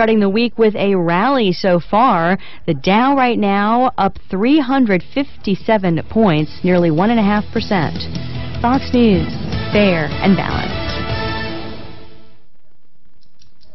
starting the week with a rally so far. The Dow right now up 357 points, nearly 1.5%. Fox News, fair and balanced.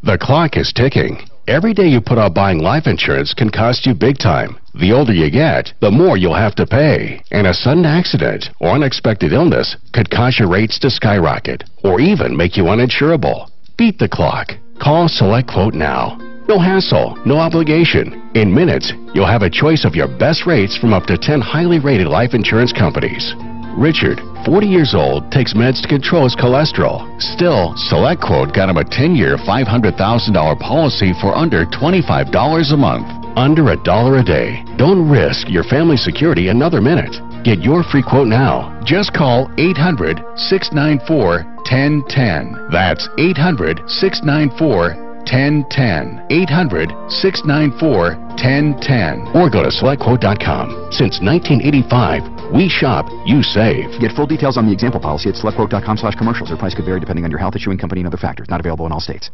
The clock is ticking. Every day you put off buying life insurance can cost you big time. The older you get, the more you'll have to pay. And a sudden accident or unexpected illness could cause your rates to skyrocket or even make you uninsurable. Beat the clock. Call Select Quote now. No hassle, no obligation. In minutes, you'll have a choice of your best rates from up to 10 highly rated life insurance companies. Richard, 40 years old, takes meds to control his cholesterol. Still, Select Quote got him a 10-year, $500,000 policy for under $25 a month. Under $1 a day. Don't risk your family security another minute. Get your free quote now. Just call 800-694-1010. That's 800-694-1010. 800-694-1010. Or go to SelectQuote.com. Since 1985, we shop, you save. Get full details on the example policy at SelectQuote.com/commercials. Their price could vary depending on your health, issuing company, and other factors. Not available in all states.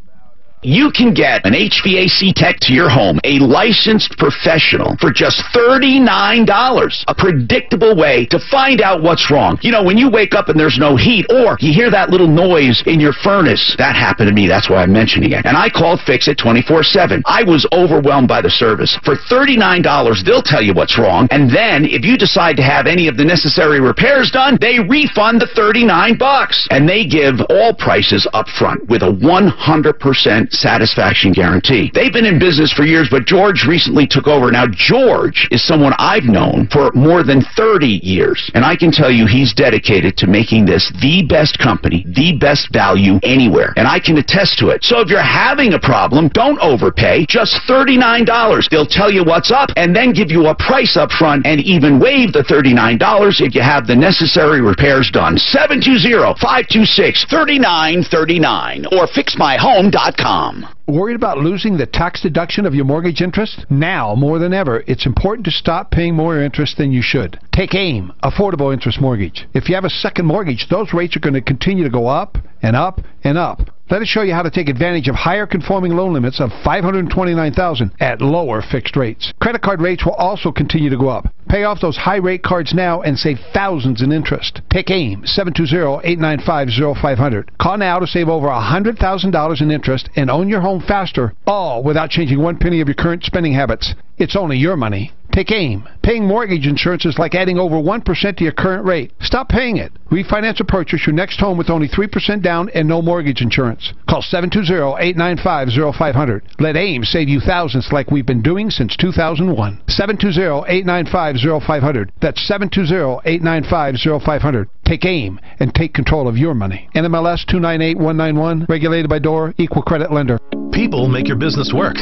You can get an HVAC tech to your home, a licensed professional, for just $39. A predictable way to find out what's wrong. You know, when you wake up and there's no heat, or you hear that little noise in your furnace. That happened to me. That's why I'm mentioning it. And I called Fix It 24/7. I was overwhelmed by the service. For $39, they'll tell you what's wrong. And then, if you decide to have any of the necessary repairs done, they refund the $39. And they give all prices up front with a 100% satisfaction guarantee. They've been in business for years, but George recently took over. Now, George is someone I've known for more than 30 years, and I can tell you he's dedicated to making this the best company, the best value anywhere, and I can attest to it. So if you're having a problem, don't overpay. Just $39. They'll tell you what's up and then give you a price up front and even waive the $39 if you have the necessary repairs done. 720-526-3939 or fixmyhome.com. Worried about losing the tax deduction of your mortgage interest? Now, more than ever, it's important to stop paying more interest than you should. Take AIM, Affordable Interest Mortgage. If you have a second mortgage, those rates are going to continue to go up and up and up. Let us show you how to take advantage of higher conforming loan limits of $529,000 at lower fixed rates. Credit card rates will also continue to go up. Pay off those high-rate cards now and save thousands in interest. Take AIM, 720-895-0500. Call now to save over $100,000 in interest and own your home faster, all without changing one penny of your current spending habits. It's only your money. Take AIM. Paying mortgage insurance is like adding over 1% to your current rate. Stop paying it. Refinance or purchase your next home with only 3% down and no mortgage insurance. Call 720-895-0500. Let AIM save you thousands like we've been doing since 2001. 720-895-0500. That's 720-895-0500. Take AIM and take control of your money. NMLS 298191, regulated by DOR, equal credit lender. People make your business work.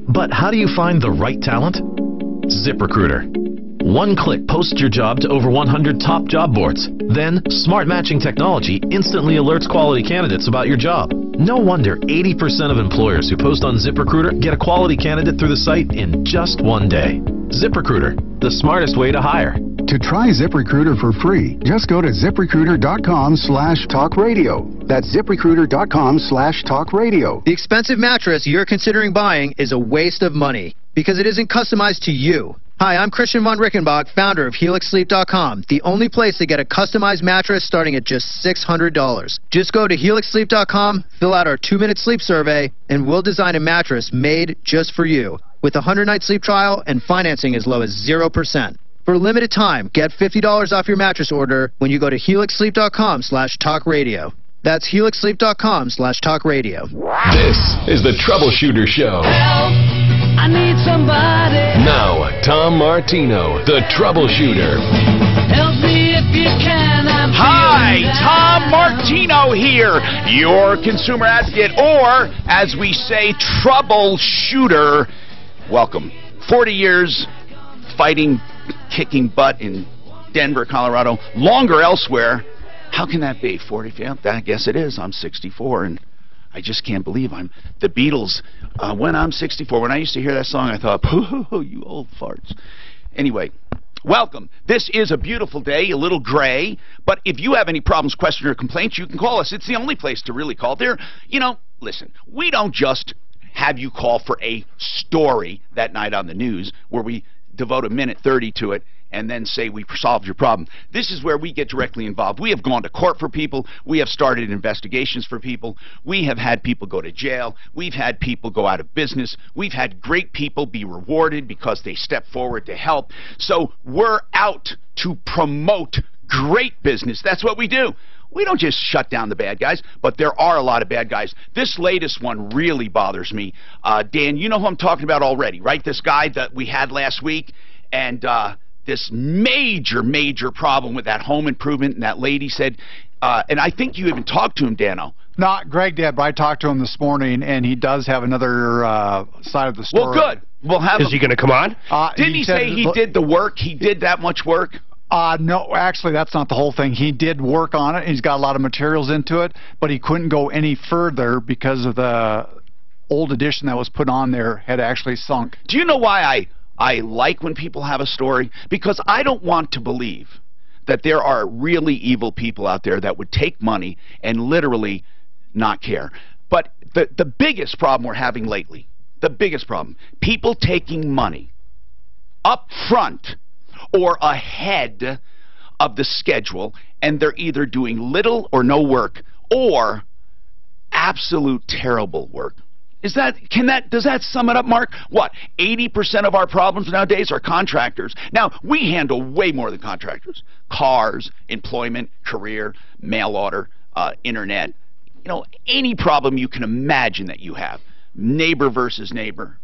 But how do you find the right talent? ZipRecruiter. One click posts your job to over 100 top job boards. Then, smart matching technology instantly alerts quality candidates about your job. No wonder 80% of employers who post on ZipRecruiter get a quality candidate through the site in just one day. ZipRecruiter, the smartest way to hire. To try ZipRecruiter for free, just go to ZipRecruiter.com/talkradio. That's ZipRecruiter.com/talkradio. The expensive mattress you're considering buying is a waste of money because it isn't customized to you. Hi, I'm Christian von Rickenbach, founder of HelixSleep.com, the only place to get a customized mattress starting at just $600. Just go to HelixSleep.com, fill out our 2-minute sleep survey, and we'll design a mattress made just for you, with a 100-night sleep trial and financing as low as 0%. For a limited time, get $50 off your mattress order when you go to HelixSleep.com/talkradio. That's HelixSleep.com/talkradio. This is the Troubleshooter Show. Help! I need somebody. Now, Tom Martino, the Troubleshooter. Help me if you can. Hi, Tom Martino here, your consumer advocate, or, as we say, troubleshooter. Welcome. 40 years fighting, kicking butt in Denver, Colorado, longer elsewhere. How can that be? 40? Yeah, I guess it is. I'm 64, and I just can't believe I'm the Beatles. When I'm 64, when I used to hear that song, I thought, "Oh, you old farts." Anyway, welcome. This is a beautiful day, a little gray, but if you have any problems, questions, or complaints, you can call us. It's the only place to really call. Listen, we don't just have you call for a story that night on the news where we devote a minute 30 to it and then say we solved your problem. This is where we get directly involved. We have gone to court for people. We have started investigations for people. We have had people go to jail. We've had people go out of business. We've had great people be rewarded because they step forward to help. So we're out to promote great business. That's what we do. We don't just shut down the bad guys, but there are a lot of bad guys. This latest one really bothers me. Dan, you know who I'm talking about already, right? This guy that we had last week, and this major problem with that home improvement, and that lady said, and I think you even talked to him, Dano. Not Greg did, but I talked to him this morning, and he does have another side of the story. Well, good. We'll have Is he going to come on? Didn't he say he did the work? He did that much work? No, actually, that's not the whole thing. He did work on it. He's got a lot of materials into it, but he couldn't go any further because of the old addition that was put on there had actually sunk. Do you know why I like when people have a story? Because I don't want to believe that there are really evil people out there that would take money and literally not care. But the biggest problem we're having lately, the biggest problem, people taking money up front or ahead of the schedule, and they're either doing little or no work or absolute terrible work. Does that sum it up, Mark? What, 80% of our problems nowadays are contractors? Now, we handle way more than contractors. Cars, employment, career, mail order, internet. You know, any problem you can imagine that you have. Neighbor versus neighbor.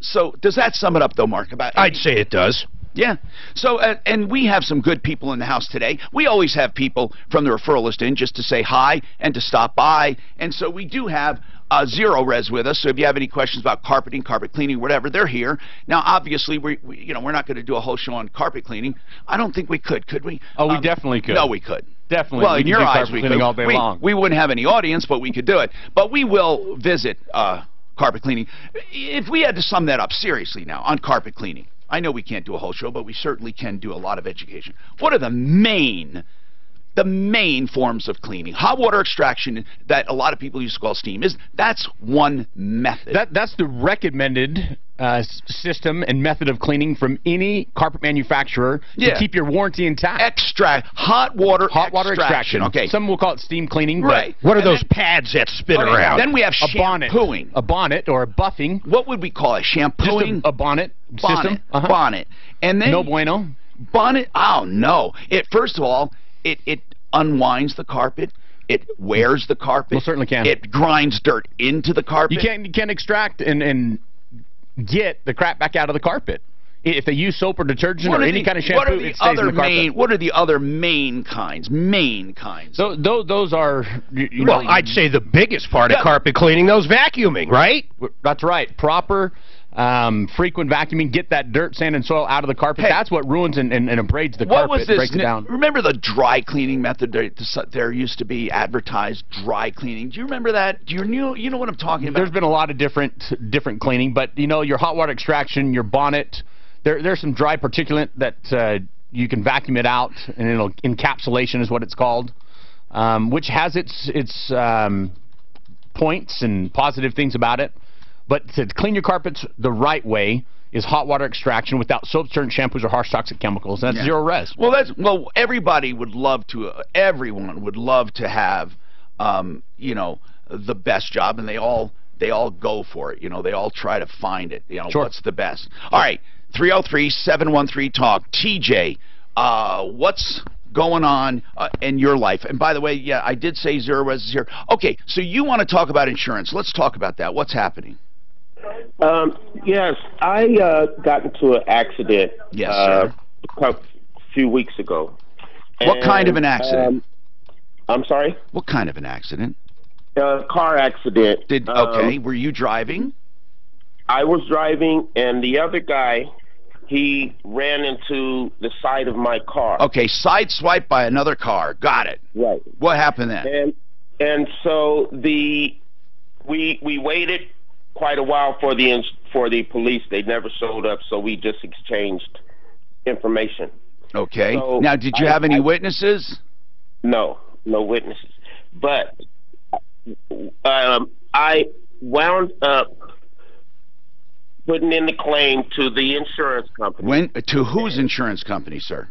So does that sum it up, though, Mark? I'd say it does. Yeah. So, and we have some good people in the house today. We always have people from the referral list in just to say hi and to stop by. And so we do have Zero Res with us. So if you have any questions about carpeting, carpet cleaning, whatever, they're here. Now, obviously, we're not going to do a whole show on carpet cleaning. I don't think we could we? Oh, we definitely could. No, we could. Definitely. Well, in your eyes, we could. All day long. We wouldn't have any audience, but we could do it. But we will visit carpet cleaning. If we had to sum that up seriously now on carpet cleaning, I know we can't do a whole show, but we certainly can do a lot of education. What are the main forms of cleaning? Hot water extraction, that a lot of people used to call steam, that's one method. That's the recommended system and method of cleaning from any carpet manufacturer to keep your warranty intact. Hot water extraction. Okay. Some will call it steam cleaning. Right. What are those pads that spin around? Then we have shampooing. A bonnet or a buffing. What would we call it? Shampooing? Just a bonnet system. Bonnet. And then no bueno. Bonnet. Oh no. First of all, it unwinds the carpet. It wears the carpet. Well, certainly can. It grinds dirt into the carpet. You can't extract and get the crap back out of the carpet. If they use soap or detergent or any kind of shampoo, it stays in the carpet. What are the other main kinds? Those are, well, I'd say the biggest part of carpet cleaning, those vacuuming, right? That's right. Proper, frequent vacuuming, get that dirt, sand, and soil out of the carpet. That's what ruins and abrades the carpet. What was this? Breaks it down. Remember the dry cleaning method? There used to be advertised dry cleaning. Do you remember that? Do you know what I'm talking about? There's been a lot of different cleaning, but your hot water extraction, your bonnet, there's some dry particulate that you can vacuum it out, and it'll encapsulation is what it's called, which has its points and positive things about it. But to clean your carpets the right way is hot water extraction without soap, detergent, shampoos, or harsh toxic chemicals. And that's Zero Res. Well, everybody would love to. Everyone would love to have, the best job, and they all go for it. They all try to find it. Sure. What's the best? All right, 303-713-TALK. TJ, what's going on in your life? And by the way, yeah, I did say Zero Res is here. Okay, so you want to talk about insurance. Let's talk about that. What's happening? Yes, I got into an accident a few weeks ago. What kind of an accident? I'm sorry? What kind of an accident? Car accident. Were you driving? I was driving, and the other guy, he ran into the side of my car. Okay, sideswiped by another car. Got it. Right. What happened then? And so we waited quite a while for the police. They never showed up, so we just exchanged information. Okay. So now, did you have any witnesses? No witnesses. But I wound up putting in the claim to the insurance company. To whose insurance company, sir?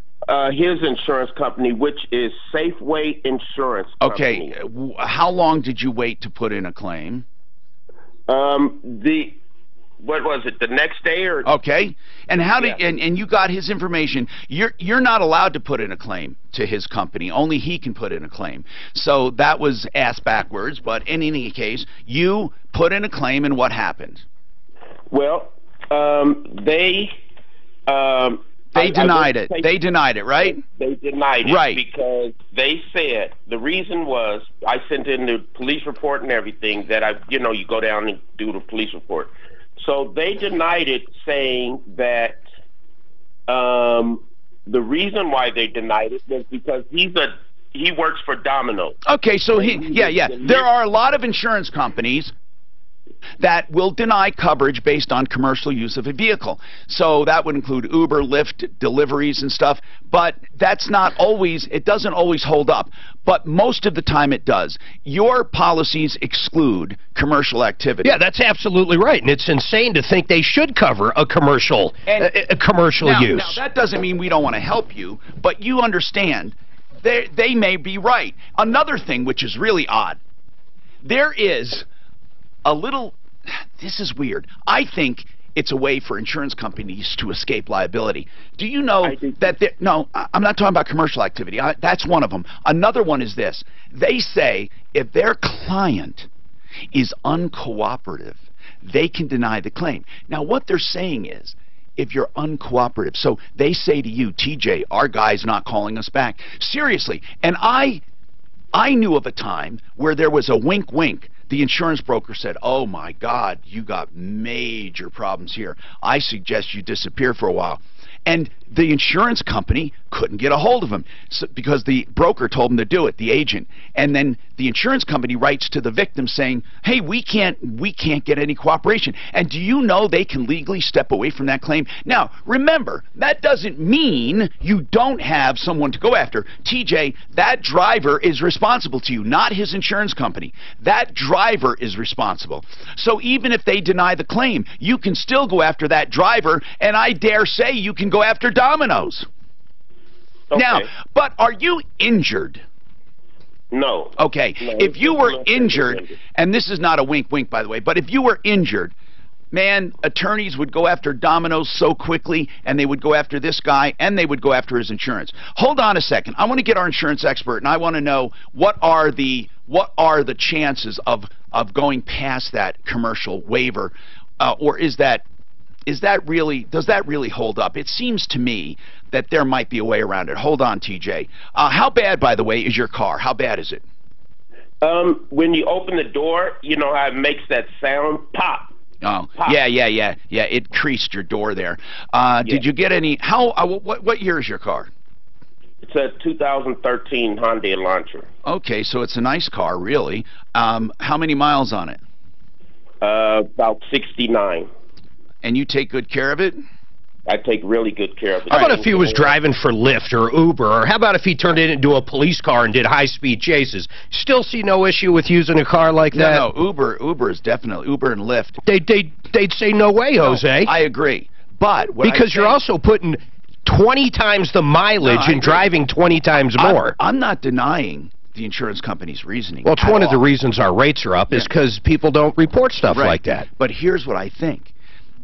His insurance company, which is Safeway Insurance Company. Okay. How long did you wait to put in a claim? What was it? The next day or? Okay. And how did and you got his information? You're not allowed to put in a claim to his company. Only he can put in a claim. So that was asked backwards. But in any case, you put in a claim, and what happened? Well, they denied it. They denied it, right? They denied it, right? Because they said the reason was I sent in the police report and everything that you go down and do the police report. So they denied it, saying that the reason why they denied it was because he works for Domino's. Okay, so there are a lot of insurance companies that will deny coverage based on commercial use of a vehicle. So that would include Uber, Lyft, deliveries and stuff. But that's not always, it doesn't always hold up. But most of the time it does. Your policies exclude commercial activity. Yeah, that's absolutely right. And it's insane to think they should cover a commercial use. Now, that doesn't mean we don't want to help you, but you understand they may be right. Another thing which is really odd, there is a little, this is weird. I think it's a way for insurance companies to escape liability. Do you know that no, I'm not talking about commercial activity. That's one of them. Another one is this. They say if their client is uncooperative, they can deny the claim. Now, what they're saying is, if you're uncooperative, so they say to you, TJ, our guy's not calling us back. Seriously. And I knew of a time where there was a wink, wink. The insurance broker said, oh, my God, you got major problems here. I suggest you disappear for a while. And the insurance company couldn't get a hold of him because the broker told him to do it, the agent. And then the insurance company writes to the victim saying, hey, we can't get any cooperation. And do you know they can legally step away from that claim? Now, remember, that doesn't mean you don't have someone to go after. TJ, that driver is responsible to you, not his insurance company. That driver is responsible. So even if they deny the claim, you can still go after that driver, and I dare say you can go after Domino's. Okay. Now, but are you injured? No. Okay. No, if you were injured, and this is not a wink wink, by the way, but if you were injured, man, attorneys would go after Domino's so quickly, and they would go after this guy, and they would go after his insurance. Hold on a second. I want to get our insurance expert, and I want to know what are the chances of going past that commercial waiver, or does that really hold up? It seems to me that there might be a way around it. Hold on, TJ. How bad, by the way, is your car? How bad is it? When you open the door, you know how it makes that sound? Pop. Oh, pop. Yeah. It creased your door there. Did you get any? What year is your car? It's a 2013 Hyundai Elantra. Okay, so it's a nice car, really. How many miles on it? About 69. And you take good care of it? I take really good care of it. How about if he was driving for Lyft or Uber? Or how about if he turned it into a police car and did high-speed chases? Still see no issue with using a car like that? No, Uber is definitely, Uber and Lyft. They'd say no way, Jose. No, I agree. But because you're also putting 20 times the mileage and driving 20 times more. I'm not denying the insurance company's reasoning. Well, it's one of the reasons our rates are up is because people don't report stuff like that. But here's what I think.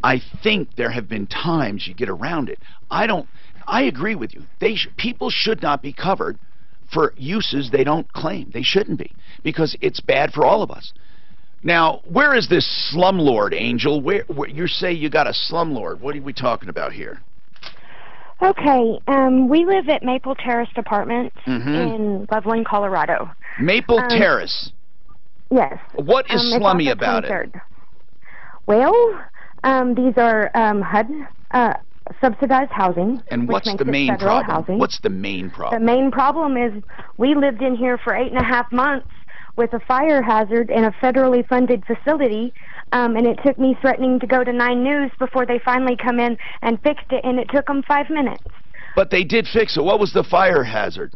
I think there have been times you get around it. I agree with you. People should not be covered for uses they don't claim. They shouldn't be, because it's bad for all of us. Now, where is this slumlord, Angel? Where you say you got a slumlord? What are we talking about here? Okay, we live at Maple Terrace Apartments in Loveland, Colorado. Maple Terrace? Yes. What is slummy about it? Well, these are HUD subsidized housing. And what's the main problem? Housing. What's the main problem? The main problem is we lived in here for 8.5 months with a fire hazard in a federally funded facility, and it took me threatening to go to 9 News before they finally come in and fixed it, and it took them 5 minutes. But they did fix it. What was the fire hazard?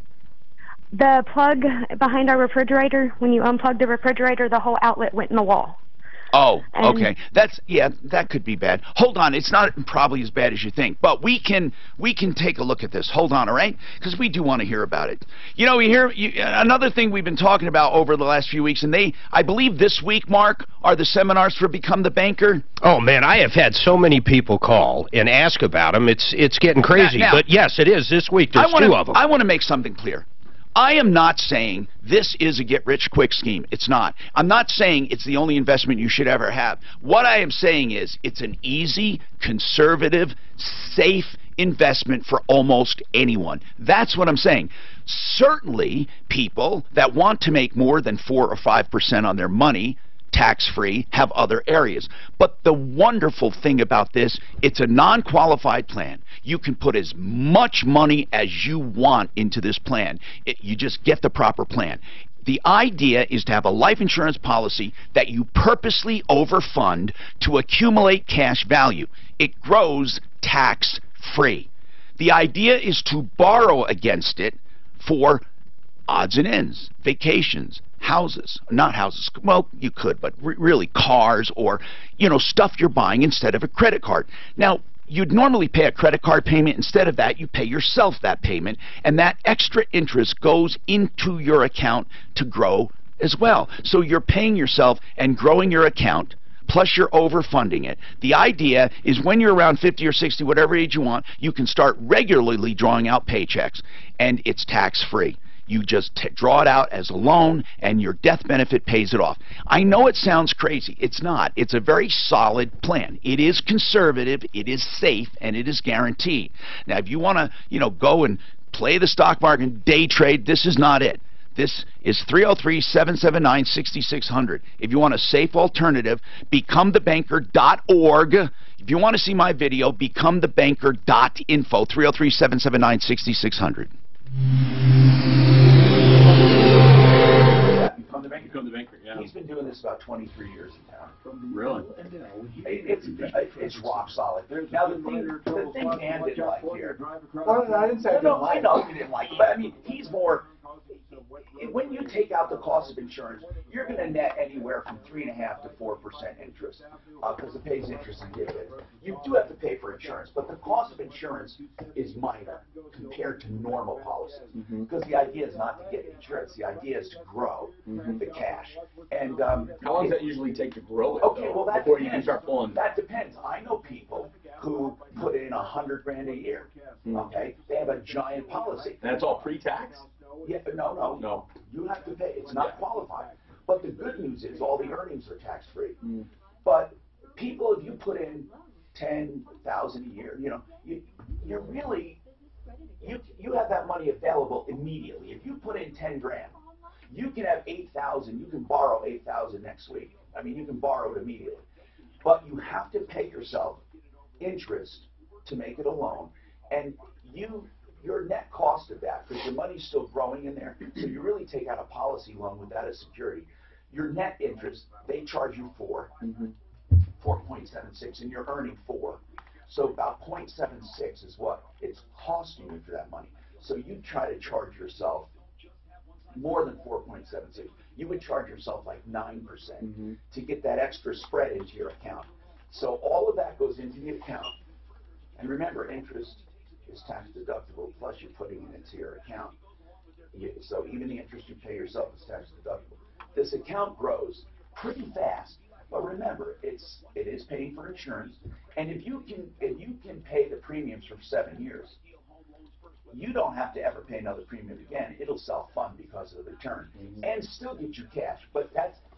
The plug behind our refrigerator, when you unplugged the refrigerator, the whole outlet went in the wall. Oh, And- okay. That could be bad. Hold on, it's not probably as bad as you think, but we can take a look at this. Hold on, all right? Because we do want to hear about it. You know, another thing we've been talking about over the last few weeks, and I believe this week, Mark, are the seminars for Become the Banker. Oh man, I have had so many people call and ask about them. It's getting crazy. Now, but yes, it is this week. There's 2 of them. I want to make something clear. I am not saying this is a get-rich-quick scheme. It's not. I'm not saying it's the only investment you should ever have. What I am saying is it's an easy, conservative, safe investment for almost anyone. That's what I'm saying. Certainly, people that want to make more than 4 or 5% on their money tax-free have other areas. But the wonderful thing about this, it's a non-qualified plan. You can put as much money as you want into this plan. You just get the proper plan. The idea is to have a life insurance policy that you purposely overfund to accumulate cash value. It grows tax-free. The idea is to borrow against it for odds and ends, vacations, houses, not houses, well, you could, but really cars or, stuff you're buying instead of a credit card. Now, you'd normally pay a credit card payment. Instead of that, you pay yourself that payment, and that extra interest goes into your account to grow as well. So you're paying yourself and growing your account, plus you're overfunding it. The idea is when you're around 50 or 60, whatever age you want, you can start regularly drawing out paychecks, and it's tax-free. You just draw it out as a loan, and your death benefit pays it off. I know it sounds crazy. It's not. It's a very solid plan. It is conservative, it is safe, and it is guaranteed. Now, if you want to, go and play the stock market, day trade, this is not it. This is 303-779-6600. If you want a safe alternative, becomethebanker.org. If you want to see my video, becomethebanker.info, 303-779-6600. Become the banker, yeah. He's been doing this about 23 years in town. Really? It's rock solid. Now, the thing Dan didn't like here. Well, I didn't say I didn't like it. I know you didn't like it, but I mean, he's more. When you take out the cost of insurance, you're going to net anywhere from 3.5% to 4% interest, because it pays interest and dividends. You do have to pay for insurance, but the cost of insurance is minor compared to normal policies, because the idea is not to get insurance. The idea is to grow the cash. And how long does that usually take to grow it? Okay, well that before depends. You can start pulling. That depends. I know people who put in $100,000 a year. Okay, they have a giant policy. And that's all pre-tax? Yeah, no. You have to pay. It's not qualified. But the good news is all the earnings are tax-free. But people, if you put in $10,000 a year, you're really you have that money available immediately. If you put in $10,000, you can have $8,000. You can borrow $8,000 next week. I mean, you can borrow it immediately. But you have to pay yourself interest to make it a loan, and your net cost of that, because your money's still growing in there, so you really take out a policy loan with that as security. Your net interest, they charge you 4.76, and you're earning 4. So about 0.76 is what it's costing you for that money. So you try to charge yourself more than 4.76. You would charge yourself like 9% to get that extra spread into your account. So all of that goes into the account. And remember, interest is tax deductible, plus you're putting it into your account. So even the interest you pay yourself is tax deductible. This account grows pretty fast, but remember, it is paying for insurance. And if you can pay the premiums for 7 years, you don't have to ever pay another premium again. It'll self-fund because of the return and still get you cash. But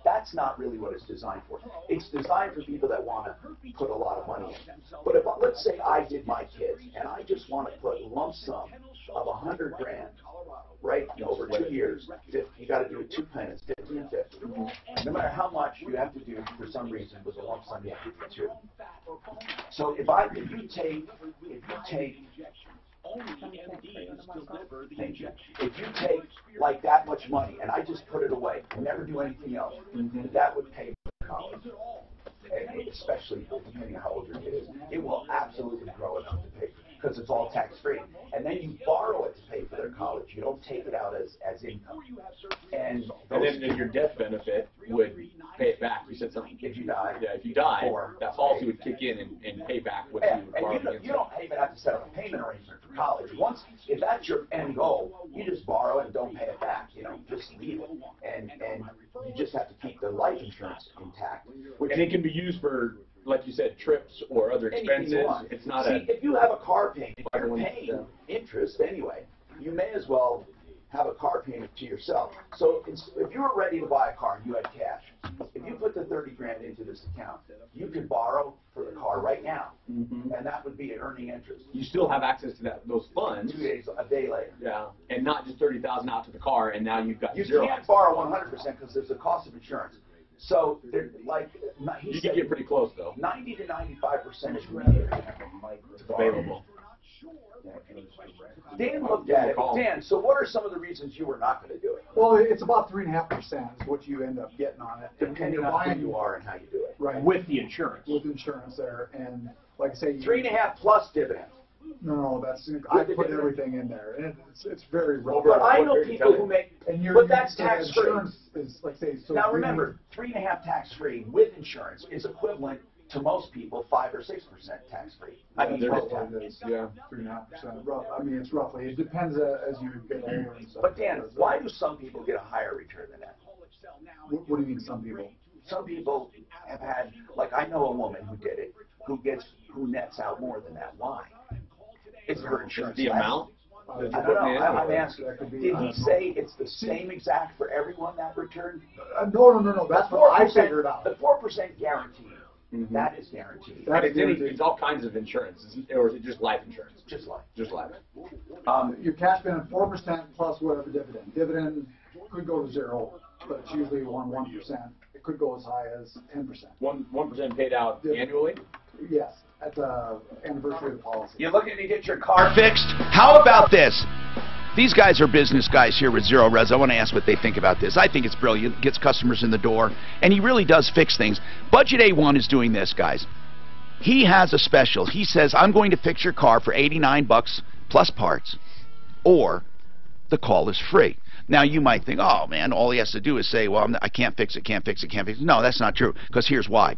that's not really what it's designed for. It's designed for people that want to put a lot of money in. But if, let's say I did my kids and I just want to put lump sum of $100,000, right, over 2 years, you got to do 2 payments, 50 and 50. No matter how much you have to do for some reason with a lump sum, you have to do 2. So if you take Thank you. If you take like that much money and I just put it away and never do anything else, that would pay for college. And especially depending on how old your kid is, it will absolutely grow enough to pay because it's all tax-free. And then you borrow it to pay for their college. You don't take it out as income. And then your death benefit would pay it back. You said something. If you die. Yeah, if you die, that policy would kick in and pay back what you borrowed against. You don't even have to set up a payment arrangement for college. Once, if that's your end goal, you just borrow it and don't pay it back. Just leave it, and you just have to keep the life insurance intact. And it can be used for, like you said, trips or other expenses. It's not if you have a car payment, if you're paying interest anyway, you may as well have a car payment to yourself. So if you were ready to buy a car and you had cash, if you put the 30 grand into this account, you could borrow for the car right now, and that would be earning interest. You still have access to those funds. 2 days, a day later. Yeah, and not just $30,000 out to the car, and now you've got You zero. can't borrow 100% because there's a cost of insurance. So, he You can get pretty close, though. 90 to 95% is available. Dan looked at it. Dan, so what are some of the reasons you were not going to do it? Well, it's about 3.5% is what you end up getting on it. Depending on who you are and how you do it. Right. With the insurance. With insurance there. And like I say... 3.5 plus dividends. No, I put everything in there. And it's very rough. But I know people who make... But that's tax-free. Insurance is, like say... So now remember, 3.5 tax-free with insurance is equivalent to most people 5 or 6% tax-free. I mean, yeah, 3.5%. I mean, it's roughly. It depends as you get older and stuff. But Dan, why do some people get a higher return than that? What do you mean, some people? Some people have had, like I know a woman who did it, who nets out more than that. Why? Is her insurance the amount? I don't know. I'm asking. Did he say it's the same exact for everyone, that return? No. That's what I figured out. The 4% guarantee. That is guaranteed. It's all kinds of insurance, or is it just life insurance? Just life. Just life. Your cash payment 4% plus whatever dividend. Dividend could go to 0, but it's usually 1%. It could go as high as 10%. 1% paid out annually? Yes, at the anniversary of the policy. You're looking to get your car fixed? How about this? These guys are business guys here with Zero Res. I want to ask what they think about this. I think it's brilliant. Gets customers in the door, and he really does fix things. Budget A1 is doing this, guys. He has a special. He says, I'm going to fix your car for $89 plus parts, or the call is free. Now, you might think, oh, man, all he has to do is say, well, I can't fix it, can't fix it, can't fix it. No, that's not true, because here's why.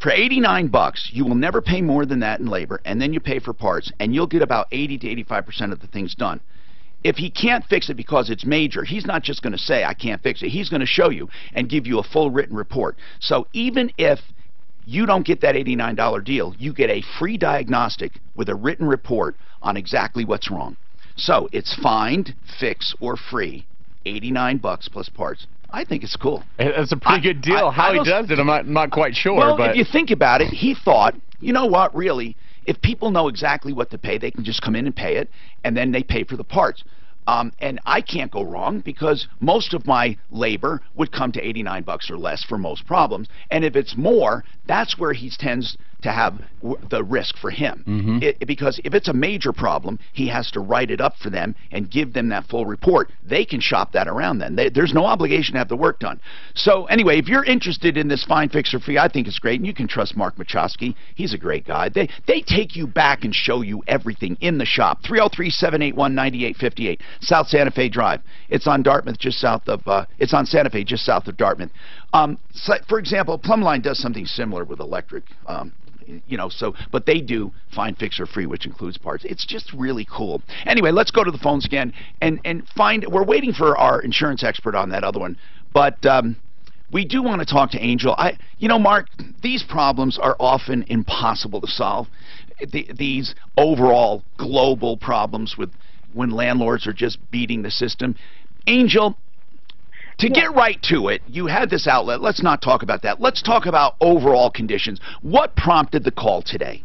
For $89, you will never pay more than that in labor, and then you pay for parts, and you'll get about 80 to 85% of the things done. If he can't fix it because it's major, he's not just going to say, I can't fix it. He's going to show you and give you a full written report. So even if you don't get that $89 deal, you get a free diagnostic with a written report on exactly what's wrong. So it's find, fix, or free, $89 plus parts. I think it's cool. It's a pretty good deal. How he does it, I'm not quite sure. Well, but if you think about it, he thought, you know what, really, if people know exactly what to pay, they can just come in and pay it, and then they pay for the parts. And I can't go wrong because most of my labor would come to $89 or less for most problems. And if it's more, that's where he tends to have the risk for him. Because if it's a major problem, he has to write it up for them and give them that full report. They can shop that around then. There's no obligation to have the work done. So anyway, if you're interested in this Find, Fix, or Free, I think it's great. And you can trust Mark Machowski. He's a great guy. They take you back and show you everything in the shop. 303-781-9858, South Santa Fe Drive. It's on Dartmouth, just south of, it's on Santa Fe, just south of Dartmouth. So, for example, Plumline does something similar with electric. But they do Find, Fix, or Free, which includes parts. It's just really cool. Anyway, let's go to the phones again and find. We're waiting for our insurance expert on that other one, but we do want to talk to Angel. Mark, these problems are often impossible to solve. These overall global problems with when landlords are just beating the system. Angel, to get right to it, you had this outlet. Let's not talk about that. Let's talk about overall conditions. What prompted the call today?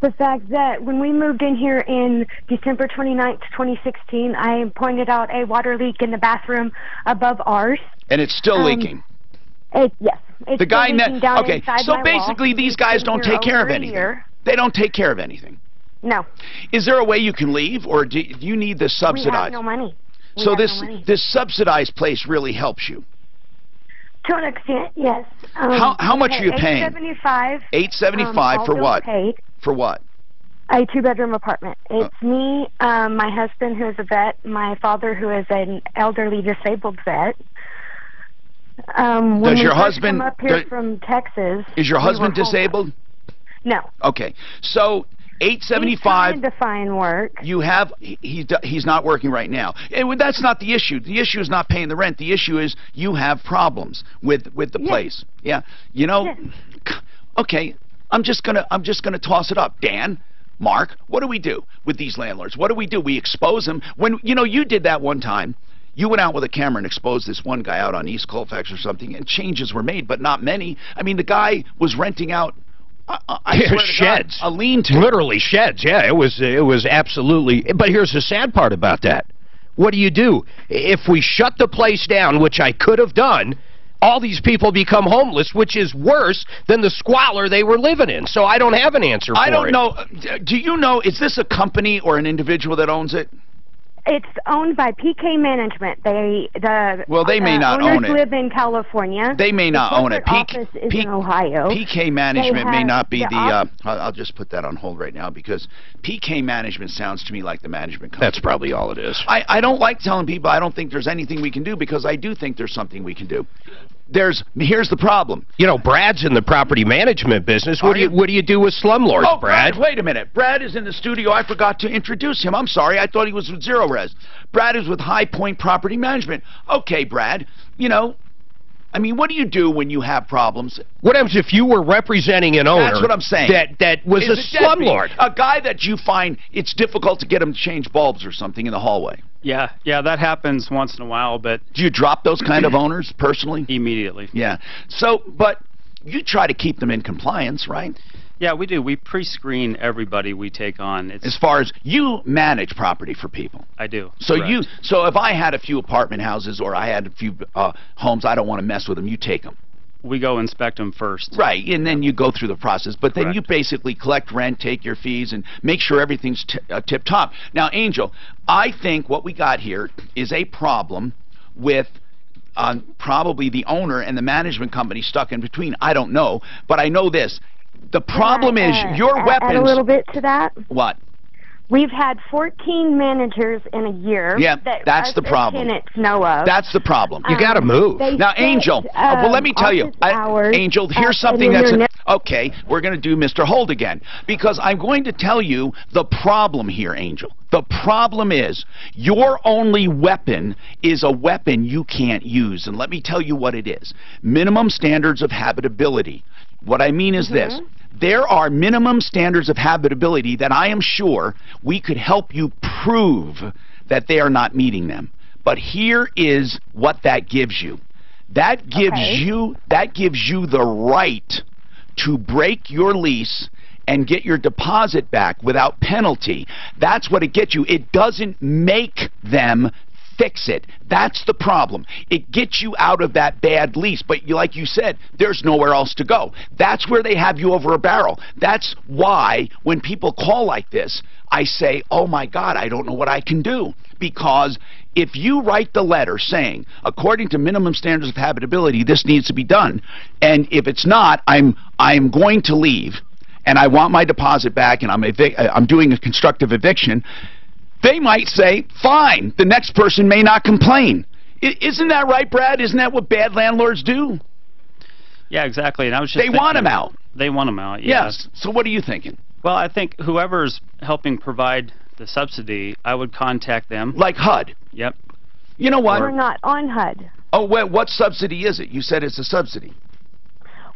The fact that when we moved in here in December 29th, 2016, I pointed out a water leak in the bathroom above ours. And it's still leaking? Yes. It's the guy okay, so basically these guys don't take care of anything. They don't take care of anything. No. Is there a way you can leave, or do you need this subsidized? We have no money. So this subsidized place really helps you? To an extent, yes. How much are you paying? $875. $875 for what? Paid. For what? A 2-bedroom apartment. It's me, my husband who is a vet, my father who is an elderly disabled vet. When Does we your first husband come up here from Texas? Is your we were husband disabled? No. Okay, so He's 875. trying to find work. You have he's not working right now. And that's not the issue. The issue is not paying the rent. The issue is you have problems with the place. Yeah. You know. Okay. I'm just gonna toss it up. Dan, Mark, what do we do with these landlords? What do? We expose them. When you did that one time. You went out with a camera and exposed this one guy out on East Colfax or something, and changes were made, but not many. I mean, the guy was renting out. I swear to sheds, God, a lean-to, literally sheds. Yeah, it was absolutely. But here's the sad part about that. What do? If we shut the place down, which I could have done, all these people become homeless, which is worse than the squalor they were living in. So I don't have an answer for it. I don't know. Do you know? Is this a company or an individual that owns it? It's owned by PK Management. They may not own it. Live in California. They may not own it. Office is in Ohio. PK Management may not be the. I'll just put that on hold right now because PK Management sounds to me like the management company. That's probably all it is. I don't like telling people I don't think there's anything we can do because I do think there's something we can do. Here's the problem. Brad's in the property management business. What do you do with slumlords, Brad? Wait a minute. Brad is in the studio. I forgot to introduce him. I'm sorry. I thought he was with Zero Res. Brad is with High Point Property Management. Okay, Brad. I mean, what do you do when you have problems? What happens if you were representing an owner? That's what I'm saying. That was a slumlord. A guy that you find it's difficult to get him to change bulbs or something in the hallway. Yeah, that happens once in a while, but... Do you drop those kind of owners personally? Immediately. Yeah. So, but you try to keep them in compliance, right? Yeah, we do. We pre-screen everybody we take on. As far as you manage property for people. I do. So correct. So if I had a few apartment houses or I had a few homes, I don't want to mess with them. You take them. We go inspect them first. Right, and then you go through the process. But then Correct. you basically collect rent, take your fees, and make sure everything's tip-top. Now, Angel, I think what we got here is a problem with probably the owner and the management company stuck in between. I don't know, but I know this. The problem is your weapons... Add a little bit to that? What? We've had 14 managers in a year. Yeah, that's the problem. Tenants know of. That's the problem. You got to move. Now, Angel, well, let me tell you. Angel, here's something that's... Okay, we're going to do Mr. Hold again. Because I'm going to tell you the problem here, Angel. The problem is your only weapon is a weapon you can't use. And let me tell you what it is. Minimum standards of habitability. What I mean is this. There are minimum standards of habitability that I am sure we could help you prove that they are not meeting them. But here is what that gives you. That gives you the right to break your lease and get your deposit back without penalty. That's what it gets you. It doesn't make them fix it. That's the problem. It gets you out of that bad lease, but like you said, there's nowhere else to go. That's where they have you over a barrel. That's why when people call like this, I say, oh my God, I don't know what I can do. Because if you write the letter saying, according to minimum standards of habitability, this needs to be done, and if it's not, I'm going to leave, and I want my deposit back, and I'm doing a constructive eviction, they might say, fine, the next person may not complain. Isn't that right, Brad? Isn't that what bad landlords do? Yeah, exactly. And I was just They want them out. They want them out, yes. So what are you thinking? Well, I think whoever's helping provide the subsidy, I would contact them. Like HUD? Yep. You know what? We're not on HUD. Oh, what subsidy is it? You said it's a subsidy.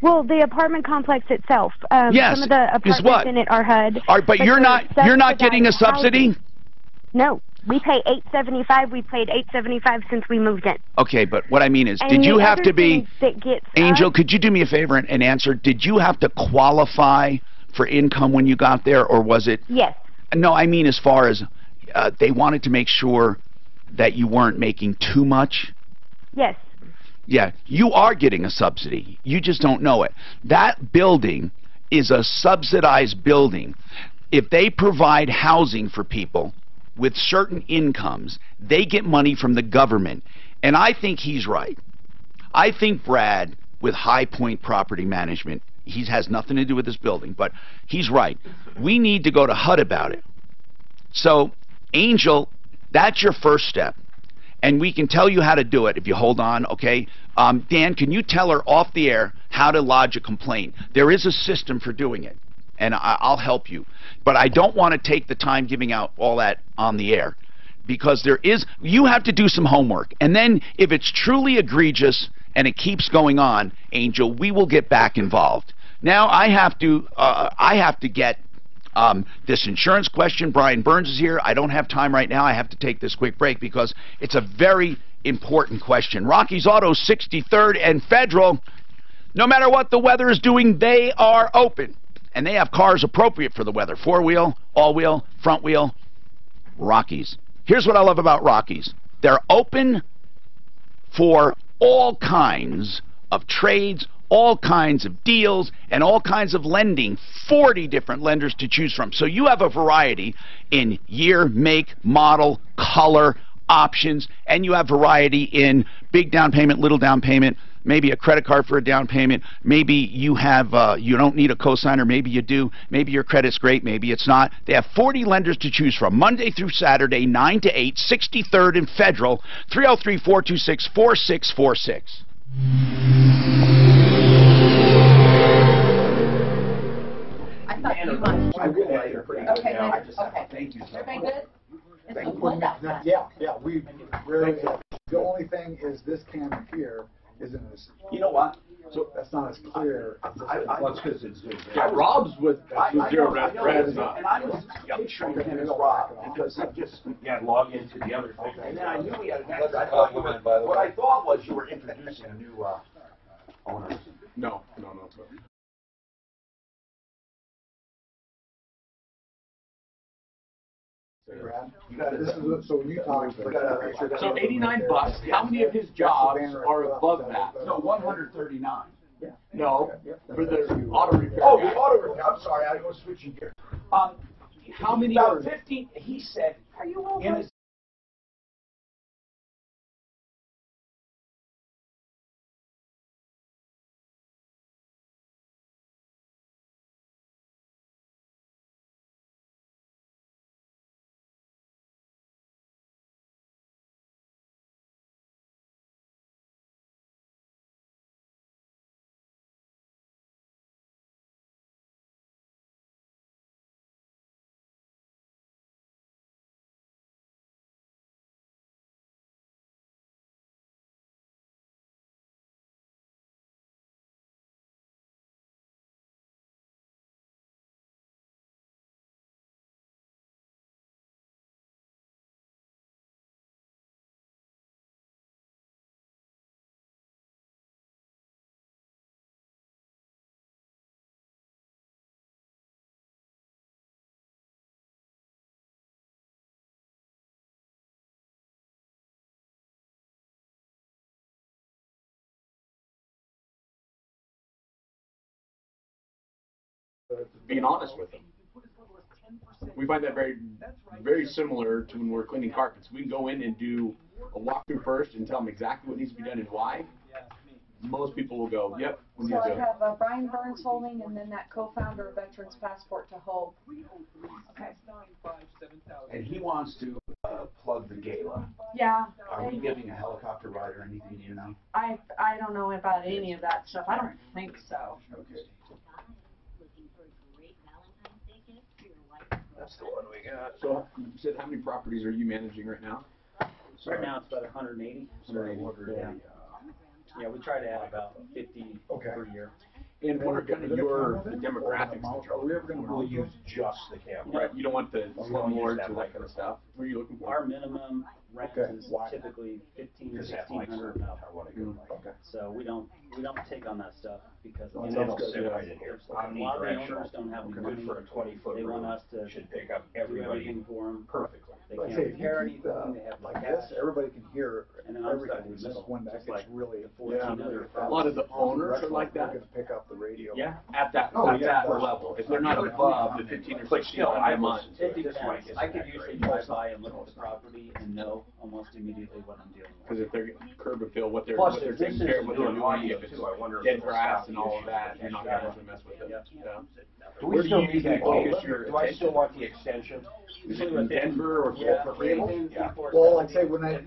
Well, the apartment complex itself. Yes. Some of the apartments in it are HUD. But you're not getting a subsidy? No. We pay $875. We paid $875 since we moved in. Okay, but what I mean is, did you have to be... Angel, could you do me a favor and answer? Did you have to qualify for income when you got there, or was it... Yes. No, I mean as far as they wanted to make sure that you weren't making too much? Yes. Yeah, you are getting a subsidy. You just don't know it. That building is a subsidized building. If they provide housing for people with certain incomes, they get money from the government. And I think he's right. I think Brad, with High Point Property Management, he has nothing to do with this building, but he's right. We need to go to HUD about it. So, Angel, that's your first step. and we can tell you how to do it if you hold on, okay? Dan, can you tell her off the air how to lodge a complaint? There is a system for doing it, and I'll help you. But I don't want to take the time giving out all that on the air, because you have to do some homework. And then if it's truly egregious and it keeps going on, Angel, we will get back involved. Now I have to get this insurance question. Brian Burns is here. I don't have time right now. I have to take this quick break because it's a very important question. Rocky's Auto, 63rd and Federal. No matter what the weather is doing, they are open. And they have cars appropriate for the weather. 4-wheel, all-wheel, front wheel, Rocky's. Here's what I love about Rocky's. They're open for all kinds of trades, all kinds of deals, and all kinds of lending. 40 different lenders to choose from. So you have a variety in year, make, model, color, options, and you have variety in big down payment, little down payment, maybe a credit card for a down payment, maybe you have you don't need a cosigner, maybe you do, maybe your credit's great, maybe it's not. They have 40 lenders to choose from, Monday through Saturday, 9 to 8, 63rd and Federal, 303-426-4646. I thought you might. I really like it. Okay, Okay. Thank you. Everybody good? It's Thank a flood outside. Yeah, we rarely have. The only thing is this camera here isn't as. You know what? So that's not as clear. Well, it's because it's Rob's with zero Brad's not. And I was picturing him as Rob because he just log into the other thing. And then I knew he had. What I thought was you were introducing a new owner. No. Brad, so when you talk, So $89. How many of his jobs are above that? No, 139. No, for the auto repair. Oh, the auto repair. I'm sorry, I was switching gears. How many? About 15. He said. Are you all in his being honest with them. We find that very similar to when we're cleaning carpets. We can go in and do a walkthrough first and tell them exactly what needs to be done and why. Most people will go, yep, we need So I to. have Brian Burns holding, and then that co-founder of Veterans Passport to hold. Okay. and he wants to plug the gala. Yeah. Are we giving a helicopter ride or anything? Do you know? I don't know about any of that stuff. I don't think so. Okay. That's the one we got. So you said how many properties are you managing right now? Right now it's about 180. 180. Yeah, we try to add about 50 per year. And what are kind of your demographics that you're looking for? We'll use just the camera. Right, you don't want the slumlords or that kind of stuff. What are you looking for? Our minimum rent is typically 1,500 to 1,600 and up. Okay. So we don't take on that stuff because Oh, a that's lot good. of the owners don't have the money. for a 20-foot They want room. us to Should pick up do everything for them perfectly. They Like, can't hey, if you repair keep, anything. They have like cash. this, everybody can hear And then I'm stuck everything. in the This is middle, when that just gets like really. the 14 other A lot of the owners are like that. They're gonna pick up the radio. Yeah, at that Oh, yeah. level. If they're not above the 15 or 16 a month. It depends. I could usually drive by by and look at the property and know almost immediately what I'm dealing with. Because if they're curb appeal, what they're Plus, taking this care of, is what a they're new doing, if audience, it's too. I wonder if dead it'll grass stop and the all of issue. that, you're not going to have to mess with them. Yeah. Do we still need that cable? Do I still want the extension? Is it in Denver or Yeah. for cable? Yeah. Well, like say when it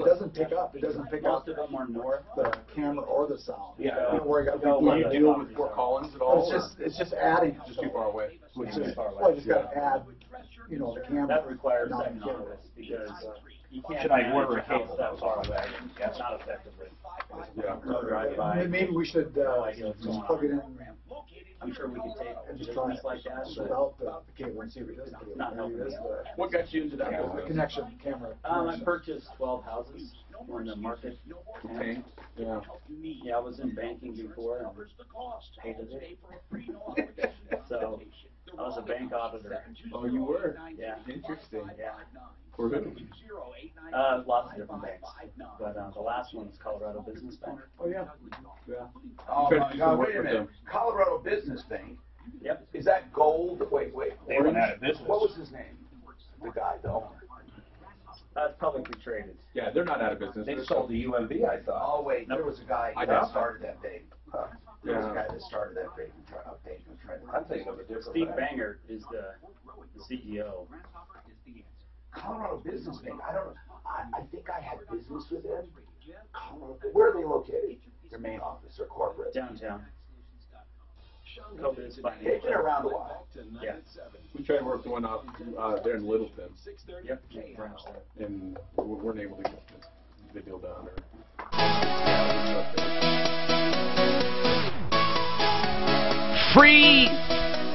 doesn't pick up, it doesn't pick up Most of them are north. the camera or the sound. Yeah. You know, where you got Do you deal with Fort Collins at all? It's just adding. It's just too far away. It's just, well, you just got to add, you know, the camera. That requires not that the camera. notice because you can't. Should I order a cable that far away? That's not effectively. Yeah. Maybe we should just plug it in. I'm sure we could take and just try it like that without the cable and see if it does. Not helping. What got you into that? The connection, camera. I purchased 12 houses on the market. Okay. Yeah. Yeah, I was in banking before and hated it. So I was a bank auditor. Oh, you were? Yeah. Interesting. Yeah. For who? Lots of different banks. But the last one is Colorado Business Bank. Oh, yeah. Yeah. Oh, my God, wait a minute. Colorado Business Bank? Yep. Is that gold? Wait. They went out of business. What was his name? The guy, the owner. It's publicly traded. Yeah, they're not out of business. They sold to UMB, I thought. Oh, wait, there was a guy that started that bank. There was a guy that started that bank. I'm thinking of a different Steve Banger is the CEO. Colorado Business Bank. I don't know. I think I had business with them. Where are they located? Their main office or corporate? Downtown. They've been around a while. Yeah. We tried to work one up there in Littleton. Yep. And we weren't able to get the deal done. Free,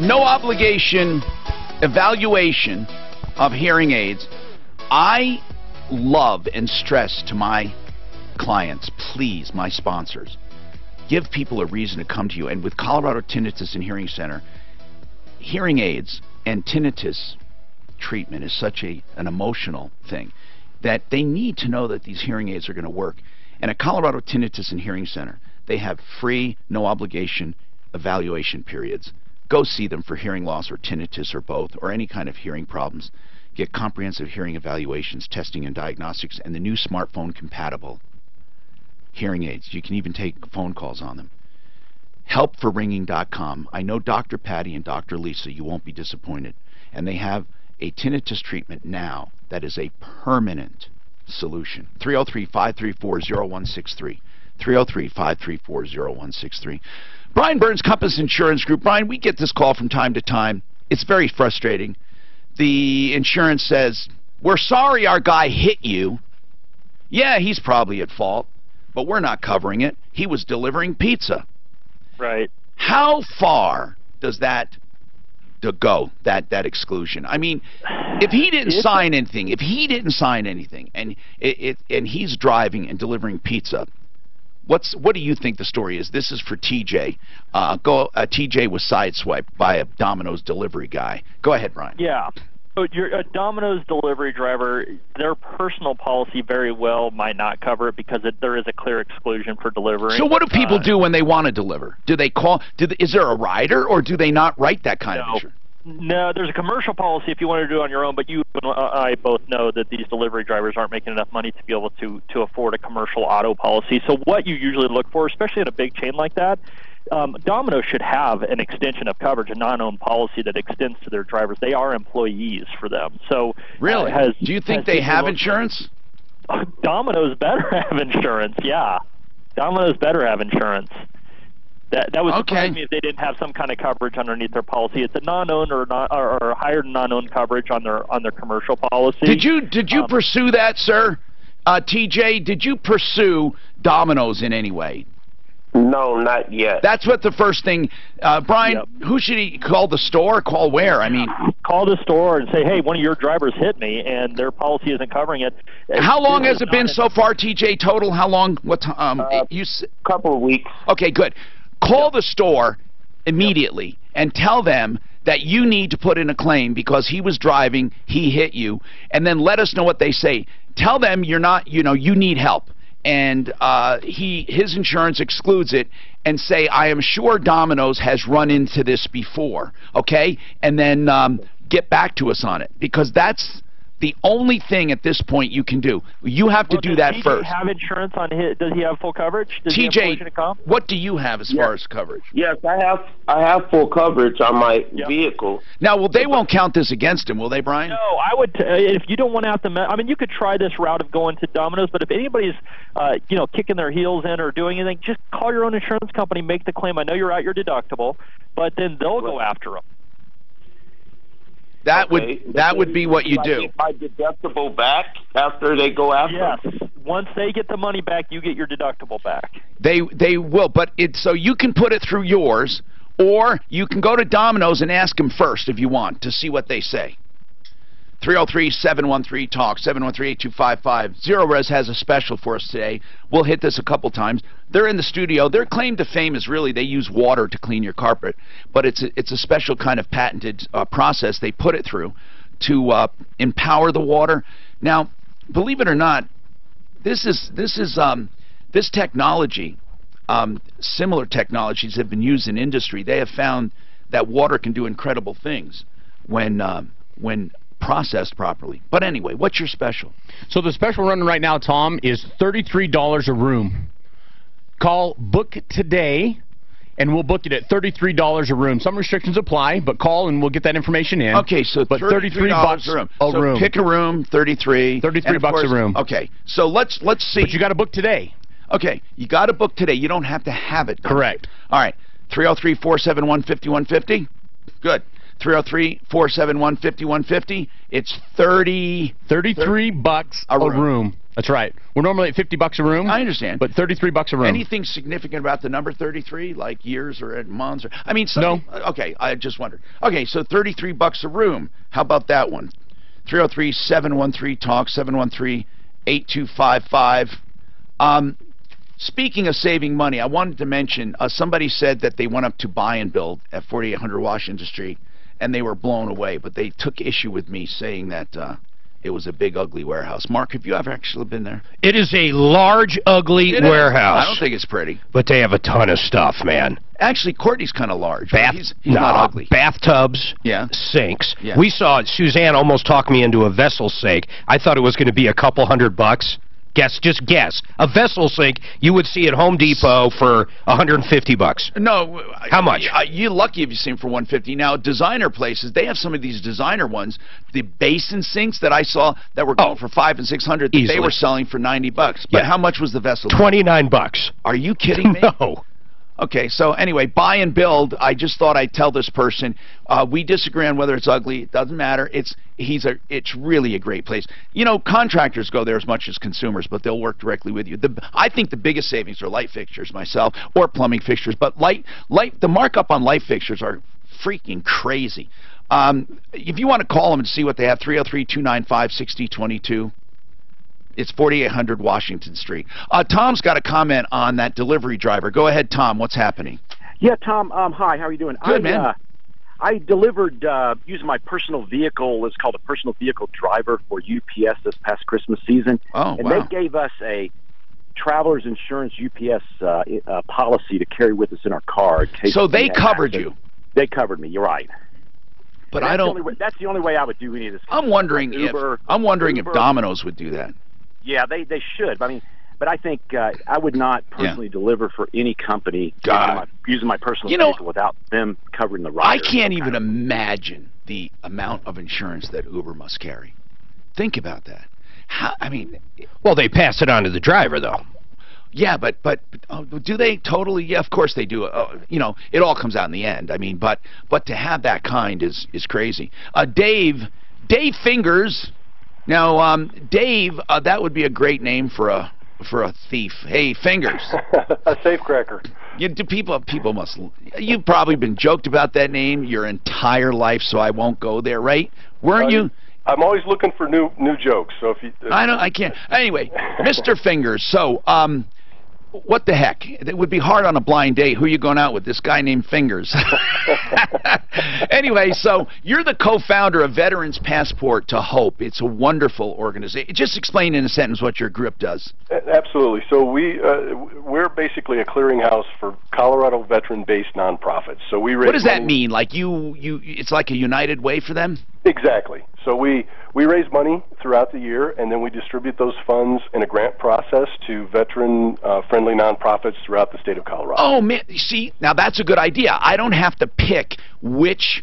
no obligation evaluation of hearing aids. I love and stress to my clients, please, my sponsors, give people a reason to come to you. And with Colorado Tinnitus and Hearing Center, hearing aids and tinnitus treatment is such an emotional thing that they need to know that these hearing aids are going to work. And at Colorado Tinnitus and Hearing Center, they have free, no obligation evaluation periods. Go see them for hearing loss or tinnitus or both, or any kind of hearing problems. Get comprehensive hearing evaluations, testing and diagnostics, and the new smartphone compatible hearing aids. You can even take phone calls on them. Helpforringing.com. I know Dr. Patty and Dr. Lisa, you won't be disappointed. And they have a tinnitus treatment now that is a permanent solution. 303-534-0163. 303-534-0163. Brian Burns, Compass Insurance Group. Brian, we get this call from time to time. It's very frustrating. The insurance says, we're sorry our guy hit you. Yeah, he's probably at fault, but we're not covering it. He was delivering pizza. Right. How far does that go, that exclusion? I mean, if he didn't sign anything, and he's driving and delivering pizza, what do you think the story is? This is for TJ. TJ was sideswiped by a Domino's delivery guy. Go ahead, Brian. Yeah. So a Domino's delivery driver, their personal policy very well might not cover it because there is a clear exclusion for delivering. So what do people do when they want to deliver? Do they call? Is there a rider, or do they not write that kind of insurance? No, there's a commercial policy if you want to do it on your own, but you and I both know that these delivery drivers aren't making enough money to be able to afford a commercial auto policy. So what you usually look for, especially in a big chain like that, Domino's should have an extension of coverage, a non-owned policy that extends to their drivers. They are employees for them. So really, do you think they have insurance? Domino's better have insurance. Yeah, Domino's better have insurance. That would surprise me if they didn't have some kind of coverage underneath their policy. It's a non-owned or hired non-owned coverage on their commercial policy. Did you pursue that, sir? TJ, did you pursue Domino's in any way? No, not yet. That's what the first thing, Brian. Yep. Who should he call? The store? Call where? I mean, call the store and say, hey, one of your drivers hit me, and their policy isn't covering it. How long has it been so far, TJ? Total? How long? What time? Couple of weeks. Okay, good. Call the store immediately and tell them that you need to put in a claim because he was driving, he hit you, and then let us know what they say. Tell them you're not, you need help, and his insurance excludes it, and say, I am sure Domino's has run into this before, okay? And then get back to us on it, because that's the only thing at this point you can do. You have to do that TJ first. Have insurance on his? Does he have full coverage? Does he have collision and comp? What do you have as far as coverage? Yes, I have full coverage on my vehicle. Now, well, they won't count this against him, will they, Brian? No, I would. If you don't want to have to, I mean, you could try this route of going to Domino's, but if anybody's, kicking their heels in or doing anything, just call your own insurance company, make the claim. I know you're at your deductible, but then they'll go after them. That would be what you do. Get my deductible back after they go after. Yes, once they get the money back, you get your deductible back. They will, but so you can put it through yours, or you can go to Domino's and ask them first if you want to see what they say. 303-713-TALK, 713-8255. Zero Res has a special for us today. We'll hit this a couple times. They're in the studio. Their claim to fame is really they use water to clean your carpet, but it's a special kind of patented process they put it through to empower the water. Now, believe it or not, this technology, similar technologies have been used in industry. They have found that water can do incredible things when processed properly. But anyway, what's your special? So the special running right now, Tom, is $33 a room. Call Book Today, and we'll book it at $33 a room. Some restrictions apply, but call and we'll get that information in. Okay, so but $33 a room. A room. Pick a room, 33. 33 bucks a room. Okay, so let's see. But you got to book today. Okay, you got to book today. You don't have to have it done. Correct. All right, 303-471-5150. Good. 303-471-5150. It's 33 bucks a room. That's right. We're normally at $50 a room. I understand. But 33 bucks a room. Anything significant about the number 33, like years or months? Or, I mean, no. Okay, I just wondered. Okay, so 33 bucks a room. How about that one? 303-713-TALK, 713-8255. Speaking of saving money, I wanted to mention, somebody said that they went up to buy and build at 4800 Washington Street, and they were blown away, but they took issue with me saying that it was a big, ugly warehouse. Mark, have you ever actually been there? It is a large, ugly warehouse. I don't think it's pretty. But they have a ton of stuff, man. Actually, Courtney's kind of large. He's not ugly. Bathtubs, sinks. Yeah. We saw Suzanne almost talk me into a vessel sink. I thought it was going to be a couple $100. Just guess. A vessel sink you would see at Home Depot for $150. No. How much? You're lucky if you see them for $150. Now, designer places, they have some of these designer ones. The basin sinks that I saw that were going for $500 and $600, they were selling for $90. But how much was the vessel? $29. Are you kidding me? No. Okay, so anyway, buy and build. I just thought I'd tell this person. We disagree on whether it's ugly. It doesn't matter. It's really a great place. You know, contractors go there as much as consumers, but they'll work directly with you. I think the biggest savings are light fixtures myself, or plumbing fixtures. But the markup on light fixtures are freaking crazy. If you want to call them and see what they have, 303-295-6022. It's 4800 Washington Street. Tom's got a comment on that delivery driver. Go ahead, Tom. What's happening? Yeah, Tom. Hi. How are you doing? Good, man. I delivered using my personal vehicle. It's called a personal vehicle driver for UPS this past Christmas season. Oh, and wow. they gave us a Travelers Insurance UPS policy to carry with us in our car. In case so they covered you? They covered me. You're right. But I don't. That's the only way I would do any of this. I'm wondering if Domino's would do that. Yeah, they should. I mean, but I think I would not personally deliver for any company using my personal vehicle without them covering the rider. I can't even imagine the amount of insurance that Uber must carry. Think about that. Well, they pass it on to the driver, though. Yeah, but do they totally? Yeah, of course they do. You know, it all comes out in the end. I mean, but to have that kind is crazy. Dave Fingers. Now, Dave, that would be a great name for a thief. Hey, Fingers. A safecracker. People must. You've probably been joked about that name your entire life, so I won't go there, right? Weren't you? I'm always looking for new jokes. So if you, I can't. Anyway, Mr. Fingers. So, what the heck? It would be hard on a blind date. Who are you going out with? This guy named Fingers. Anyway, so you're the co-founder of Veterans Passport to Hope. It's a wonderful organization. Just explain in a sentence what your group does. Absolutely. So we're basically a clearinghouse for Colorado veteran-based nonprofits. So we raise What does that mean? Like it's like a United Way for them? Exactly. So we raise money throughout the year, and then we distribute those funds in a grant process to veteran-friendly nonprofits throughout the state of Colorado. Oh, man, see, now that's a good idea. I don't have to pick which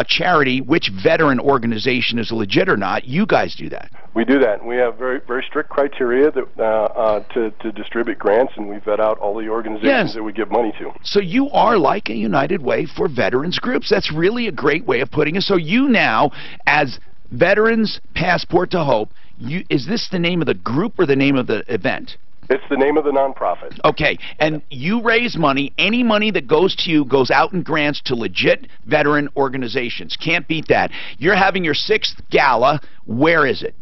charity, which veteran organization is legit or not. You guys do that. We do that, and we have very, very strict criteria that, to distribute grants, and we vet out all the organizations that we give money to. So you are like a United Way for veterans groups. That's really a great way of putting it. So you now, as Veterans Passport to Hope, is this the name of the group or the name of the event? It's the name of the nonprofit. Okay, and you raise money. Any money that goes to you goes out in grants to legit veteran organizations. Can't beat that. You're having your 6th gala. Where is it?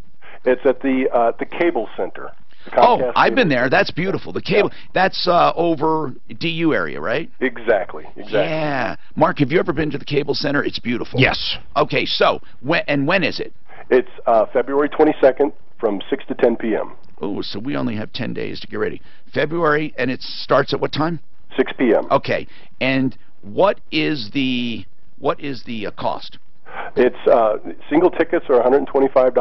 It's at the Cable Center. Oh, I've been there. That's beautiful. The cable, that's over DU area, right? Exactly. Yeah. Mark, have you ever been to the Cable Center? It's beautiful. Yes. Okay, so, when is it? It's February 22nd from 6 to 10 p.m. Oh, so we only have 10 days to get ready. February, and it starts at what time? 6 p.m. Okay, and what is the cost? It's single tickets are $125.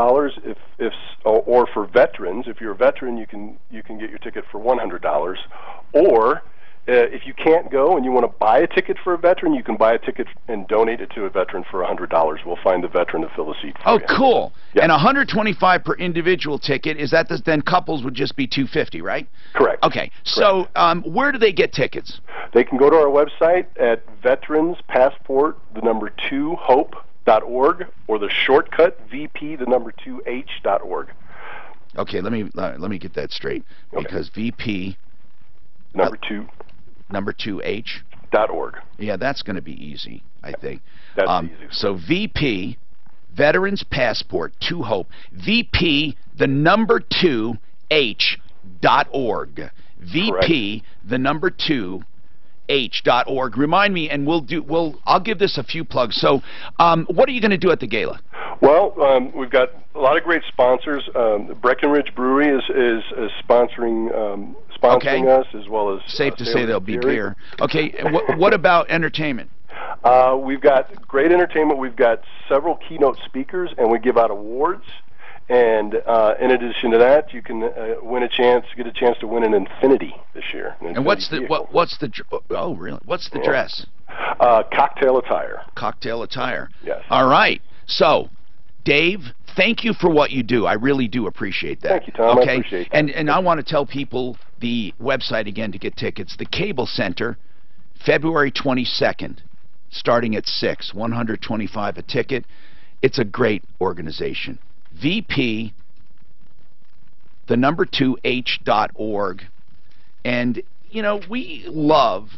Or for veterans, if you're a veteran, you can get your ticket for $100. Or if you can't go and you want to buy a ticket for a veteran, you can buy a ticket and donate it to a veteran for $100. We'll find the veteran to fill the seat for you. Oh, cool. Yeah. And $125 per individual ticket. Is that then couples would just be $250, right? Correct. Okay. So where do they get tickets? They can go to our website at veteranspassport2hope.org or the shortcut VP2H.org. Okay, let me get that straight. Okay. Because VP number 2H.org. Yeah, that's going to be easy, I think. That's the easiest. So VP Veterans Passport to Hope. VP 2H.org. VP 2H.org. Remind me, and I'll give this a few plugs. So, what are you going to do at the gala? Well, we've got a lot of great sponsors. Breckenridge Brewery is sponsoring us, as well as safe to say there'll be beer. Okay, what about entertainment? We've got great entertainment. We've got several keynote speakers, and we give out awards. And in addition to that, you can get a chance to win an Infinity this year. And what's the dress? Cocktail attire. Cocktail attire. Yes. All right. So, Dave, thank you for what you do. I really do appreciate that. Thank you, Tom. Okay? I appreciate that. And I want to tell people the website again to get tickets. The Cable Center, February 22nd, starting at 6, $125 a ticket. It's a great organization. VP 2H.org. And we love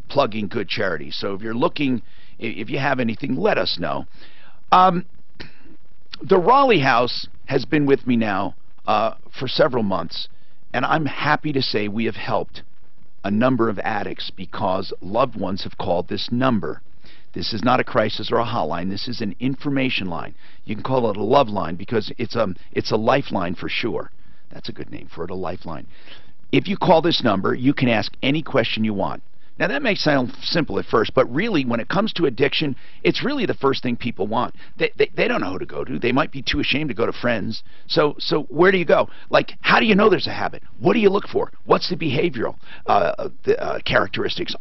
plugging good charities. So if you have anything, let us know. The Raleigh House has been with me now for several months, and I'm happy to say we have helped a number of addicts because loved ones have called this number. This is not a crisis or a hotline. This is an information line. You can call it a love line because it's a lifeline for sure. That's a good name for it, a lifeline. If you call this number, you can ask any question you want. Now, that may sound simple at first, but really, when it comes to addiction, it's really the first thing people want. They don't know who to go to. They might be too ashamed to go to friends. So where do you go? Like, how do you know there's a habit? What do you look for? What's the behavioral characteristics?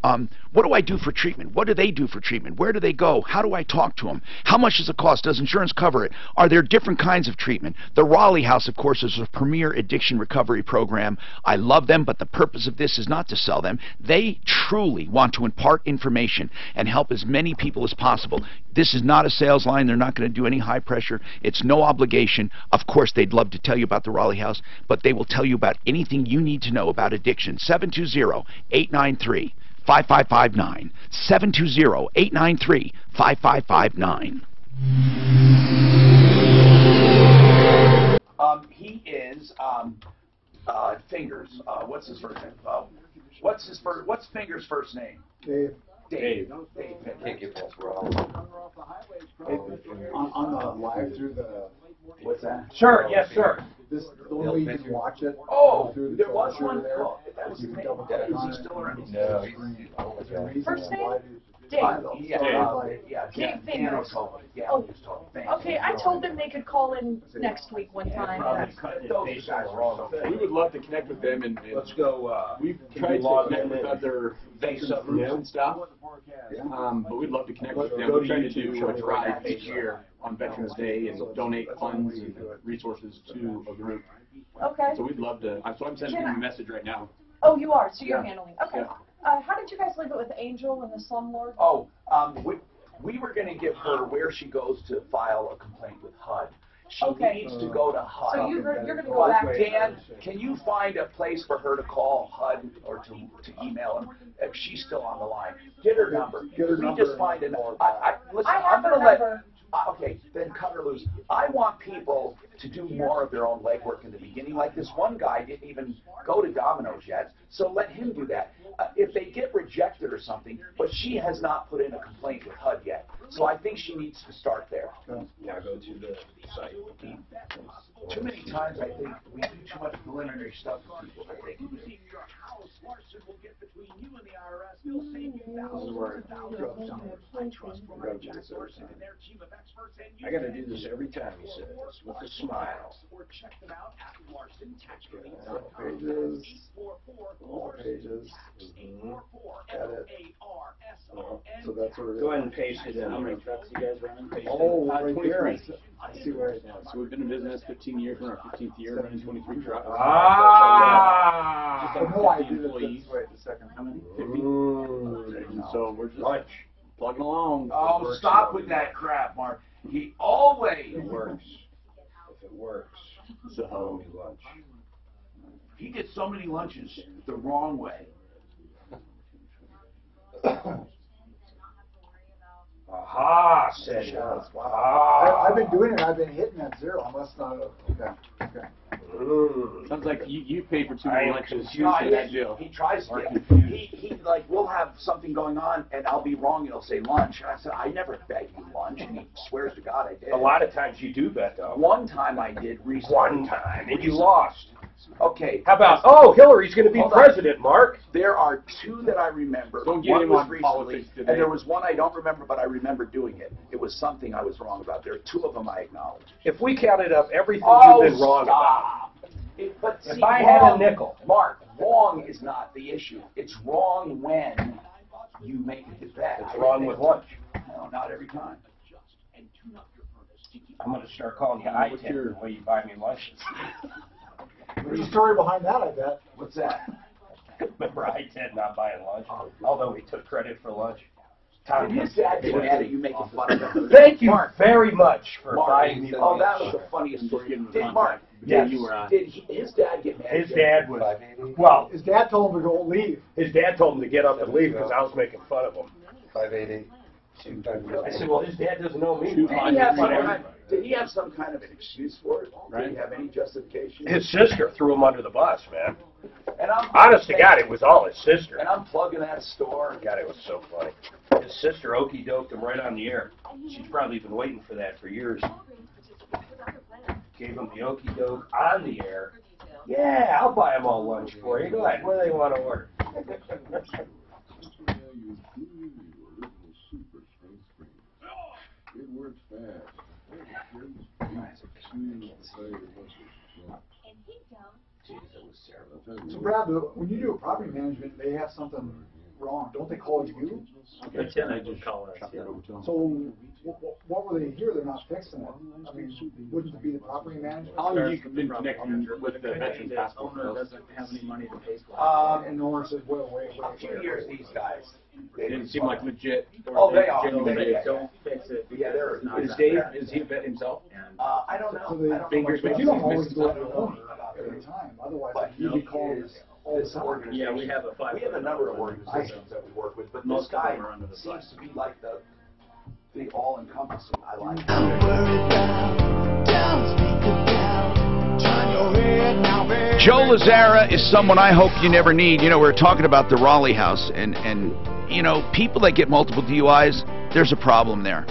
What do I do for treatment? What do they do for treatment? Where do they go? How do I talk to them? How much does it cost? Does insurance cover it? Are there different kinds of treatment? The Raleigh House, of course, is a premier addiction recovery program. I love them, but the purpose of this is not to sell them. They truly want to impart information and help as many people as possible. This is not a sales line. They're not going to do any high pressure. It's no obligation. Of course, they'd love to tell you about the Raleigh House, but they will tell you about anything you need to know about addiction. 720-893-5559. 720-893-5559. He is Fingers. What's his first name? What's Fingers' first name? Dave. Dave. Can't get that on the live through the. What's that? Sure. Yes, sure. This the only way you can watch it. Oh, through the there was one. there. That was his name. Is he still around? No. First name? Dave. Dan told me. Yeah, Oh, just told me. okay, I told them they could call in next week one time. We would love to connect with them, and let's go. We've tried to connect with other veterans groups and stuff, but we'd love to connect with them. We're trying to do a drive each year on Veterans Day and donate funds and resources to a group. Okay. So we'd love to. So I'm sending them a message right now. Oh, you are. So you're handling. Okay. How did you guys leave it with Angel and the slumlord? Oh, we were going to give her where she goes to file a complaint with HUD. She needs to go to HUD. So you're going to go back. Dan, can you find a place for her to call HUD or to email them if she's still on the line? Get her number. Just find it. Listen, I'm going to let. Okay, then cut her loose. I want people to do more of their own legwork in the beginning. Like this one guy didn't even go to Domino's yet, so let him do that. If they get rejected or something, but she has not put in a complaint with HUD yet, so I think she needs to start there. Now go to the site. Too many times I think we do too much preliminary stuff with people. I think. I got to do this every time, he says, with a smile. Pages. All pages. Edit. So that's where Go ahead and paste it in. How many trucks you guys running? Oh, right there. I 23. see where it is. So we've been in business 15 years. We're in our 15th year, running 23 trucks. No, I did it this way the second. How many? 50. So we're just plugging along. Oh, stop with that crap, Mark. He always works. If it works, so lunch. He did so many lunches the wrong way. Aha, said he. Wow. I've been doing it. I've been hitting that zero. I must not. Okay. Sounds like you pay for too many lunches. No, he tries to. He like we'll have something going on and I'll be wrong and he'll say lunch. And I said I never bet you lunch, and he swears to God I did. A lot of times you do bet though. One time I did recently. One time, and you lost. Okay. How about, Hillary's going to be president, Mark? There are two that I remember. Don't get one him was on recently, politics today. and there was one I don't remember, but I remember doing it. It was something I was wrong about. There are two of them I acknowledge. If we counted up everything you've been wrong about. If I had a nickel. Mark, wrong is not the issue. It's wrong when you make a bet. It's wrong with lunch. No, not every time. I'm going to start calling you I-10 the way you buy me lunches. There's a story behind that, I bet. What's that? Remember I-10 not buying lunch, although he took credit for lunch. Did his dad get mad at you making fun of him? Thank you very much for buying me lunch. Oh, that was the funniest story. Did Mark? Yes, you were on. Did his dad get mad? His dad was, well, his dad told him to go leave. His dad told him to get up and leave because I was making fun of him. 580. I said, well, his dad doesn't know me. Did he have some kind of an excuse for it? Right. Did he have any justification? His sister threw him under the bus, man. And Honest to God, it was all his sister. And I'm plugging that store. God, it was so funny. His sister okey-doked him right on the air. She's probably been waiting for that for years. Gave him the okey-doke on the air. Yeah, I'll buy them all lunch for you. Go ahead. What do they want to order? It works fast. So Brad, when you do a property management, they have something wrong. Don't they call you? They tend to call us. So what were they here? They're not fixing it. I mean, wouldn't it be the property management? How long have you been connecting with the veterans The passport? owner doesn't have any money to pay for it. And the owner says, wait. A few years, these guys. They didn't seem like legit. Oh, they are. They don't fix it. Yeah, they're. Is Dave? Is he a vet himself? I don't know. So they, I don't Fingers, but maybe you don't he's always missed go to something. the owner every time. Otherwise, But you'd be called all the this time. organization. Yeah, we have a We have a number of organizations that we work with, but this guy seems to be like the all-encompassing. I like. Joe Lazzara is someone I hope you never need. You know, we're talking about the Raleigh house, and you know, people that get multiple DUIs, there's a problem there.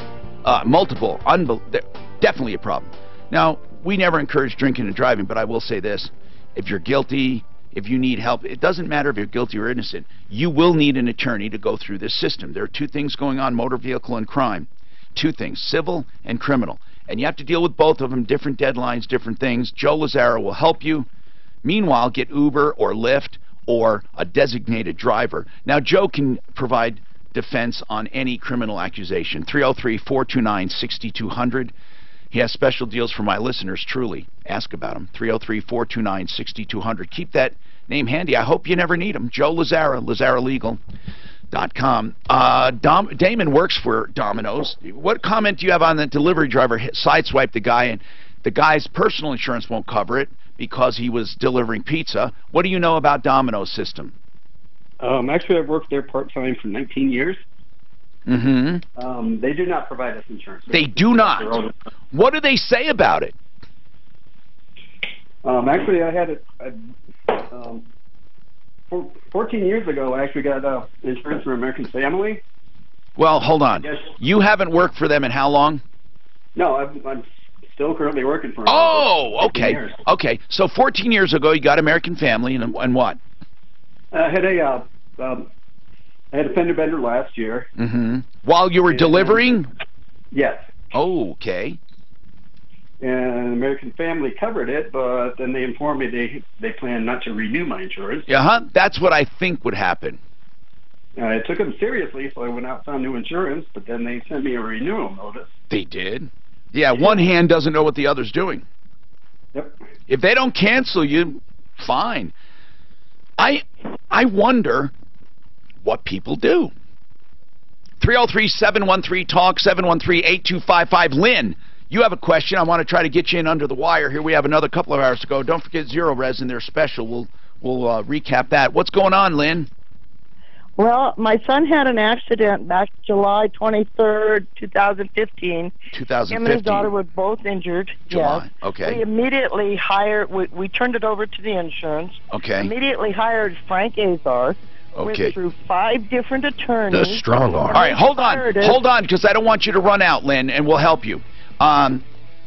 Definitely a problem. Now, we never encourage drinking and driving, but I will say this. If you're guilty, if you need help, it doesn't matter if you're guilty or innocent, you will need an attorney to go through this system. There are two things going on, motor vehicle and crime. Two things, civil and criminal. And you have to deal with both of them, different deadlines, different things. Joe Lazzara will help you. Meanwhile, get Uber or Lyft or a designated driver. Now, Joe can provide defense on any criminal accusation. 303-429-6200. He has special deals for my listeners, truly. Ask about him. 303-429-6200. Keep that name handy. I hope you never need him. Joe Lazzara, LazzaraLegal.com. Damon works for Domino's. What comment do you have on the delivery driver sideswiped the guy, and the guy's personal insurance won't cover it because he was delivering pizza? What do you know about Domino's system? Actually, I've worked there part-time for 19 years. Mm-hmm. They do not provide us insurance. They do not. What do they say about it? Actually, I had it 14 years ago. I actually got insurance from American Family. Well, hold on. You haven't worked for them in how long? No, I'm still currently working for them. Oh, okay. Okay, so 14 years ago, you got American Family, and what? I had a fender bender last year. Mm-hmm. While you were delivering? Yes. Oh, okay. And American Family covered it, but then they informed me they plan not to renew my insurance. Uh-huh. That's what I think would happen. I took them seriously, so I went out and found new insurance, but then they sent me a renewal notice. They did? Yeah, one hand doesn't know what the other's doing. Yep. If they don't cancel you, fine. I wonder what people do. 303-713-TALK, 713-8255. Lynn, you have a question. I want to try to get you in under the wire here. We have another couple of hours to go. Don't forget Zero Res and their special. We'll recap that. What's going on, Lynn? Well, my son had an accident back July 23rd, 2015. 2015. Him and his daughter were both injured. July. Yes. Okay. We immediately hired, we turned it over to the insurance. Okay. Immediately hired Frank Azar. Okay. Went through 5 different attorneys. The strong arm. All right, hold on, because I don't want you to run out, Lynn, and we'll help you.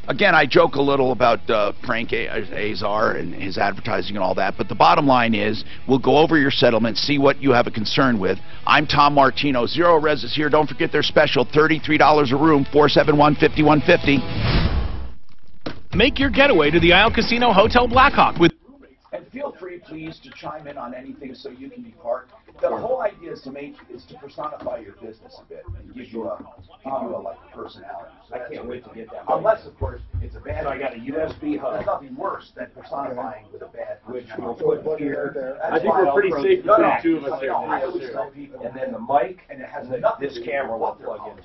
Again, I joke a little about Frank Azar and his advertising and all that, but the bottom line is we'll go over your settlement, see what you have a concern with. I'm Tom Martino. Zero Res is here. Don't forget their special, $33 a room, 471-5150. Make your getaway to the Isle Casino Hotel Blackhawk with... And feel free, please, to chime in on anything so you can be part. The whole idea is to personify your business a bit and give you a like personality. So I can't wait to get that. Unless, of course, it's a bad. So I got a USB hub. There's nothing worse than personifying with a bad. Which we'll put here. I think we're pretty safe with the two of us here. And then the mic, and it has this camera will plug into.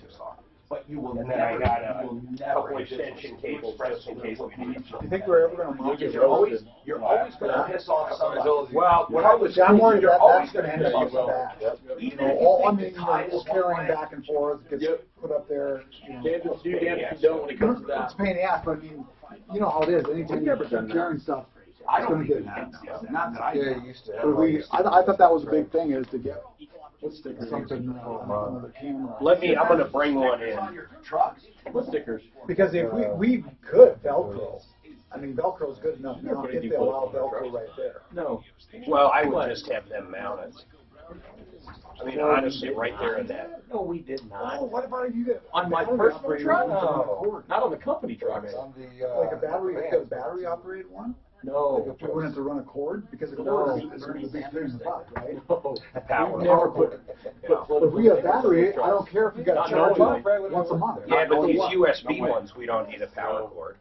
But you will never. And then I got a couple extension cables just in case we need. Do you think we're ever going to move? You're always going to piss off somebody. Well, what I was saying, you're always going to end up bad. Even all carrying back and forth gets put up there. Damned if you don't when it comes to that. It's a pain in the ass, but I mean, you know how it is. Anytime you're carrying stuff, it's going to get. Not that I used to. I thought that was a big thing, is to get. Something on the camera. I'm going to bring one in. What stickers? Because if we could Velcro. I mean, Velcro is good enough now. If they allow Velcro right there. No. Well, I would just have them mounted. I mean, honestly, right there in that. No, we did not. Oh, what about you did? On my personal truck? No. Not on the company truck. On the, like a battery operated one? No. Like we wouldn't have to run a cord because the cord is a big thing in the butt, right? No. Power. Never put if we have battery, I don't care if you got to charge it once a month. Yeah, but these USB ones, we don't need a power cord.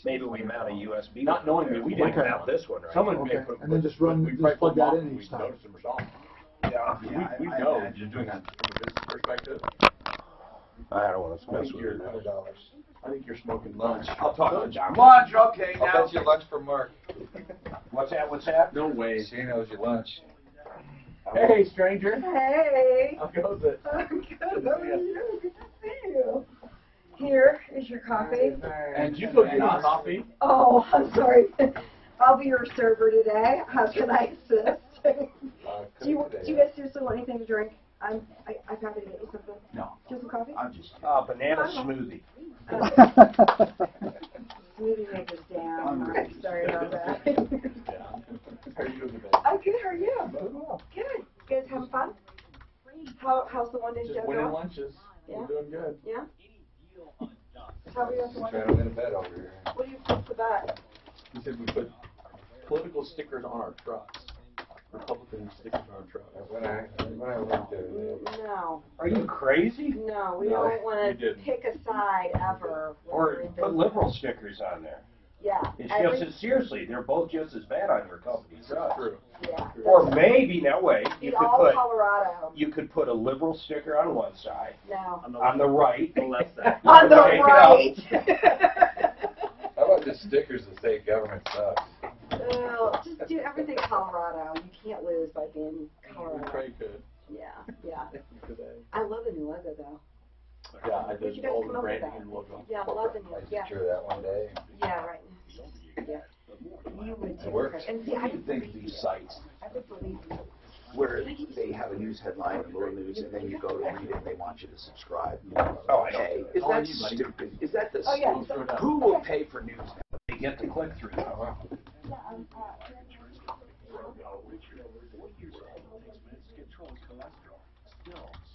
Maybe we mount a USB. Not knowing me, we didn't mount this one, right? Someone and then just plug that in each time. Yeah, we know. You're doing that from a business perspective. I don't want to mess with it. I think you're smoking lunch. I'll talk to John. Lunch, okay. I'll bet you lunch for Mark. What's that? No way. She knows your lunch. Hey, stranger. Hey. How goes it? I'm good. How are you? Good to see you. Here is your coffee. And you go get your coffee? Oh, I'm sorry. I'll be your server today. How can I assist? Do you guys seriously want anything to drink? I'm happy to get you something. No. Just some coffee? I'm just banana smoothie. Smoothie maker's down. I'm sorry about that. Are you How's the one-day show Just winning going? lunches. Yeah. We're doing good. Yeah? How are you at the Trying to one-day? win a bet over here. What do you put for that? He said we put political stickers on our trucks. Republican stickers on our trucks. When I worked there. No. Are you crazy? No, we No, don't want you to didn't. pick a side ever. when we're Or in put business. liberal stickers on there. Yeah. It's every- just seriously, they're both just as bad on your company truck. True. Yeah. Or maybe, no way, you It's could all put Colorado. you could put a liberal sticker on one side, No. on the right, The left side. On the Take it out. right. How about just stickers that say government sucks? Well, just do everything Colorado. You can't lose by being We Colorado. probably could. Yeah, yeah. Today. I love the new logo though. Yeah, I Did did you guys all come the up with branding that? and logo. Yeah, I love the new. I Yeah. drew that one day. Yeah, right. Yeah. You would too. It works. And see, What I do you would think believe of these you. sites I would believe you. where they have a news headline, a little news, and then you go to read it and they want you to subscribe? Oh, I know. Hey, is All that you, buddy. stupid? Is that the Oh, yeah. stupid? Who will pay for news? they get the click through.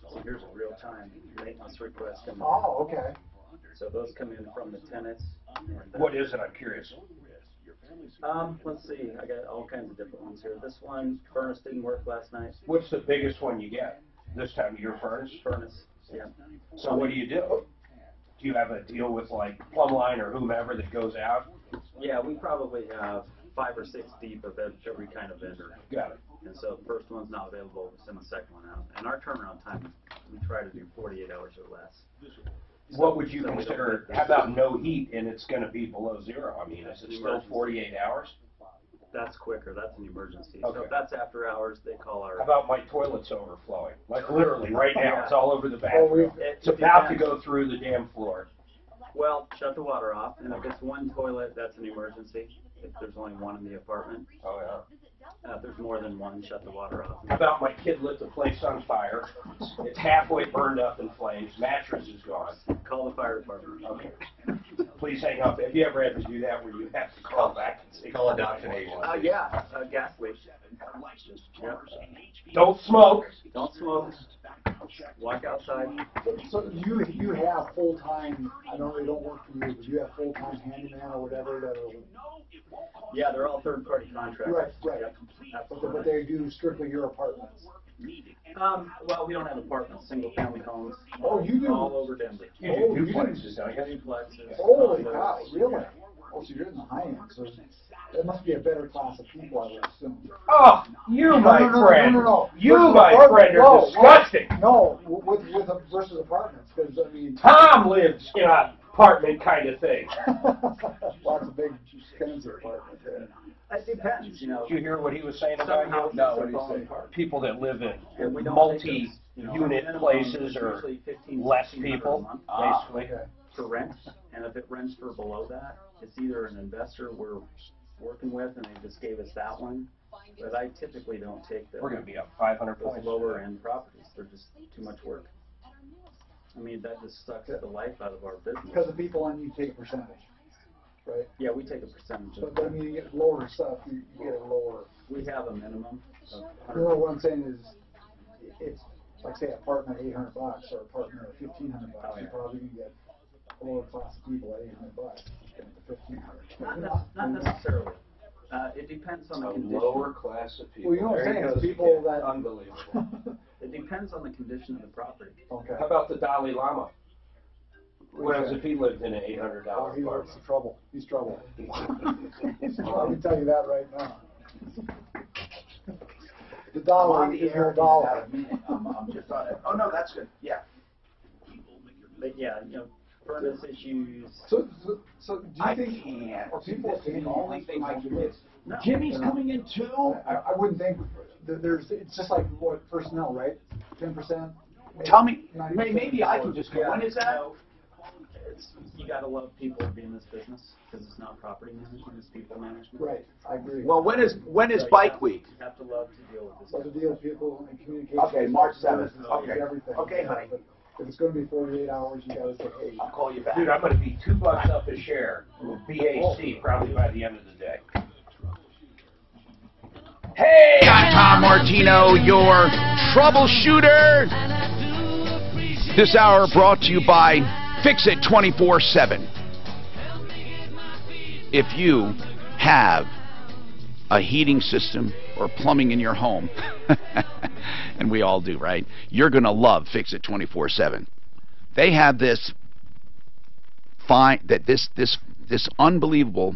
So here's a real-time maintenance request coming. Oh, okay. So those come in from the tenants. What is it? I'm curious. Let's see. I got all kinds of different ones here. This one, furnace didn't work last night. What's the biggest one you get this time of year? Furnace? Furnace, yeah. So what do you do? Do you have a deal with like Plumline or whomever that goes out? Yeah, we probably have 5 or 6 deep of every kind of vendor. Got it. And so the first one's not available, we send the second one out. And our turnaround time, we try to do 48 hours or less. What would you So we don't consider, get how about no heat and it's going to be below zero? I mean, is it still 48 hours? That's quicker, that's an emergency. Okay. So if that's after hours, they call our... How about my toilet's overflowing? Like literally right now, Yeah. it's all over the bathroom. It's about to go through the damn floor. Well, shut the water off, and if it's one toilet, that's an emergency. If there's only one in the apartment. Oh, yeah. If there's more than one, shut the water off. How about my kid lit the place on fire? It's halfway burned up in flames. Mattress is gone. Call the fire department. Okay. Please hang up. Have you ever had to do that where you have to call back and say, Call adoption agent. Yeah, gas leak. Yep. Don't smoke. Don't smoke. Walk outside. So you have full-time, I know they don't work for you, but you have full-time handyman or whatever that are... Yeah, they're all third-party contractors. Right. Yep. But they do strictly your apartments. Well, we don't have apartments, single-family homes. Oh, you do? All over Denver. You do duplexes, don't you? Duplexes. Holy cow, really? Oh, so you're in the high end, so that must be a better class of people, I would assume. Oh, you, my friend. No. You, Versus my friend, are whoa, disgusting. No, with versus apartments, because, I mean... Tom lives in an apartment kind of thing. Lots of big, fancy apartments. It depends, you know. Did you hear what he was saying about Somehow you? no, what did he say? People that live in And we don't multi-unit take places or usually 15, less 1,600 people, a month. basically. For rent, and if it rents for below that, it's either an investor we're working with and they just gave us that one, but I typically don't take the... We're going to be up 500 those points. lower end properties, they're just too much work. I mean, that just sucks the life out of our business. Because the people on you take a percentage, right? Yeah, we take a percentage of But I mean, you get lower stuff, you get a lower... We have a minimum of You know what I'm saying is, it's, like say, apartment $800 or apartment at $1,500, you're probably going to get a lower class of people at $800 than at $1,500. Not necessarily. It depends on the condition. Lower class of people. Well, you know what I'm There saying, he it's goes people again. that... Unbelievable. It depends on the condition of the property. Okay. How about the Dalai Lama? What else if he lived in an $800 Oh, he apartment? wants the trouble. He's trouble. Let me tell you that right now. The dollar is your dollar. I'm just on it. Oh, no, that's good. Yeah. But yeah, you know, furnace issues. So do you I think... can't. Are people This is paying the all only these thing I things can for do. this? No. Jimmy's coming in too? I wouldn't think that there's... It's just like what personnel, right? 10%? Tell me. 90%? Maybe I can just go. When is that? You know, you gotta love people to be in this business, because it's not property management, it's people management. Right, I agree. Well, when is So Bike Week? You have to love to deal with this. So the deal with people and communication. Okay, March 7th. Okay. Everything. Okay, honey. But if it's going to be 48 hours, you got to say, hey. I'll call you back. Dude, I'm going to be $2 up a share with BAC probably by the end of the day. Hey, I'm Tom Martino, your troubleshooter. This hour brought to you by Fix-It 24/7. If you have a heating system or plumbing in your home, and we all do, right? You're going to love Fix-It 24/7. They have this this unbelievable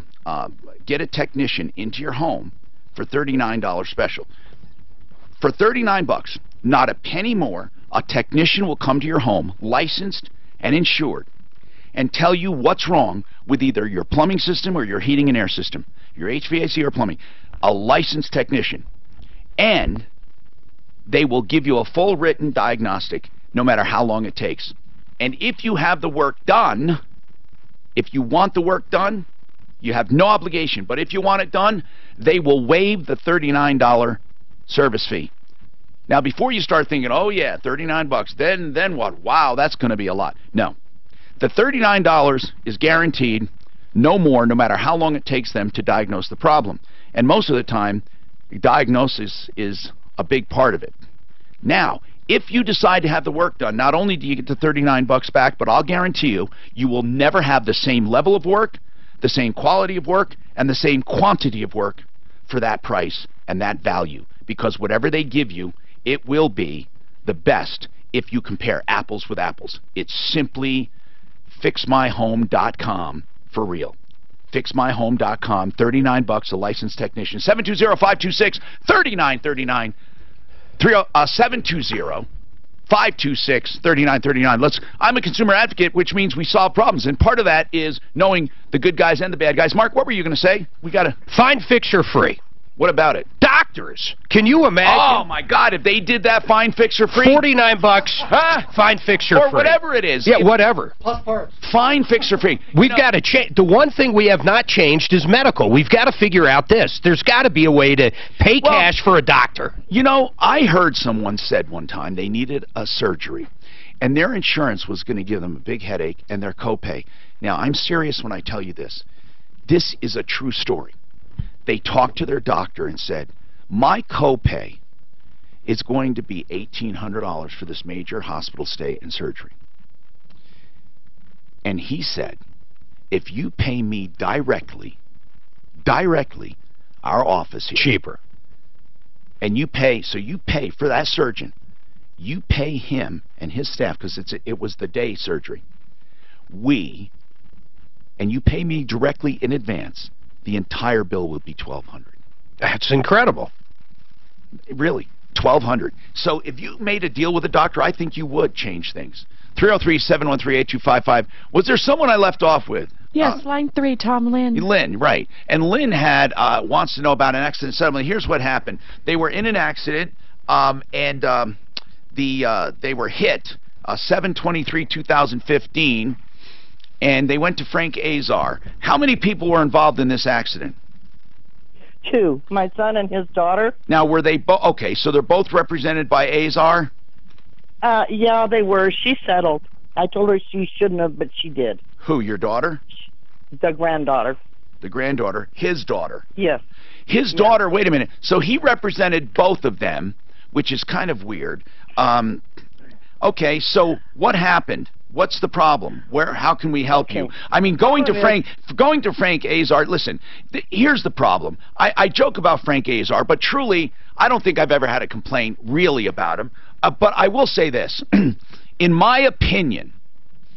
get a technician into your home for $39 special. For $39, not a penny more, a technician will come to your home, licensed and insured, and tell you what's wrong with either your plumbing system or your heating and air system, your HVAC or plumbing. A licensed technician. And they will give you a full written diagnostic no matter how long it takes. And if you have the work done, if you want the work done, you have no obligation. But if you want it done, they will waive the $39 service fee. Now, before you start thinking, oh yeah, $39, then what? Wow, that's going to be a lot. No. The $39 is guaranteed, no more, no matter how long it takes them to diagnose the problem. And most of the time, diagnosis is a big part of it. Now, if you decide to have the work done, not only do you get the $39 back, but I'll guarantee you, you will never have the same level of work, the same quality of work, and the same quantity of work for that price and that value. Because whatever they give you, it will be the best if you compare apples with apples. It's simply fixmyhome.com for real. Fixmyhome.com, $39, a licensed technician. 720-526-3939. 720-526-3939. I'm a consumer advocate, which means we solve problems, and part of that is knowing the good guys and the bad guys. Mark, what were you going to say? We got to find fixer free. What about it? Doctors. Can you imagine? Oh, my God, if they did that, find fixer free. $49, huh? Find fixer or free. Or whatever it is. Yeah, whatever. Plus parts. Find fixer free. We've got to change. The one thing we have not changed is medical. We've got to figure out this. There's got to be a way to pay cash for a doctor. You know, I heard someone said one time they needed a surgery, and their insurance was going to give them a big headache and their copay. Now, I'm serious when I tell you this. This is a true story. They talked to their doctor and said, my copay is going to be $1,800 for this major hospital stay and surgery. And he said, if you pay me directly, our office here, cheaper, and you pay, so you pay for that surgeon, you pay him and his staff, because it was the day surgery, and you pay me directly in advance, the entire bill will be $1,200. That's incredible. Really, $1,200. So if you made a deal with a doctor, I think you would change things. 303-713-8255. Was there someone I left off with? Yes, line 3, Tom Lynn. Lynn, right. And Lynn wants to know about an accident settlement. Here's what happened. They were in an accident, and they were hit 7/23/2015. And they went to Frank Azar. How many people were involved in this accident? 2, my son and his daughter. Now, were they both, okay, so they're both represented by Azar? Yeah, they were. She settled. I told her she shouldn't have, but she did. Who, your daughter? The granddaughter. The granddaughter? His daughter? Yes. His daughter, wait a minute. So he represented both of them, which is kind of weird. Okay, so what happened? What's the problem? How can we help you? I mean, going to Frank Azar, listen, here's the problem. I joke about Frank Azar, but truly, I don't think I've ever had a complaint really about him. But I will say this. In my opinion,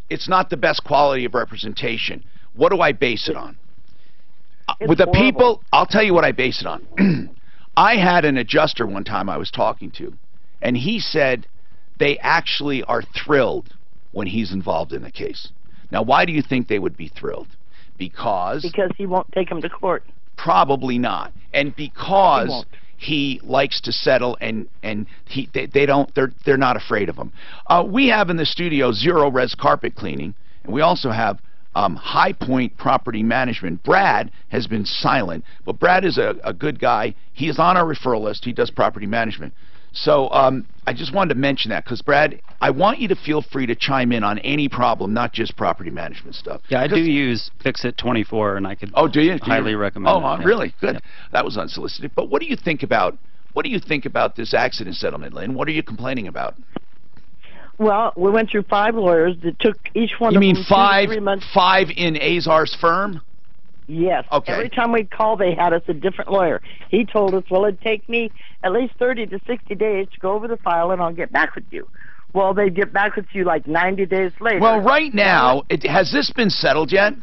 it's not the best quality of representation. What do I base it on? With the people, I'll tell you what I base it on. I had an adjuster one time I was talking to, and he said they actually are thrilled when he's involved in a case. Now, why do you think they would be thrilled? Because he won't take them to court. Probably not. And because he likes to settle, and they're not afraid of him. We have in the studio Zero Res Carpet Cleaning, and we also have High Point Property Management. Brad has been silent, but Brad is a good guy. He is on our referral list. He does property management. So I just wanted to mention that because, Brad, I want you to feel free to chime in on any problem, not just property management stuff. Yeah, I do use Fix-It 24, and I could highly recommend it. Oh, really? Good. Yeah. That was unsolicited. But what do you think about this accident settlement, Lynn? What are you complaining about? Well, we went through 5 lawyers. It took each one You of mean them 2 to 3 months. five in Azar's firm? Yes. Okay. Every time we'd call, they had us a different lawyer. He told us, well, it'd take me at least 30 to 60 days to go over the file, and I'll get back with you. Well, they'd get back with you like 90 days later. Well, right now, has this been settled yet?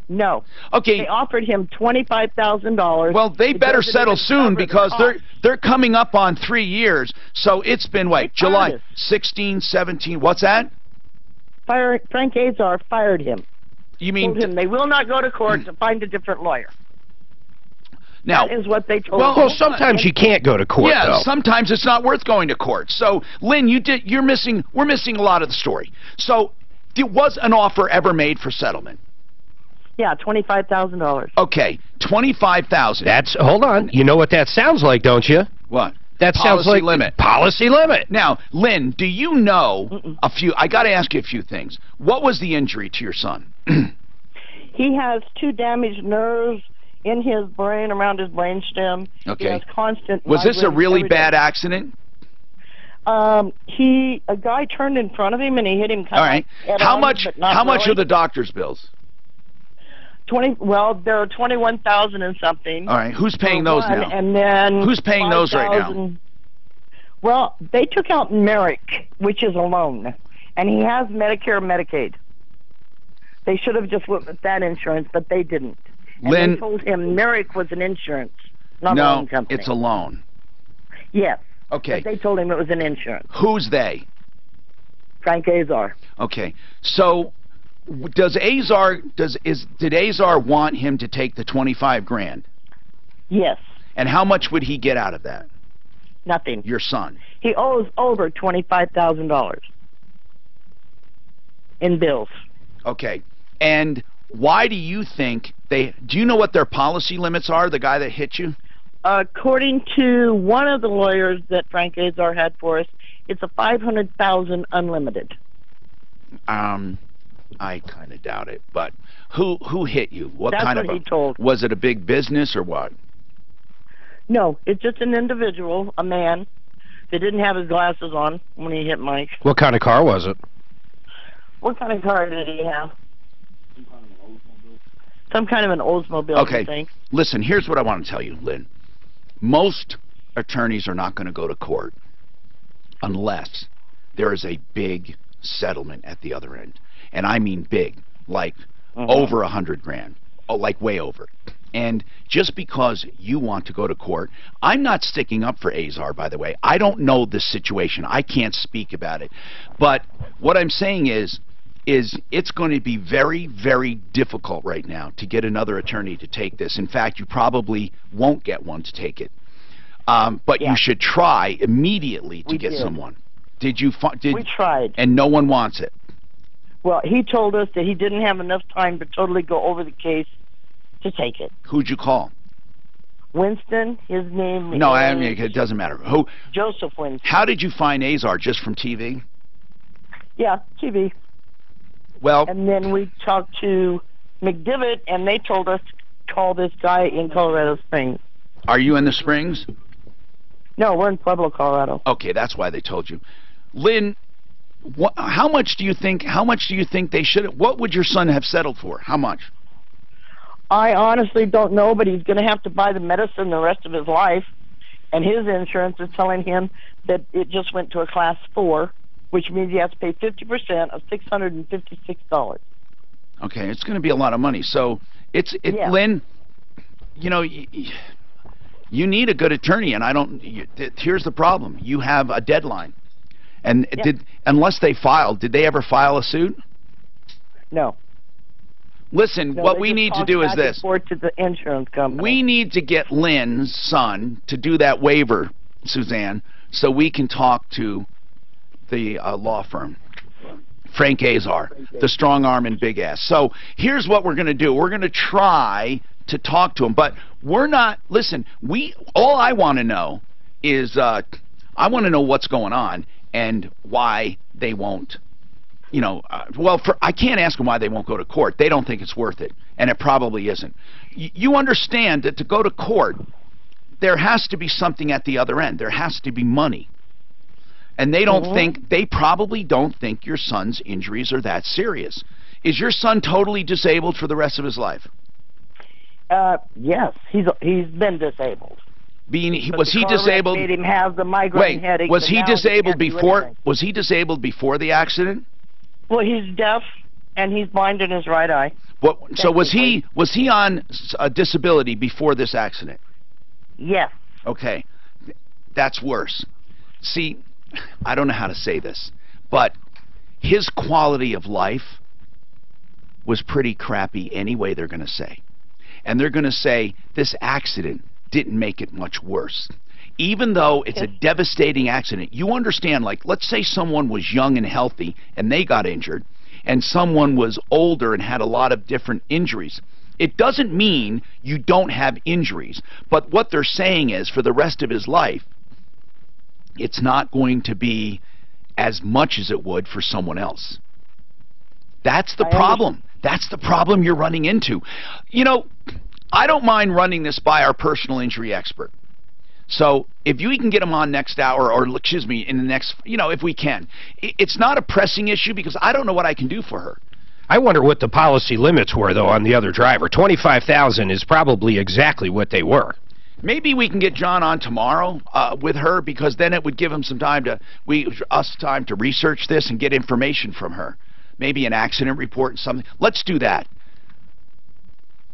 No. Okay. They offered him $25,000. Well, they better settle soon because they're coming up on 3 years. So it's been, what, July 16, 17, what's that? Frank Azar fired him. You mean... Told him they will not go to court to find a different lawyer. Now, that is what they told well, him. Well, sometimes you can't go to court, though. Sometimes it's not worth going to court. So, Lynn, we're missing a lot of the story. So, was an offer ever made for settlement? Yeah, $25,000. Okay, $25,000. Hold on. You know what that sounds like, don't you? What? That sounds like policy limit. Now, Lynn, do you know I got to ask you a few things. What was the injury to your son? He has 2 damaged nerves in his brain, around his brainstem. Okay. He has constant. Was this a really bad accident? A guy turned in front of him and he hit him. All right. How much are the doctor's bills? 20. Well, there are 21,000 and something. All right. Who's paying those now? And then who's paying those right now? Well, they took out Merrick, which is a loan, and he has Medicare and Medicaid. They should have just went with that insurance, but they didn't. And Lynn, they told him Merrick was an insurance, not a loan company. No, it's a loan. Yes. Okay. But they told him it was an insurance. Who's they? Frank Azar. Okay. So, did Azar want him to take the 25 grand? Yes. And how much would he get out of that? Nothing. Your son. He owes over $25,000 in bills. Okay. And why do you think do you know what their policy limits are, the guy that hit you? According to one of the lawyers that Frank Azar had for us, it's a $500,000 unlimited. I kind of doubt it, but who hit you? That's kind what of he told. Was it a big business or what? No, it's just an individual, a man, that didn't have his glasses on when he hit Mike. What kind of car was it? What kind of car did he have? Some kind of an Oldsmobile, okay. I think. Listen, here's what I want to tell you, Lynn. Most attorneys are not going to go to court unless there is a big settlement at the other end. And I mean big, like over 100 grand, like way over. And just because you want to go to court, I'm not sticking up for Azar, by the way. I don't know the situation. I can't speak about it. But what I'm saying is it's going to be very, very difficult right now to get another attorney to take this. In fact, you probably won't get one to take it. But you should try immediately to get someone. We tried. And no one wants it. Well, he told us that he didn't have enough time to totally go over the case to take it. Who'd you call? Winston, his name No, I mean, it doesn't matter. Who? Joseph Winston. How did you find Azar? Just from TV? Yeah, TV. Well, and then we talked to McDivitt, and they told us to call this guy in Colorado Springs. Are you in the Springs? No, we're in Pueblo, Colorado. Okay, that's why they told you. Lynn, how much do you think they should? What would your son have settled for? How much? I honestly don't know, but he's going to have to buy the medicine the rest of his life, and his insurance is telling him that it just went to a class 4, which means he has to pay 50% of $656. Okay, it's going to be a lot of money. So Lynn, you know, you need a good attorney, and here's the problem: you have a deadline, and unless they filed, did they ever file a suit? No. Listen, what we need to do is this. To the insurance company. We need to get Lynn's son to do that waiver, Suzanne, so we can talk to the law firm, Frank Azar, the strong arm and big ass. So here's what we're going to do. We're going to try to talk to him, but we're not. Listen, all I want to know is I want to know what's going on and why they won't. You know, I can't ask them why they won't go to court. They don't think it's worth it, and it probably isn't. You understand that to go to court, there has to be something at the other end. There has to be money. And they don't think, they probably don't think your son's injuries are that serious. Is your son totally disabled for the rest of his life? Yes, he's been disabled. Was he disabled? Made him have the migraine headache. Was he disabled before? Was he disabled before the accident? Well, he's deaf and he's blind in his right eye. So was he on a disability before this accident? Yes. Okay, that's worse. See, I don't know how to say this, but his quality of life was pretty crappy anyway, they're going to say. And they're going to say this accident didn't make it much worse. Even though it's a devastating accident, you understand, like, let's say someone was young and healthy and they got injured, and someone was older and had a lot of different injuries. It doesn't mean you don't have injuries, but what they're saying is for the rest of his life, it's not going to be as much as it would for someone else. That's the problem. That's the problem you're running into. You know, I don't mind running this by our personal injury expert. So if we can get him on next hour, or excuse me, in the next, if we can. It's not a pressing issue because I don't know what I can do for her. I wonder what the policy limits were, though, on the other driver. $25,000 is probably exactly what they were. Maybe we can get John on tomorrow with her, because then it would give him some time to time to research this and get information from her. Maybe an accident report and something. Let's do that.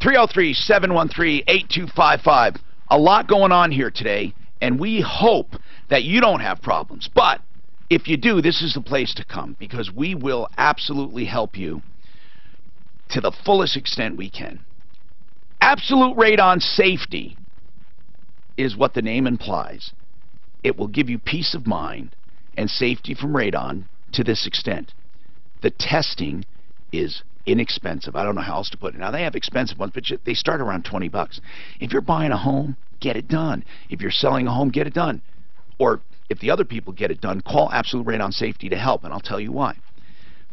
303-713-8255. A lot going on here today, and we hope that you don't have problems. But if you do, this is the place to come, because we will absolutely help you to the fullest extent we can. Absolute radon safety is what the name implies. It will give you peace of mind and safety from radon to this extent. The testing is inexpensive. I don't know how else to put it. Now, they have expensive ones, but they start around $20. If you're buying a home, get it done. If you're selling a home, get it done. Or if the other people get it done, call Absolute Radon Safety to help, and I'll tell you why.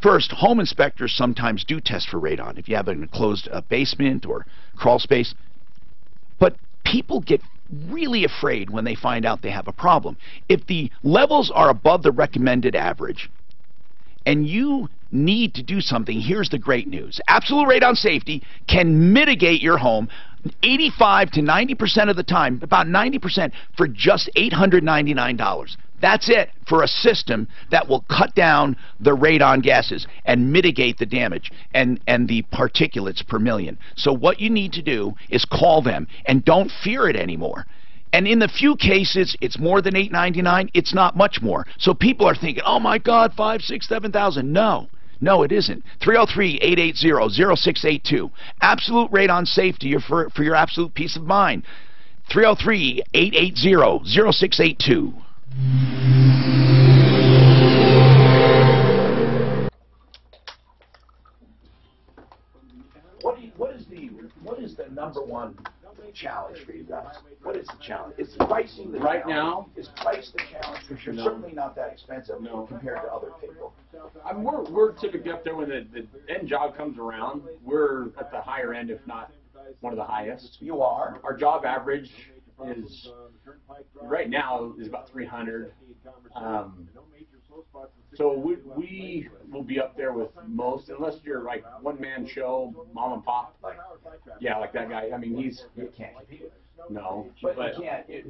First, home inspectors sometimes do test for radon if you have an enclosed basement or crawl space. But people get really afraid when they find out they have a problem. If the levels are above the recommended average and you need to do something, here's the great news. Absolute Radon Safety can mitigate your home 85 to 90% of the time, about 90%, for just $899. That's it for a system that will cut down the radon gases and mitigate the damage and the particulates per million. So what you need to do is call them, and don't fear it anymore. And in the few cases it's more than $899, it's not much more. So people are thinking, oh my God, 5, 6, 7,000. No, it isn't. 303-880-0682. Absolute Radon Safety for your absolute peace of mind. 303-880-0682. What is the number one challenge for you guys? What is the challenge? Is pricing the right challenge? now? Is price the challenge? Because you're certainly not that expensive compared to other people. I mean, we're typically up there when the end job comes around. We're at the higher end, if not one of the highest. You are. Our job average is right now is about 300. So we will be up there with most, unless you're like one-man show, mom and pop. Like that guy. I mean, you can't compete with. No, but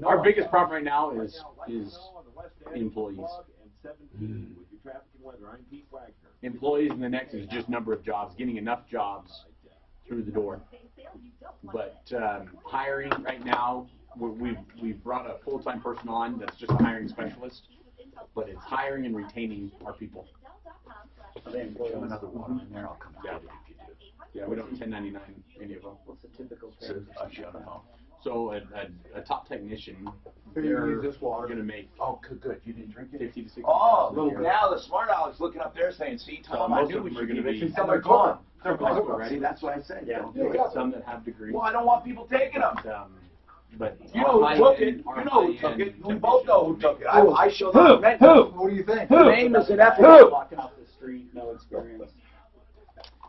our biggest problem right now is employees. Employees, and the next is just number of jobs, getting enough jobs through the door. But hiring right now, we've brought a full-time person on that's just a hiring specialist, but it's hiring and retaining our people. Another one in there, I'll come out. Yeah, we don't 1099 any of them. What's the typical pay? So a top technician, they're going to make. Oh, good. You didn't drink it? 50 to 60. Oh, now the smart aleck's looking up there saying, "See, Tom, I knew we were going to be." They're gone. They're gone. See, that's what I said. Yeah, some that have degrees. Well, I don't want people taking them. But you know who took it. You know who took it. We both know who took it. I showed them. Who? What do you think? The name is an effort. Walking off the street, no experience.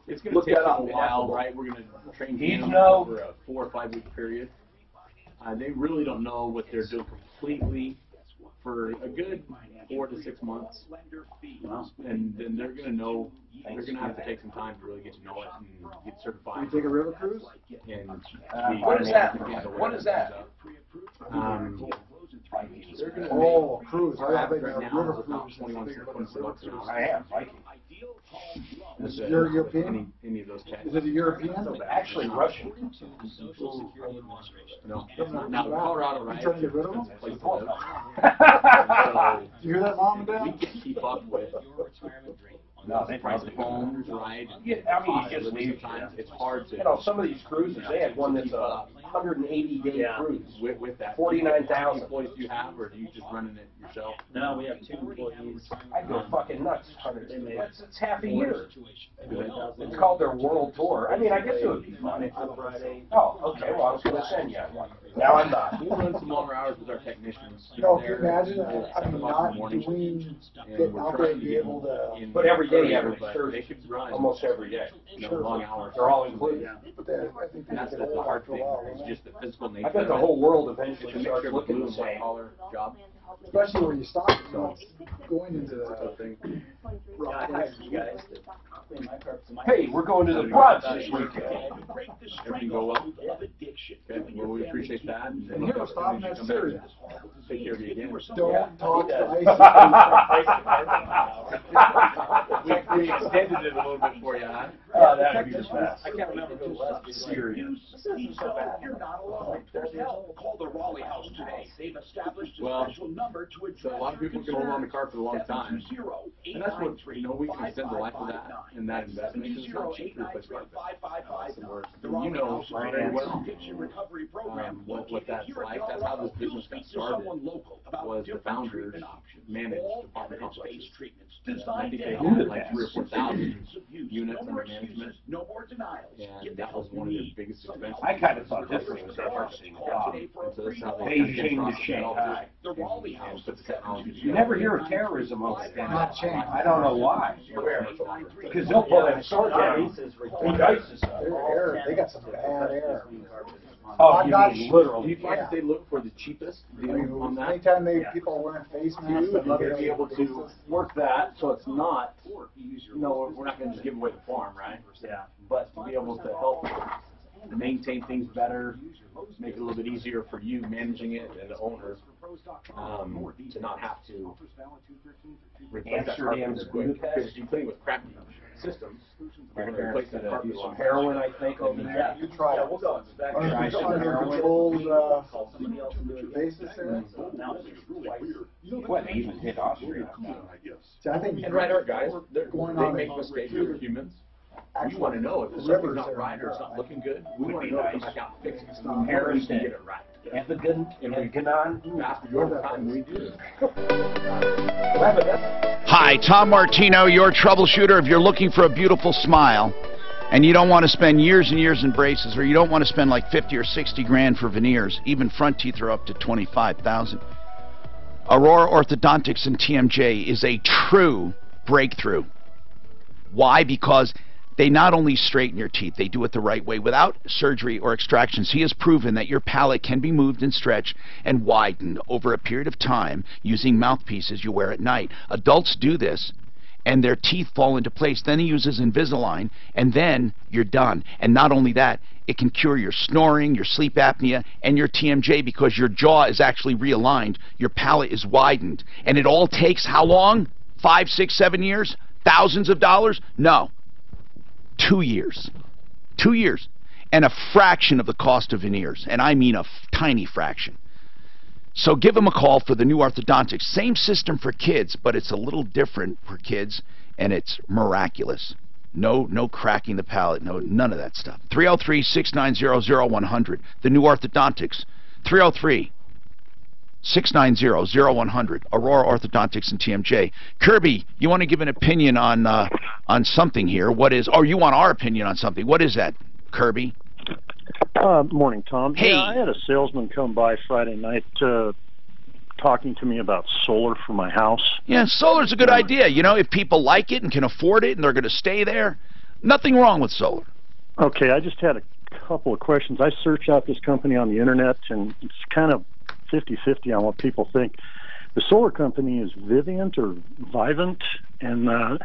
It's going to take a while, right? We're going to train them over a 4 or 5 week period. They really don't know what they're doing completely for a good 4 to 6 months, and then they're going to know. They're going to have to take some time to really get to know it and get certified. You take a river cruise? And what is that? What is that? They're going to cruise. I have right now river about cruise. 21 bucks. I am Viking. Is it European? Any of those texts. Is it a European? Actually, Russian. No. Now, Colorado, right? You trying to get rid of them? Place to live. Do you hear that, Mom and Dad? We can't keep up with No, they price of homes, right? Yeah, I mean, you just leave. It's hard to. You know, some of these cruises, they had one that's a 180-day cruise. With that. 49,000. How many employees do you have, or do you just running it yourself? No, we have 2 employees. I go fucking nuts. It's half a year. $40,000. It's called their world tour. I mean, I guess it would be fun. Friday. Oh, okay. Well, I was going to send you one. Now I'm not. We run some longer hours with our technicians. No, can you imagine? I mean, not doing, getting out there and be able to. But every day you have an They should run almost every day. long hours. They're all included. But I think And that's the hard thing. It's just the physical nature. I bet the whole world eventually starts looking the same. Job. Especially when you stop, you know, going into the thing. I hired you guys to clean my carpets in my Hey, we're going to the brunch this weekend. Everything go well? Okay, well, we appreciate that. And here we're stopping at Syria. Take care of you again. Don't talk to We extended it a little bit for you, huh? That'd be the best. I can't remember who it was. Syria. You're not alone. There's help. Call the Raleigh House today. They've established a special number to address so a lot of people can hold on to car for a long time. And that's what, you know, we can extend the life of that and that investment. It's not cheap to replace cars. You know very well what that's like. That's how this business got started. Was the founders managed apartment complexes. I think they had like 3,000 or 4,000 units under management. And that was one of their biggest expenses. I kind of thought this was the first thing. Beijing to Shanghai. You never hear of terrorism on the Not Shanghai. I don't know why. Because they'll pull that sword down. They got some bad air. Oh, you mean literally. Do you find that they look for the cheapest deal on that? Anytime people are wearing face masks, They'd be able to work that so it's not, we're not going to just give away the farm, right? Yeah. But to be able to help maintain things better, make it a little bit easier for you managing it and the owner to not have to replace that carpet as quick. Because you clean with crappy systems, you're going to replace that carpet some heroin, I think, over there. Yeah, you try it. We'll go. Try some Under heroin. controlled basis there. What, they even hit Austria? See, I think and right, our guys, they on make in- mistakes, they're humans. We want to know if something's not right or it's not looking good. We want to know to come back out and fix it. Harris can get it right. Evident and Ganon. Faster over time we do. Hi, Tom Martino, your troubleshooter. If you're looking for a beautiful smile and you don't want to spend years and years in braces, or you don't want to spend like 50 or 60 grand for veneers, even front teeth are up to 25,000. Aurora Orthodontics and TMJ is a true breakthrough. Why? Because they not only straighten your teeth, they do it the right way without surgery or extractions. He has proven that your palate can be moved and stretched and widened over a period of time using mouthpieces you wear at night. Adults do this and their teeth fall into place. Then he uses Invisalign and then you're done. And not only that, it can cure your snoring, your sleep apnea, and your TMJ because your jaw is actually realigned. Your palate is widened. And it all takes how long? 5, 6, 7 years? Thousands of dollars? No. 2 years. 2 years. And a fraction of the cost of veneers. And I mean a tiny fraction. So give them a call for the new orthodontics. Same system for kids, but it's a little different for kids, and it's miraculous. No cracking the palate, none of that stuff. 303-690-0100. The new orthodontics. 303-690-0100. Aurora Orthodontics and TMJ. Kirby, you want to give an opinion on something here? What is? Or you want our opinion on something? What is that, Kirby? Morning, Tom. Hey. Yeah, I had a salesman come by Friday night talking to me about solar for my house. Yeah, solar's a good idea. You know, if people like it and can afford it and they're going to stay there, nothing wrong with solar. Okay, I just had a couple of questions. I searched out this company on the internet, and it's kind of 50-50 on what people think. The solar company is Vivint or Vivint, and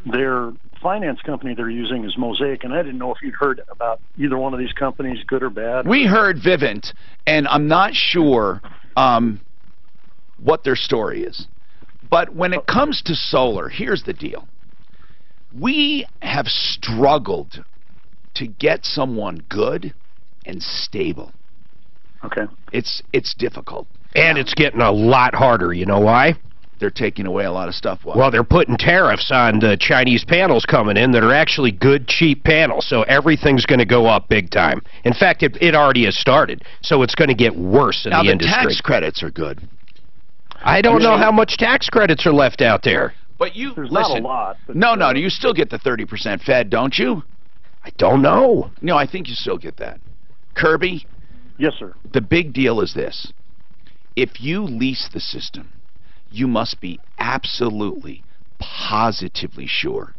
their finance company they're using is Mosaic, and I didn't know if you'd heard about either one of these companies, good or bad. We heard Vivint, and I'm not sure what their story is. But when it comes to solar, here's the deal. We have struggled to get someone good and stable. Okay. It's difficult. And it's getting a lot harder. You know why? They're taking away a lot of stuff. Well, they're putting tariffs on the Chinese panels coming in that are actually good, cheap panels, so everything's going to go up big time. In fact, it already has started, so it's going to get worse in the industry. Now, the tax credits are good. I don't know how much tax credits are left out there. But you, There's listen, not a lot. But no, you still get the 30% Fed, don't you? I don't know. No, I think you still get that. Kirby? Yes, sir. The big deal is this. If you lease the system, you must be absolutely, positively sure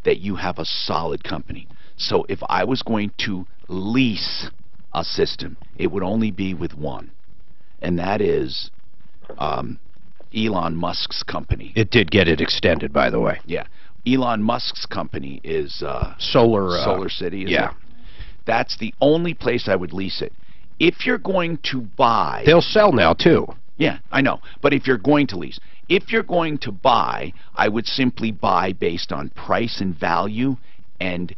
that you have a solid company. So if I was going to lease a system, it would only be with one, and that is Elon Musk's company. It did get it extended, by the way. Yeah. Elon Musk's company is Solar City. Yeah. That's the only place I would lease it. If you're going to buy... They'll sell now, too. Yeah, I know. But if you're going to lease, if you're going to buy, I would simply buy based on price and value and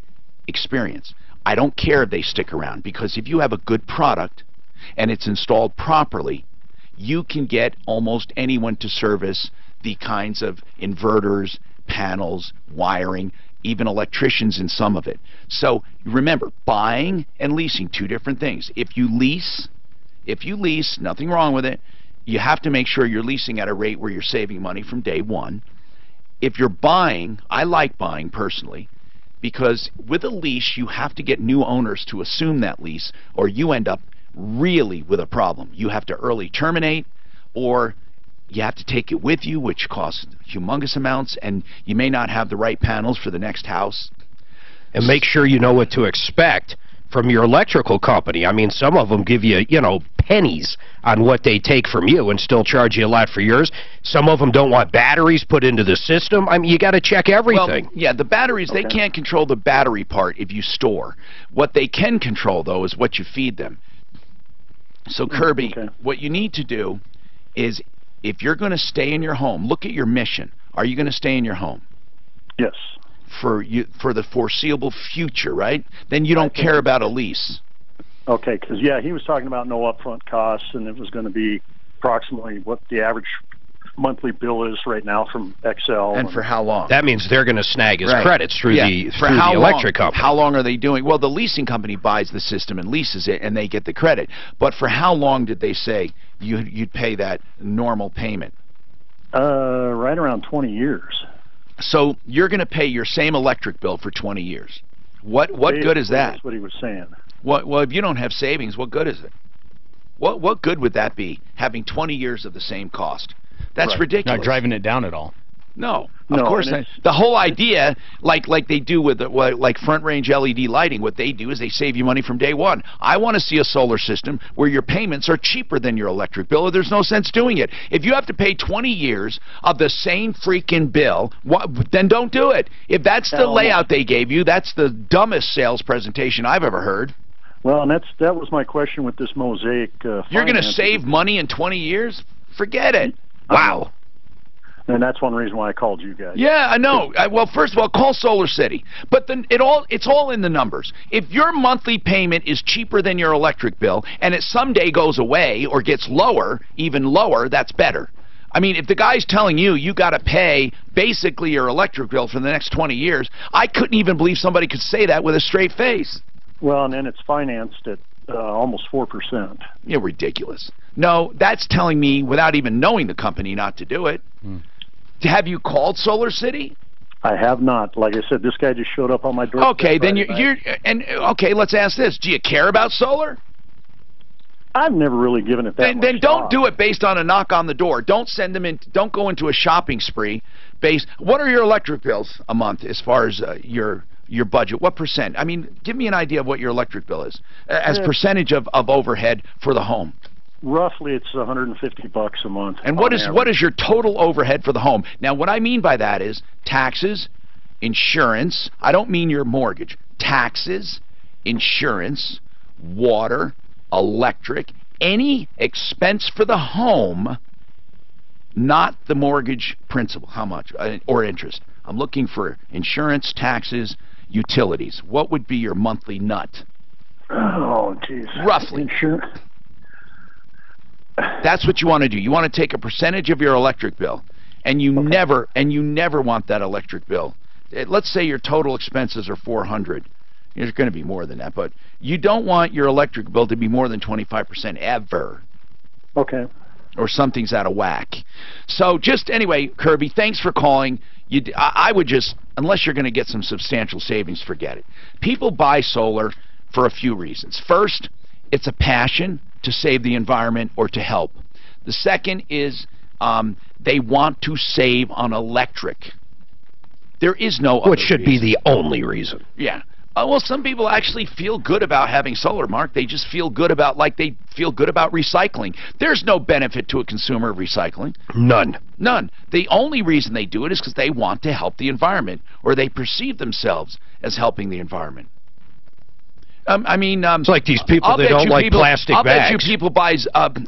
experience. I don't care if they stick around, because if you have a good product and it's installed properly, you can get almost anyone to service the kinds of inverters, panels, wiring, even electricians in some of it. So remember, buying and leasing, two different things. If you lease, nothing wrong with it. You have to make sure you're leasing at a rate where you're saving money from day one. If you're buying, I like buying personally, because with a lease you have to get new owners to assume that lease, or you end up really with a problem. You have to early terminate, or you have to take it with you, which costs humongous amounts, and you may not have the right panels for the next house. And make sure you know what to expect from your electrical company. I mean, some of them give you, pennies on what they take from you and still charge you a lot for yours. Some of them don't want batteries put into the system. I mean, you got to check everything. Well, yeah, the batteries, they can't control the battery part if you store. What they can control, though, is what you feed them. So, Kirby, what you need to do is, if you're going to stay in your home, look at your mission. Are you going to stay in your home? Yes. For the foreseeable future, right? Then you don't care about a lease. Okay, because, he was talking about no upfront costs, and it was going to be approximately what the average monthly bill is right now from XL. And for how long? That means they're going to snag his credits through the electric company. How long are they doing? Well, the leasing company buys the system and leases it, and they get the credit. But for how long did they say you'd pay that normal payment? Right around 20 years. So you're going to pay your same electric bill for 20 years. What good is that? That's what he was saying. Well, if you don't have savings, what good is it? What good would that be, having 20 years of the same cost? That's ridiculous. Not driving it down at all. No, of course not. The whole idea, like they do with like front range LED lighting, what they do is they save you money from day one. I want to see a solar system where your payments are cheaper than your electric bill, or there's no sense doing it. If you have to pay 20 years of the same freaking bill, then don't do it. If that's the layout they gave you, that's the dumbest sales presentation I've ever heard. Well, and that was my question with this Mosaic. You're going to save money in 20 years? Forget it. Wow. And that's one reason why I called you guys. Yeah, I know. Well, first of all, call Solar City. But then it's all in the numbers. If your monthly payment is cheaper than your electric bill, and it someday goes away or gets lower, even lower, that's better. I mean, if the guy's telling you got to pay basically your electric bill for the next 20 years, I couldn't even believe somebody could say that with a straight face. Well, and then it's financed at almost 4%. You're ridiculous. No, that's telling me, without even knowing the company, not to do it. Have you called Solar City? I have not. Like I said, this guy just showed up on my door. Okay, then okay, let's ask this. Do you care about solar? I've never really given it that much Then don't thought. do it based on a knock on the door. Don't send them in. Don't go into a shopping spree what are your electric bills a month as far as your budget? What percent? I mean, give me an idea of what your electric bill is as percentage of overhead for the home. Roughly, it's $150 a month. And what is your total overhead for the home? Now, what I mean by that is taxes, insurance. I don't mean your mortgage. Taxes, insurance, water, electric, any expense for the home, not the mortgage principal. How much? Or interest. I'm looking for insurance, taxes, utilities. What would be your monthly nut? Oh, jeez. Roughly. That's what you want to do. You want to take a percentage of your electric bill, and you never want that electric bill. Let's say your total expenses are $400. There's going to be more than that, but you don't want your electric bill to be more than 25% ever. Okay. Or something's out of whack. So just anyway, Kirby, thanks for calling. I would just, unless you're going to get some substantial savings, forget it. People buy solar for a few reasons. First, it's a passion to save the environment or to help. The second is they want to save on electric. There is no other Which should reason. be the only reason. Yeah. Well, some people actually feel good about having solar, Mark. They just feel good about, like they feel good about recycling. There's no benefit to a consumer of recycling. None. None. The only reason they do it is because they want to help the environment, or they perceive themselves as helping the environment. It's like these people that don't like plastic bags. I'll bet you people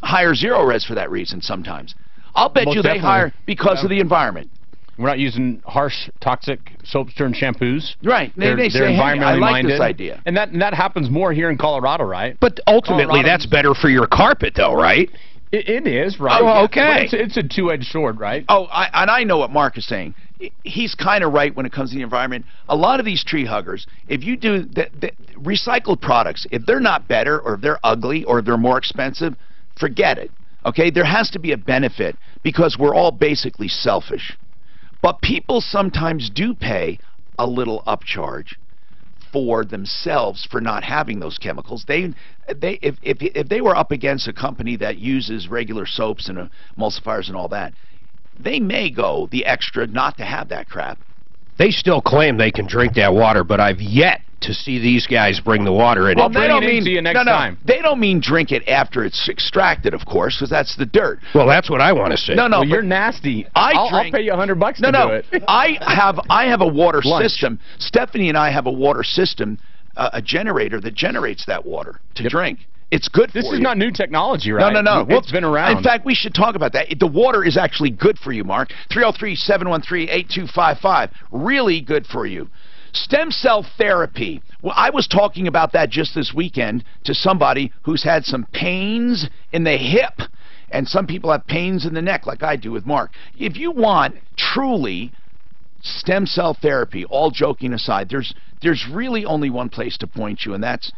hire zero res for that reason sometimes. I'll bet you they hire because of the environment. We're not using harsh, toxic soaps and shampoos. Right. They're environmentally hey, I like minded. this idea. And that happens more here in Colorado, right? But ultimately, that's better for your carpet, though, right? It is, right? Oh, okay. But it's a two-edged sword, right? Oh, and I know what Mark is saying. He's kind of right when it comes to the environment. A lot of these tree huggers, if you do the recycled products, if they're not better, or if they're ugly, or if they're more expensive, forget it. Okay? There has to be a benefit because we're all basically selfish. But people sometimes do pay a little upcharge for themselves for not having those chemicals. If they were up against a company that uses regular soaps and emulsifiers and all that, they may go the extra not to have that crap. They still claim they can drink that water, but I've yet to see these guys bring the water in. I'll bring it in to you next time. They don't mean drink it after it's extracted, of course, because that's the dirt. Well, that's what I want to say. Well, you're nasty. I'll pay you $100 to do it. I have a water system. Stephanie and I have a water system, a generator that generates that water to drink. It's good for you. This is not new technology, right? No. It's been around. In fact, we should talk about that. The water is actually good for you, Mark. 303-713-8255. Really good for you. Stem cell therapy. Well, I was talking about that just this weekend to somebody who's had some pains in the hip. And some people have pains in the neck, like I do with Mark. If you want truly stem cell therapy, all joking aside, there's really only one place to point you, and that's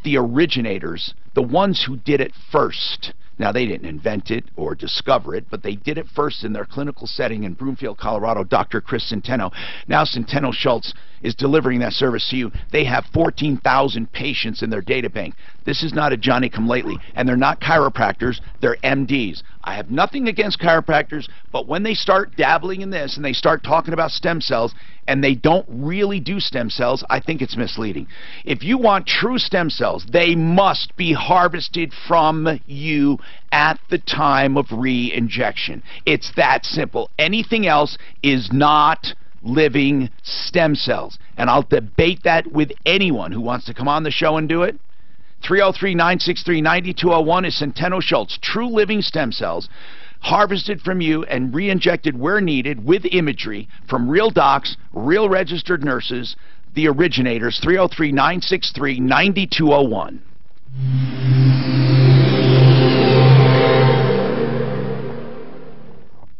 the originators, the ones who did it first. Now, they didn't invent it or discover it, but they did it first in their clinical setting in Broomfield, Colorado, Dr. Chris Centeno. Now Centeno Schultz is delivering that service to you. They have 14,000 patients in their data bank. This is not a Johnny-come-lately, and they're not chiropractors, they're MDs. I have nothing against chiropractors, but when they start dabbling in this and they start talking about stem cells and they don't really do stem cells, I think it's misleading. If you want true stem cells, they must be harvested from you at the time of re-injection. It's that simple. Anything else is not living stem cells. And I'll debate that with anyone who wants to come on the show and do it. 303-963-9201 is Centeno Schultz. True living stem cells harvested from you and re-injected where needed with imagery from real docs, real registered nurses, the originators. 303-963-9201.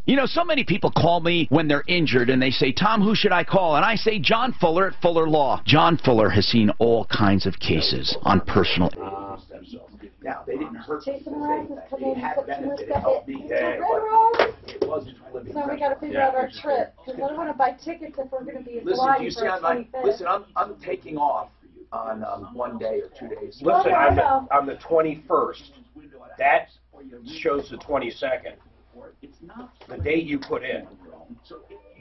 You know, so many people call me when they're injured and they say, Tom, who should I call? And I say, John Fuller at Fuller Law. John Fuller has seen all kinds of cases on personal... Now, they didn't hurt me. It had benefit. It helped me. It wasn't living. So we got to figure out our trip, because I don't want to buy tickets if we're going to be in Hawaii for the 25th. Listen, I'm taking off on 1 day or 2 days. Listen, on the 21st. That shows the 22nd. The date you put in.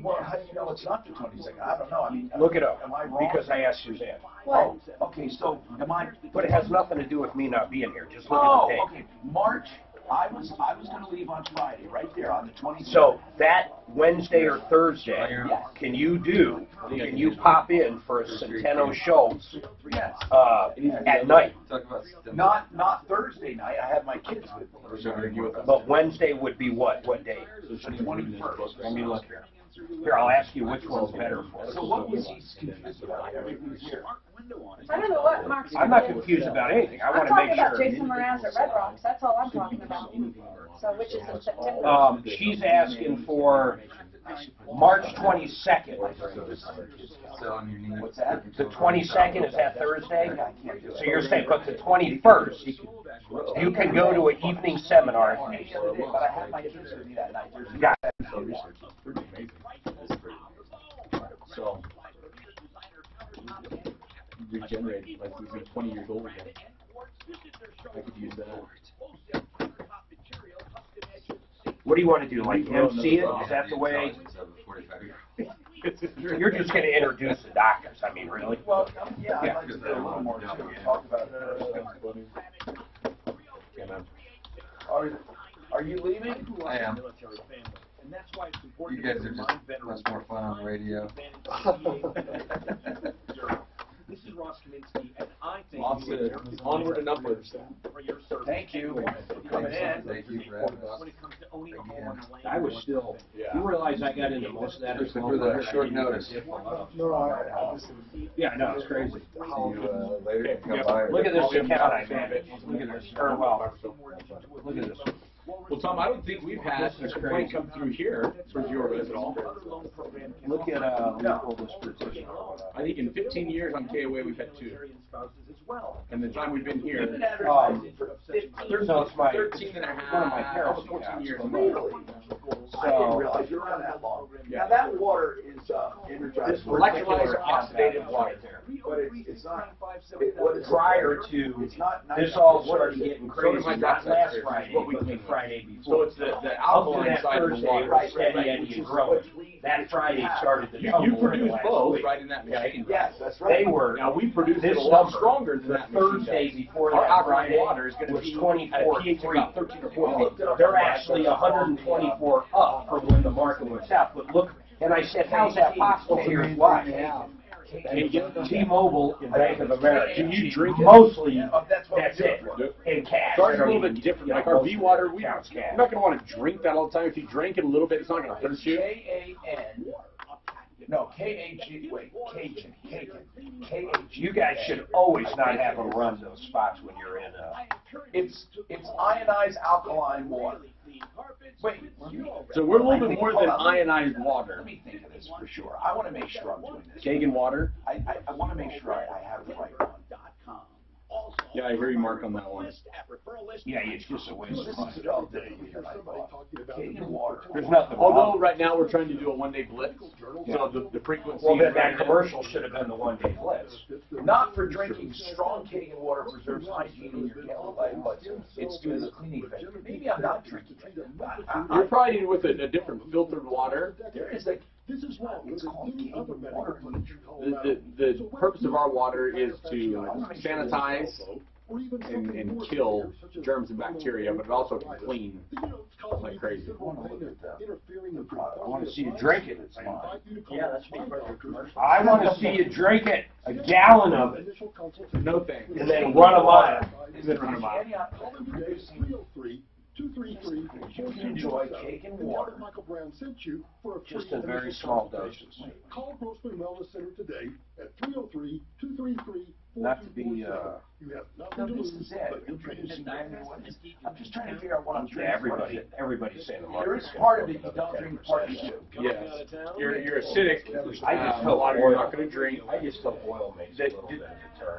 Well, how do you know it's not the 22nd? I don't know. I mean, look it up. Am I wrong? Because I asked Suzanne. Oh, okay. So am I? But it has nothing to do with me not being here. Just look at the date. Okay. March I was going to leave on Friday, right there on the 26th. So that Wednesday or Thursday, can you pop in for a Centeno show at night? Not Thursday night. I have my kids with me. But Wednesday would be what? What day? The 21st. Let me look here. Here, I'll ask you which one's better for us. So what was he confused about? I don't know what Mark's. I'm not confused about anything. I want to make I'm sure. talking about Jason Moran's at Red Rocks. That's all I'm talking about. So which is in September. She's asking for March 22nd. What's that? The 22nd, is that Thursday? So you're saying, but the 21st, you can go to an evening seminar. But I have my kids with me that night. Got it. So, regenerate, like we've been 20 years old again. I could use that. What do you want to do, like MC it? Is that the way? You're just going to introduce the doctors, I mean, really? Well, yeah, I'd like to do a little more too. Talk about Are you leaving? I am. You guys are just much more fun on the radio. This is Ross Kaminsky, and I think onward and upward. Thank you for coming in. Thank you for having us. when it comes to owning a home on the land. I was still, you realize I got into most of that as well. For the short notice. Yeah, I know, it's crazy. See you later. Come by. Look at this account I managed. Look at this. Look at this. Well, Tom, I don't think we've had a complaint come through here for your at all. Look at I think in 15 years on KOA we've had 2. And the time we've been here, there's no 13 and a half, one of my parents, 14 years. Really? I didn't realize you were around that long. Now that water is energized. Electrolyzer oxidative water there. But it's not. Prior to this all started getting crazy, not last Friday, but the Friday before. So it's the alkaline side of the water. Right, steady Eddie and growing. That Friday started the You produce both, right, in that machine. Yes, that's right. They were. Now we produce it this a lot number, stronger than that machine Thursday does. before Our that alkaline Friday water is going to was be 24 at pH about 13 or 14. They're actually 124 up from when the market was out. But look, and I said, how's that possible? Here's why. T-Mobile and Bank of America. Can you drink it? Mostly, that's it. In cash. Ours is a little bit different. Like our V water, you're not going to want to drink that all the time. If you drink it a little bit, it's not going to hurt you. K-A-N. No, K-A-G. Wait, Cajun. K-A-G. You guys should always not have them run those spots when you're in. It's ionized alkaline water. Wait. So we're a little bit more than ionized water. Let me think of this for sure. I want to make sure I'm doing this. Kagan water? I want to make sure I have the right one. Yeah, I hear you, Mark, on that one. Yeah, it's just a waste of money. Kagan water. There's nothing Although right now we're trying to do a one-day blitz, so the frequency. Well, then that commercial should have been the one-day blitz. Not for drinking strong Kagan water preserves hygiene in your daily life, but it's due to the cleaning thing. Maybe I'm not drinking it. You're probably with a different filtered water. There is like. This is what it's called Kagan water. The purpose of our water is to sanitize and kill germs and bacteria, but it also can clean like crazy. I want to see you drink it. Yeah, that should be part of the commercial. I want to see you drink it, a gallon of it. No thanks. And then run a mile. You can enjoy cake and water. Just in very small doses. Call Grossman Wellness Center today at 303-233-4233. Not to be, No, this is it. I'm just trying to figure out what I'm drinking. Everybody's saying the There market. is part of it you don't drink, part of it you. Yes. You're acidic. I just felt water you're not going to drink. I just felt oil makes it.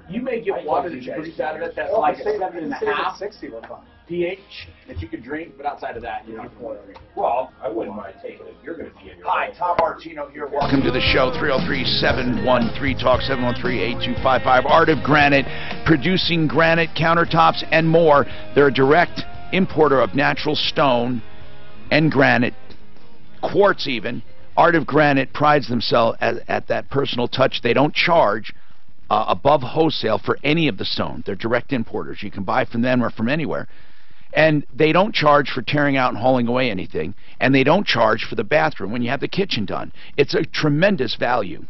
You may get water that you produce out of it that's like a 7.5 pH that you could drink, but outside of that, you're not going to drink. Well, I wouldn't mind taking it. You're going to be in your Hi, Tom Martino here. Welcome to the show, 303-713-TALK, 713-8255. Art of Granite, producing granite countertops and more. They're a direct importer of natural stone and granite, quartz even. Art of Granite prides themselves at that personal touch. They don't charge above wholesale for any of the stone. They're direct importers. You can buy from them or from anywhere. And they don't charge for tearing out and hauling away anything, and they don't charge for the bathroom when you have the kitchen done. It's a tremendous value.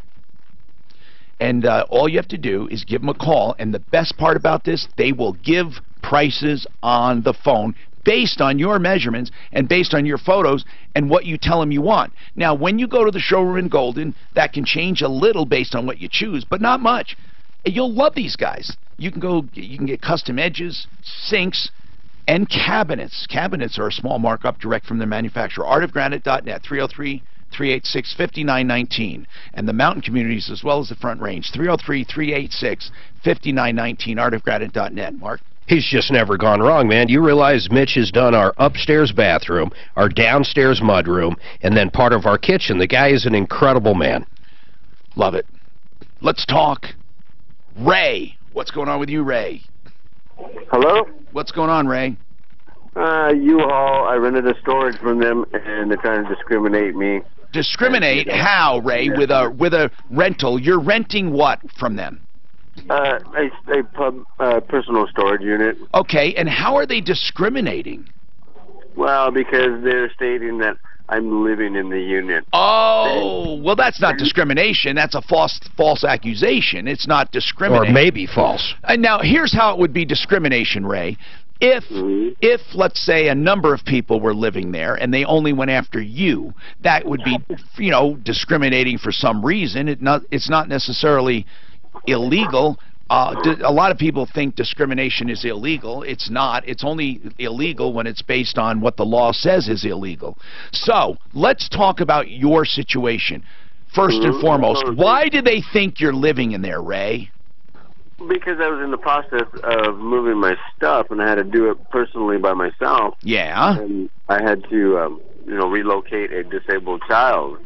And all you have to do is give them a call, and the best part about this, they will give prices on the phone based on your measurements and based on your photos and what you tell them you want. Now, when you go to the showroom in Golden, that can change a little based on what you choose, but not much. You'll love these guys. You can get custom edges, sinks, and cabinets. Cabinets are a small markup direct from their manufacturer. artofgranite.net, 303-386-5919. And the mountain communities as well as the Front Range, 303-386-5919, artofgranite.net. Mark? He's just never gone wrong, man. You realize Mitch has done our upstairs bathroom, our downstairs mudroom, and then part of our kitchen. The guy is an incredible man. Love it. Let's talk Ray. What's going on with you, Ray? Hello? What's going on, Ray? U-Haul, I rented a storage from them, and they're trying to discriminate me. Discriminate? How, Ray? With a rental? You're renting what from them? A personal storage unit. Okay, and how are they discriminating? Well, because they're stating that I'm living in the unit. Oh, well, that's not discrimination. That's a false accusation. It's not discrimination. Or maybe false. And now, here's how it would be discrimination, Ray. If, let's say, a number of people were living there and they only went after you, that would be, discriminating for some reason. It's not necessarily illegal. A lot of people think discrimination is illegal. It's not. It's only illegal when it's based on what the law says is illegal. So let's talk about your situation. First and foremost, why do they think you're living in there, Ray? Because I was in the process of moving my stuff, and I had to do it personally by myself. Yeah. And I had to, relocate a disabled child.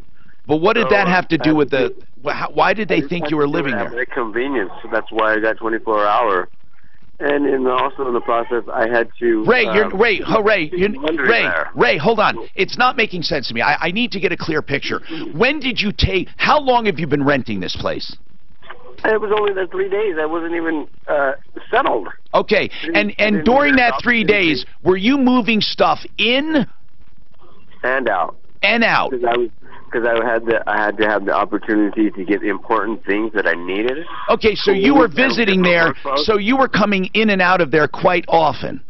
But what did that have to do with the... Why did they think you were living there? At convenience. So that's why I got 24-hour. And also in the process, I had to... Ray, Ray, hold on. It's not making sense to me. I need to get a clear picture. When did you take... How long have you been renting this place? It was only the 3 days. I wasn't even settled. Okay, and during that 3 days, were you moving stuff in? And out. And out. Because I had to have the opportunity to get important things that I needed. Okay, so you were visiting there, so you were coming in and out of there quite often.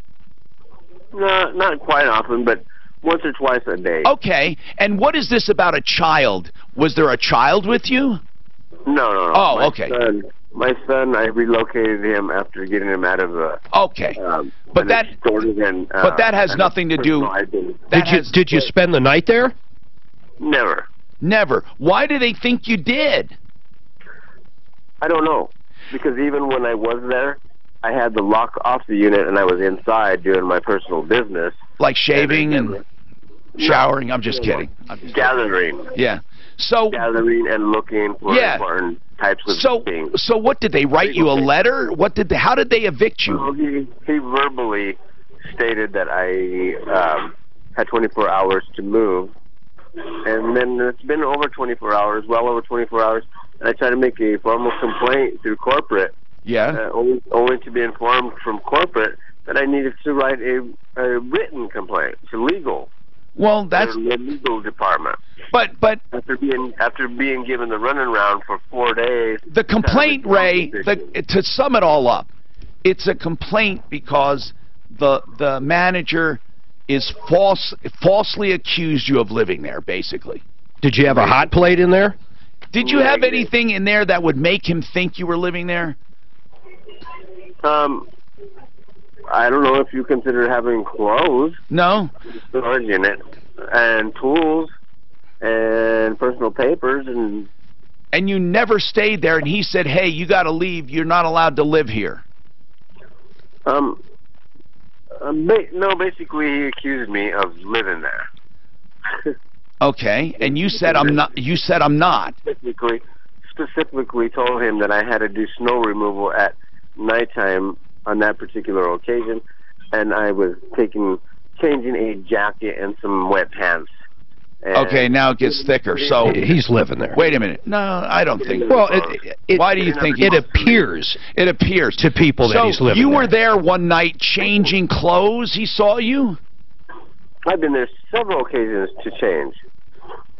No, not quite often, but once or twice a day. Okay, and what is this about a child? Was there a child with you? No. Oh, okay. My son, I relocated him after getting him out of a... Okay, but that has nothing to do... Did you spend the night there? Never. Never. Why do they think you did? I don't know. Because even when I was there, I had the lock off the unit and I was inside doing my personal business. Like shaving and showering? I'm just kidding. Gathering. Yeah. So gathering and looking for important types of things. So what did they write you a letter? How did they evict you? Well, he verbally stated that I had 24 hours to move. And then it's been over 24 hours, well over 24 hours, and I tried to make a formal complaint through corporate. Yeah. Only to be informed from corporate that I needed to write a written complaint to legal. Well, that's the legal department. But after being given the runaround for 4 days. The complaint, Ray, to sum it all up, it's a complaint because the manager is falsely accused you of living there, basically. Did you have a hot plate in there? Did you have anything in there that would make him think you were living there? I don't know if you consider having clothes. No. Storage unit and tools and personal papers and. And you never stayed there, and he said, "Hey, you got to leave. You're not allowed to live here." No, basically he accused me of living there. Okay, and you said I'm not. You said I'm not. Specifically told him that I had to do snow removal at nighttime on that particular occasion, and I was changing a jacket and some wet pants. Okay, now it gets thicker. So he's living there. Wait a minute. No, I don't think. Well, why do you think it appears? It appears to people that he's living there. So you there. were there one night changing clothes. He saw you. I've been there several occasions to change.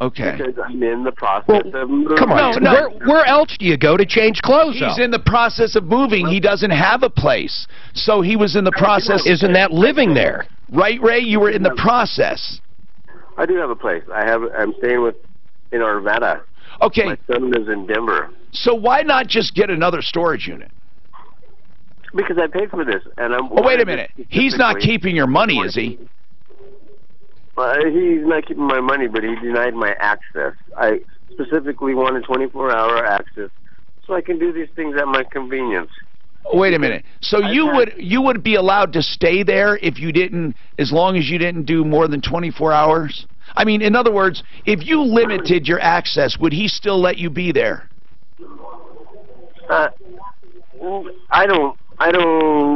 Okay. Because I'm in the process of moving. Come on. No. Where else do you go to change clothes? He's in the process of moving. He doesn't have a place. So he was in the process. Isn't that living there? Right, Ray? You were in the process. I do have a place. I'm staying in Arvada. Okay. My son lives in Denver. So why not just get another storage unit? Because I paid for this, and I'm. Oh, wait a minute. He's not keeping your money, is he? He's not keeping my money, but he denied my access. I specifically wanted 24-hour access so I can do these things at my convenience. Wait a minute. So you would be allowed to stay there if you didn't, as long as you didn't do more than 24 hours? I mean, in other words, if you limited your access, would he still let you be there? I don't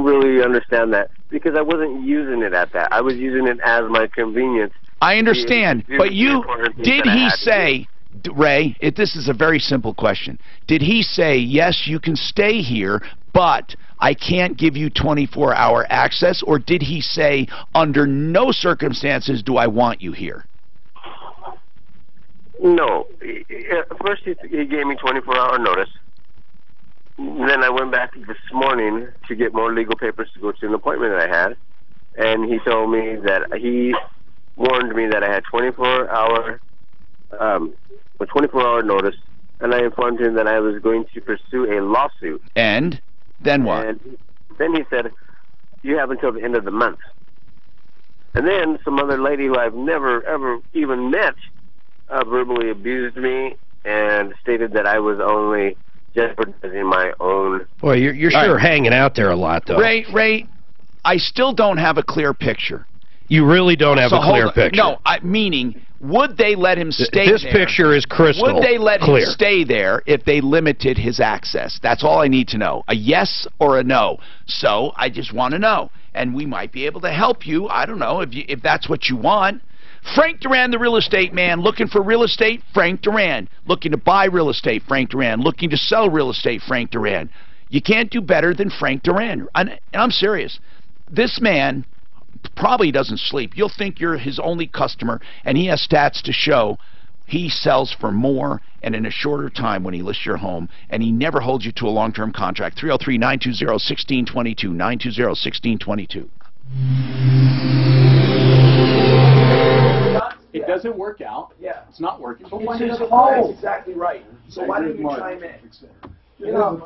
really understand that, because I wasn't using it at that. I was using it as my convenience. I understand, but did he say, Ray, this is a very simple question. Did he say, yes, you can stay here, but I can't give you 24-hour access? Or did he say, under no circumstances do I want you here? No. First, he gave me 24-hour notice. Then I went back this morning to get more legal papers to go to an appointment that I had. And he told me that he warned me that I had 24-hour notice, and I informed him that I was going to pursue a lawsuit. And then what? And then he said, you have until the end of the month. And then some other lady who I've never, ever even met verbally abused me and stated that I was only jeopardizing my own... Boy, you're sure hanging out there a lot, though. Ray, I still don't have a clear picture. You really don't have a clear picture. No, meaning, would they let him stay there? This picture is crystal clear. Would they let him stay there if they limited his access? That's all I need to know. A yes or a no. So I just want to know. And we might be able to help you. I don't know if that's what you want. Frank Duran, the real estate man. Looking for real estate? Frank Duran. Looking to buy real estate? Frank Duran. Looking to sell real estate? Frank Duran. You can't do better than Frank Duran. And I'm serious. This man probably doesn't sleep. You'll think you're his only customer, and he has stats to show he sells for more and in a shorter time when he lists your home, and he never holds you to a long-term contract. 303-920-1622, 920-1622. It doesn't work out. Yeah. It's not working. But why does that's exactly right. So why don't you chime in? You know,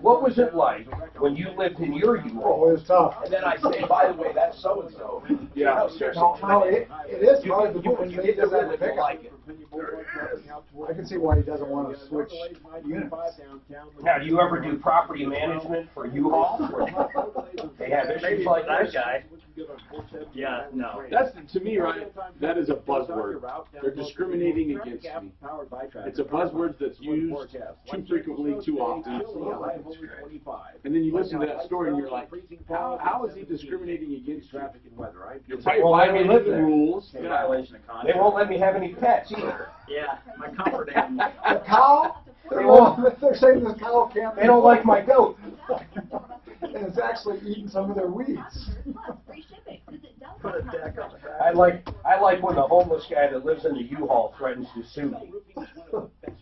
what was it like when you lived in your U-Haul? It was tough. And then I say, by the way, that's so-and-so. Yeah. No, seriously. No, it is hard when you need to have a pickup. Like it. I can see why he doesn't want to switch units. Now, do you ever do property management for U-Haul? They have issues like that guy. Yeah, no. That's, to me, right, that is a buzzword. They're discriminating against me. It's a buzzword that's used too frequently, too often. And then you listen to that story and you're like, how is he discriminating against traffic and weather? You're violating the rules. They won't let me have any pets either. Yeah, my comfort animal. The cow? They're saying the cow can't. They don't like my goat. And it's actually eating some of their weeds. Put a deck on the back. I like when the homeless guy that lives in the U-Haul threatens to sue me.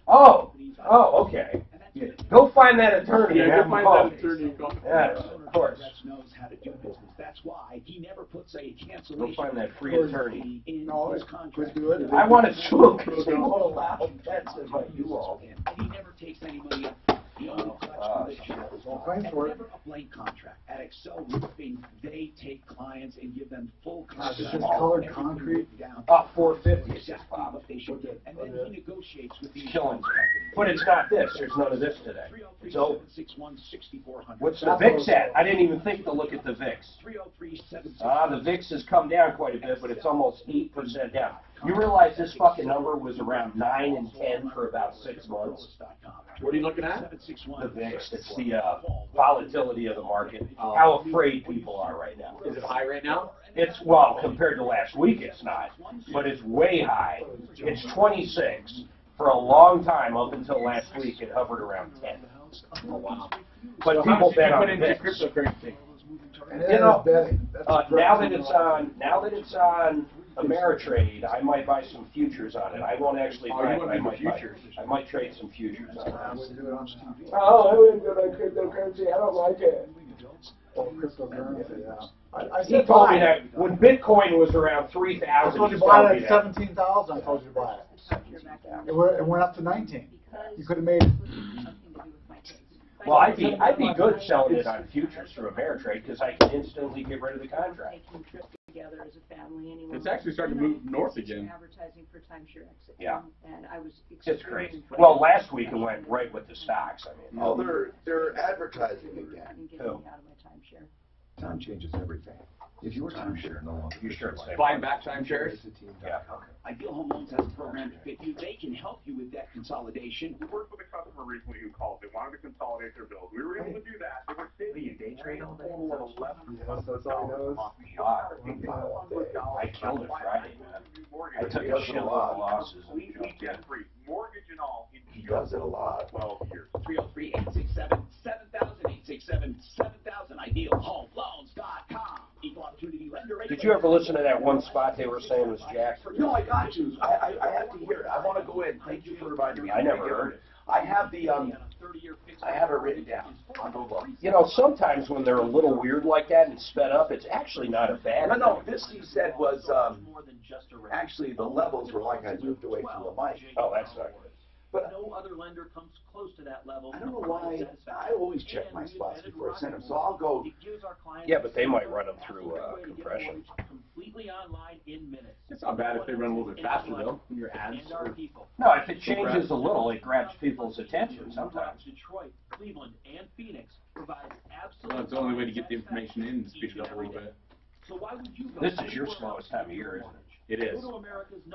Oh, okay. Go find that attorney and have him call me. Yeah, of course. Knows how to do business. That's why he never puts a cancellation. Go find that free attorney. In his contract. I want to sue him because they won't allow pets in my U-Haul. And he never takes any money up. He only collects commissions. Never a blank contract. At Excel Roofing, they take clients and give them full contract. It's just colored concrete. Down. $450 is just what they should get. And then he negotiates with the killing. But it's not this. There's none of this today. So, 303-761-6400. what's the VIX at? I didn't even think to look at the VIX. The VIX has come down quite a bit, but it's almost 8% down. You realize this fucking number was around 9 and 10 for about 6 months? What are you looking at? The VIX. It's the volatility of the market. How afraid people are right now. Is it high right now? It's, well, compared to last week, it's not. But it's way high. It's 26. For a long time, up until last week, it hovered around 10. Oh, wow. But so people bet on into VIX. cryptocurrency? You know, now that it's on Ameritrade, I might buy some futures on it. I won't actually buy it. I might trade some futures on it. Oh, I wouldn't do that cryptocurrency. I don't like it. Oh, cryptocurrency, yeah. He told me that when Bitcoin was around 3,000. I told you to buy it at 17,000. I told you to buy it. It went up to 19. You could have made. Well, I'd be good selling it on futures through Ameritrade because I can instantly get rid of the contract. Together as a family. Anyone It's actually starting to move north again. Advertising for timeshare exit. Yeah. And I was It's crazy. Well, last week it went right with the stocks. I mean. Oh, they're advertising again. Getting out of my timeshare. Time changes everything. If your timeshare no longer, you sure buying back timeshares? Yeah. Ideal Home Loans has a program to fit you. They can help you with debt consolidation. We worked with a customer recently who called. They wanted to consolidate their bills. We were able to do that. They were saving day trade all day. Total of $11,000 I killed it Friday, man. I took a shitload of losses. Completely debt-free. Mortgage and all. He does it a lot. 12 years. 303-867-7000. IdealHomeLoans.com. Equal opportunity lender. Did you ever listen to that one spot they were saying was jacked? No, I got to. I have to hear it. I want to go in. Thank you for reminding me. I never heard it. I have the I have it written down. I'll go look. You know, sometimes when they're a little weird like that and sped up, it's actually not a bad thing. No, this he said was actually the levels were like I moved away from the mic. Oh, that's not good. But no other lender comes close to that level. I don't know why. I always check my spots before I send them, so I'll go. Yeah, but they might run them through compression. Completely online in minutes. It's not bad if they run a little bit faster though. When your ads. No, if it changes a little, it grabs people's attention sometimes. Detroit, Cleveland, and Phoenix provides absolute. Well, it's the only way to get the information in and speed it up a little bit. So why would you go? This is your slowest time of year, isn't it? It is.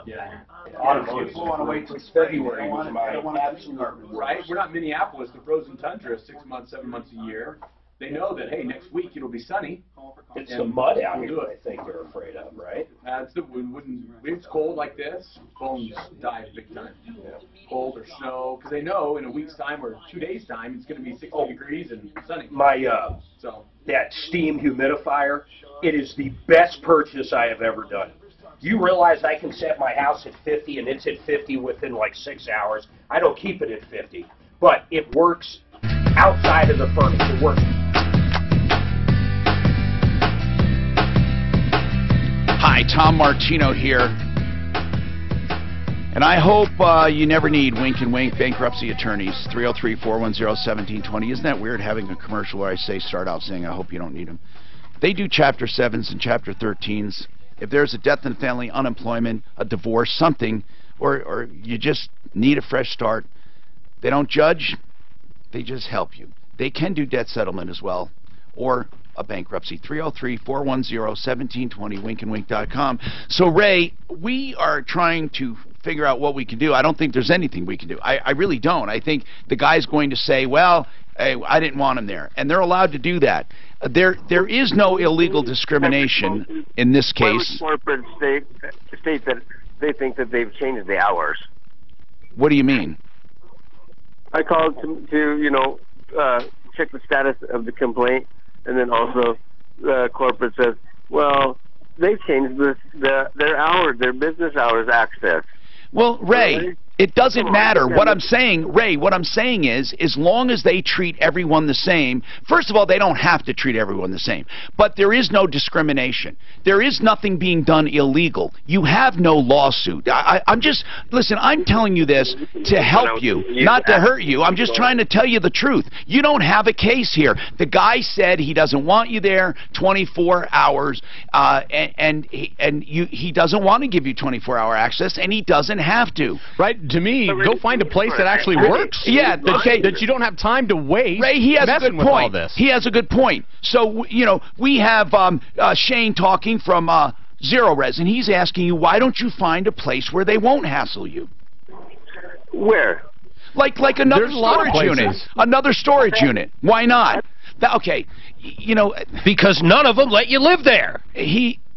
Yeah. Automotive want to wait till February was my absolute right. We're not Minneapolis, the frozen tundra, 6 months, 7 months a year. They know that hey, next week it'll be sunny. It's the mud out here I think they're afraid of, right? It's the when it's cold like this, phones die big time. Yeah. Cold or snow, because they know in a week's time or 2 days' time it's going to be 60 degrees and sunny. My that steam humidifier, it is the best purchase I have ever done. You realize I can set my house at 50 and it's at 50 within like 6 hours. I don't keep it at 50, but it works outside of the furnace. It works. Hi, Tom Martino here. And I hope you never need Wink and Wink bankruptcy attorneys. 303-410-1720. Isn't that weird having a commercial where I start out saying I hope you don't need them? They do Chapter 7s and Chapter 13s. If there's a death in the family, unemployment, a divorce, something, or you just need a fresh start, they don't judge, they just help you. They can do debt settlement as well, or a bankruptcy. 303-410-1720, winkandwink.com. So, Ray, we are trying to figure out what we can do. I don't think there's anything we can do. I really don't. I think the guy's going to say, well, hey, I didn't want him there. And they're allowed to do that. There is no illegal discrimination in this case. Corporate state that they think that they've changed the hours. What do you mean? I called to check the status of the complaint, and then also the corporate says, well, they changed their hours, their business hours access. Well, Ray, it doesn't matter. What I'm saying, Ray, what I'm saying is, as long as they treat everyone the same, first of all, they don't have to treat everyone the same, but there is no discrimination. There is nothing being done illegal. You have no lawsuit. Listen, I'm telling you this to help you, not to hurt you. I'm just trying to tell you the truth. You don't have a case here. The guy said he doesn't want you there 24 hours, and he doesn't want to give you 24-hour access, and he doesn't have to. Right? To me, go find a place that actually works. Yeah, that you don't have time to waste. Ray, he has a good with all point. this. He has a good point. So, we have Shane talking from Zero Res, and he's asking you, why don't you find a place where they won't hassle you? Where? Like another There's a lot of storage unit. places. Another storage unit. Why not? Okay, you know, because none of them let you live there.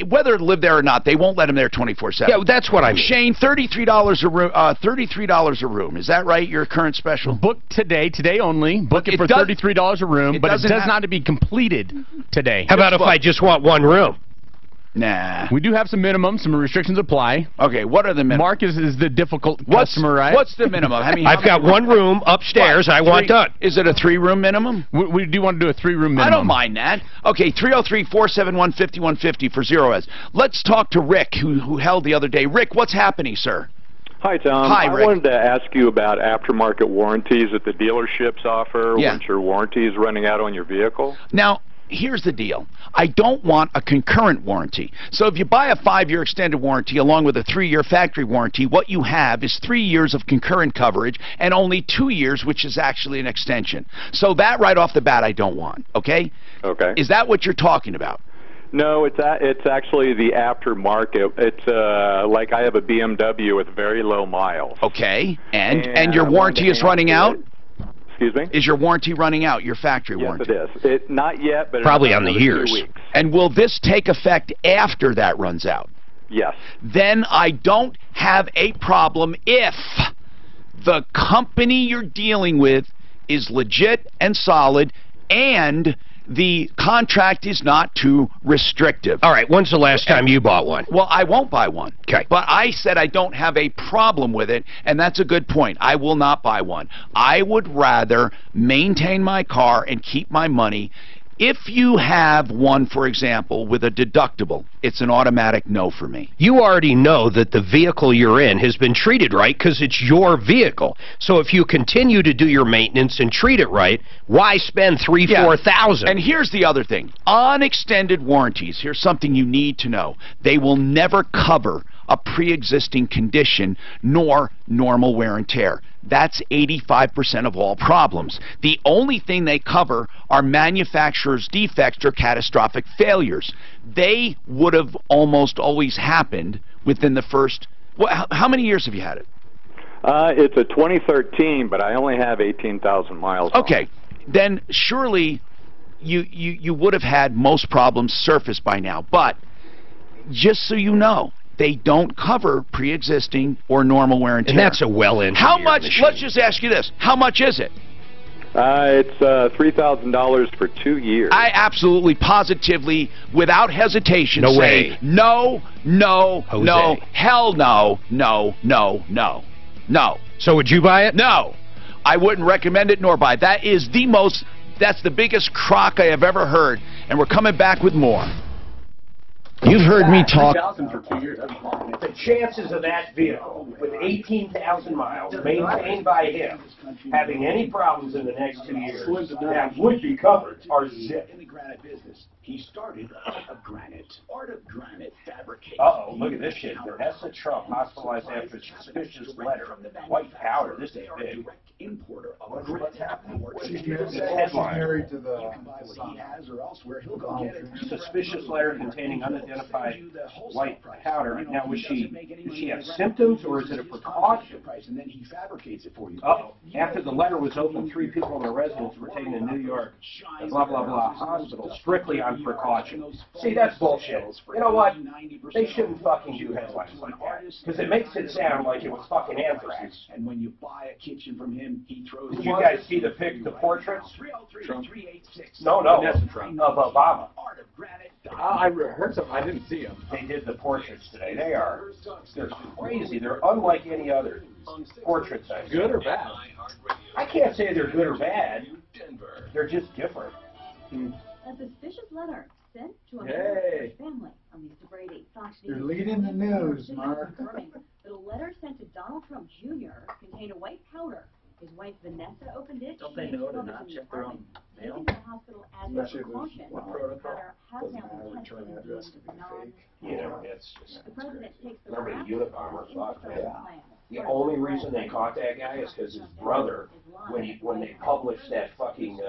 Whether to live there or not, they won't let him there 24/7. Yeah, that's what I mean. Shane, $33 a room. $33 a room. Is that right? Your current special? Book today only. Book it for $33 a room, but it does not have to be completed today. How about if I just want one room? Nah. We do have some minimums. Some restrictions apply. Okay, what are the minimums? Mark is the difficult customer, right? What's the minimum? I mean, I've got one room upstairs I want done. Is it a 3-room minimum? We do want to do a 3-room minimum. I don't mind that. Okay, 303-471-5150 for 0S. Let's talk to Rick, who held the other day. Rick, what's happening, sir? Hi, Tom. Hi, Rick. I wanted to ask you about aftermarket warranties that the dealerships offer once your warranty is running out on your vehicle. Now, here's the deal. I don't want a concurrent warranty. So if you buy a 5-year extended warranty along with a 3-year factory warranty, what you have is 3 years of concurrent coverage and only 2 years, which is actually an extension. So that right off the bat I don't want, okay? Okay. Is that what you're talking about? No, it's actually the aftermarket. It's like I have a BMW with very low miles. Okay. And your warranty is running out? Excuse me? Is your warranty running out, your factory warranty? Yes, it is. Not yet, but probably on the another years. 2 weeks. And will this take effect after that runs out? Yes. Then I don't have a problem if the company you're dealing with is legit and solid and the contract is not too restrictive. All right, when's the last time you bought one? Well, I won't buy one. Okay. But I said I don't have a problem with it, and that's a good point. I will not buy one. I would rather maintain my car and keep my money. If you have one, for example, with a deductible, it's an automatic no for me. You already know that the vehicle you're in has been treated right because it's your vehicle. So if you continue to do your maintenance and treat it right, why spend $4,000? And here's the other thing. On extended warranties, here's something you need to know. They will never cover a pre-existing condition nor normal wear and tear. That's 85% of all problems. The only thing they cover are manufacturer's defects or catastrophic failures. They would have almost always happened within the first... Well, how many years have you had it? It's a 2013, but I only have 18,000 miles. Okay, then surely you would have had most problems surfaced by now. But just so you know, they don't cover pre-existing or normal wear and tear. And that's a well-engineered How much? machine. Let's just ask you this: how much is it? It's $3,000 for 2 years. I absolutely, positively, without hesitation, No say way. no, no, Jose. no, hell no, no, no, no, no. So would you buy it? No, I wouldn't recommend it nor buy it. That is the most. That's the biggest crock I have ever heard, and we're coming back with more. You've heard me talk. The chances of that vehicle with 18,000 miles maintained by him having any problems in the next 2 years that would be covered are zip. In the granite business, he started Art of Granite. Art of Granite fabricates. Uh-oh, look at this shit. Vanessa Trump hospitalized after suspicious letter. White powder. This is big. Importer of What's happening? She's Headline. married to the You can buy what he has, or elsewhere he'll go get it. Suspicious letter containing unidentified white powder. Now, does she have symptoms, or is it a precaution? And then he fabricates it for you. Uh-oh. After the letter was opened, 3 people in the residence were taken to New York, blah, blah, blah, hospital, strictly on precaution. See, that's bullshit. You know what? They shouldn't fucking do headlines like that, because it makes it sound like it was fucking anthrax. And when you buy a kitchen from him, he throws. Did you guys see the portraits? Trump. No, of Obama. I heard something. I didn't see them. They did the portraits today. They're crazy. They're unlike any other portraits I've seen. Good or bad? I can't say they're good or bad. They're just different. A suspicious letter sent to a Hey. family on Lisa Brady. Fox You're News leading the news, Mark. confirming that a letter sent to Donald Trump Jr. contained a white powder. His wife Vanessa opened it. Don't they know to not check their own mail? Taken to the hospital as a Especially if precaution. there's The protocol. letter has Doesn't now have a been tested return and address to deemed be fake. You know, it's just... The president takes the Remember the last Unabomber? step in Fuck, the yeah. plan. The only reason they caught that guy is because his brother, when they published that fucking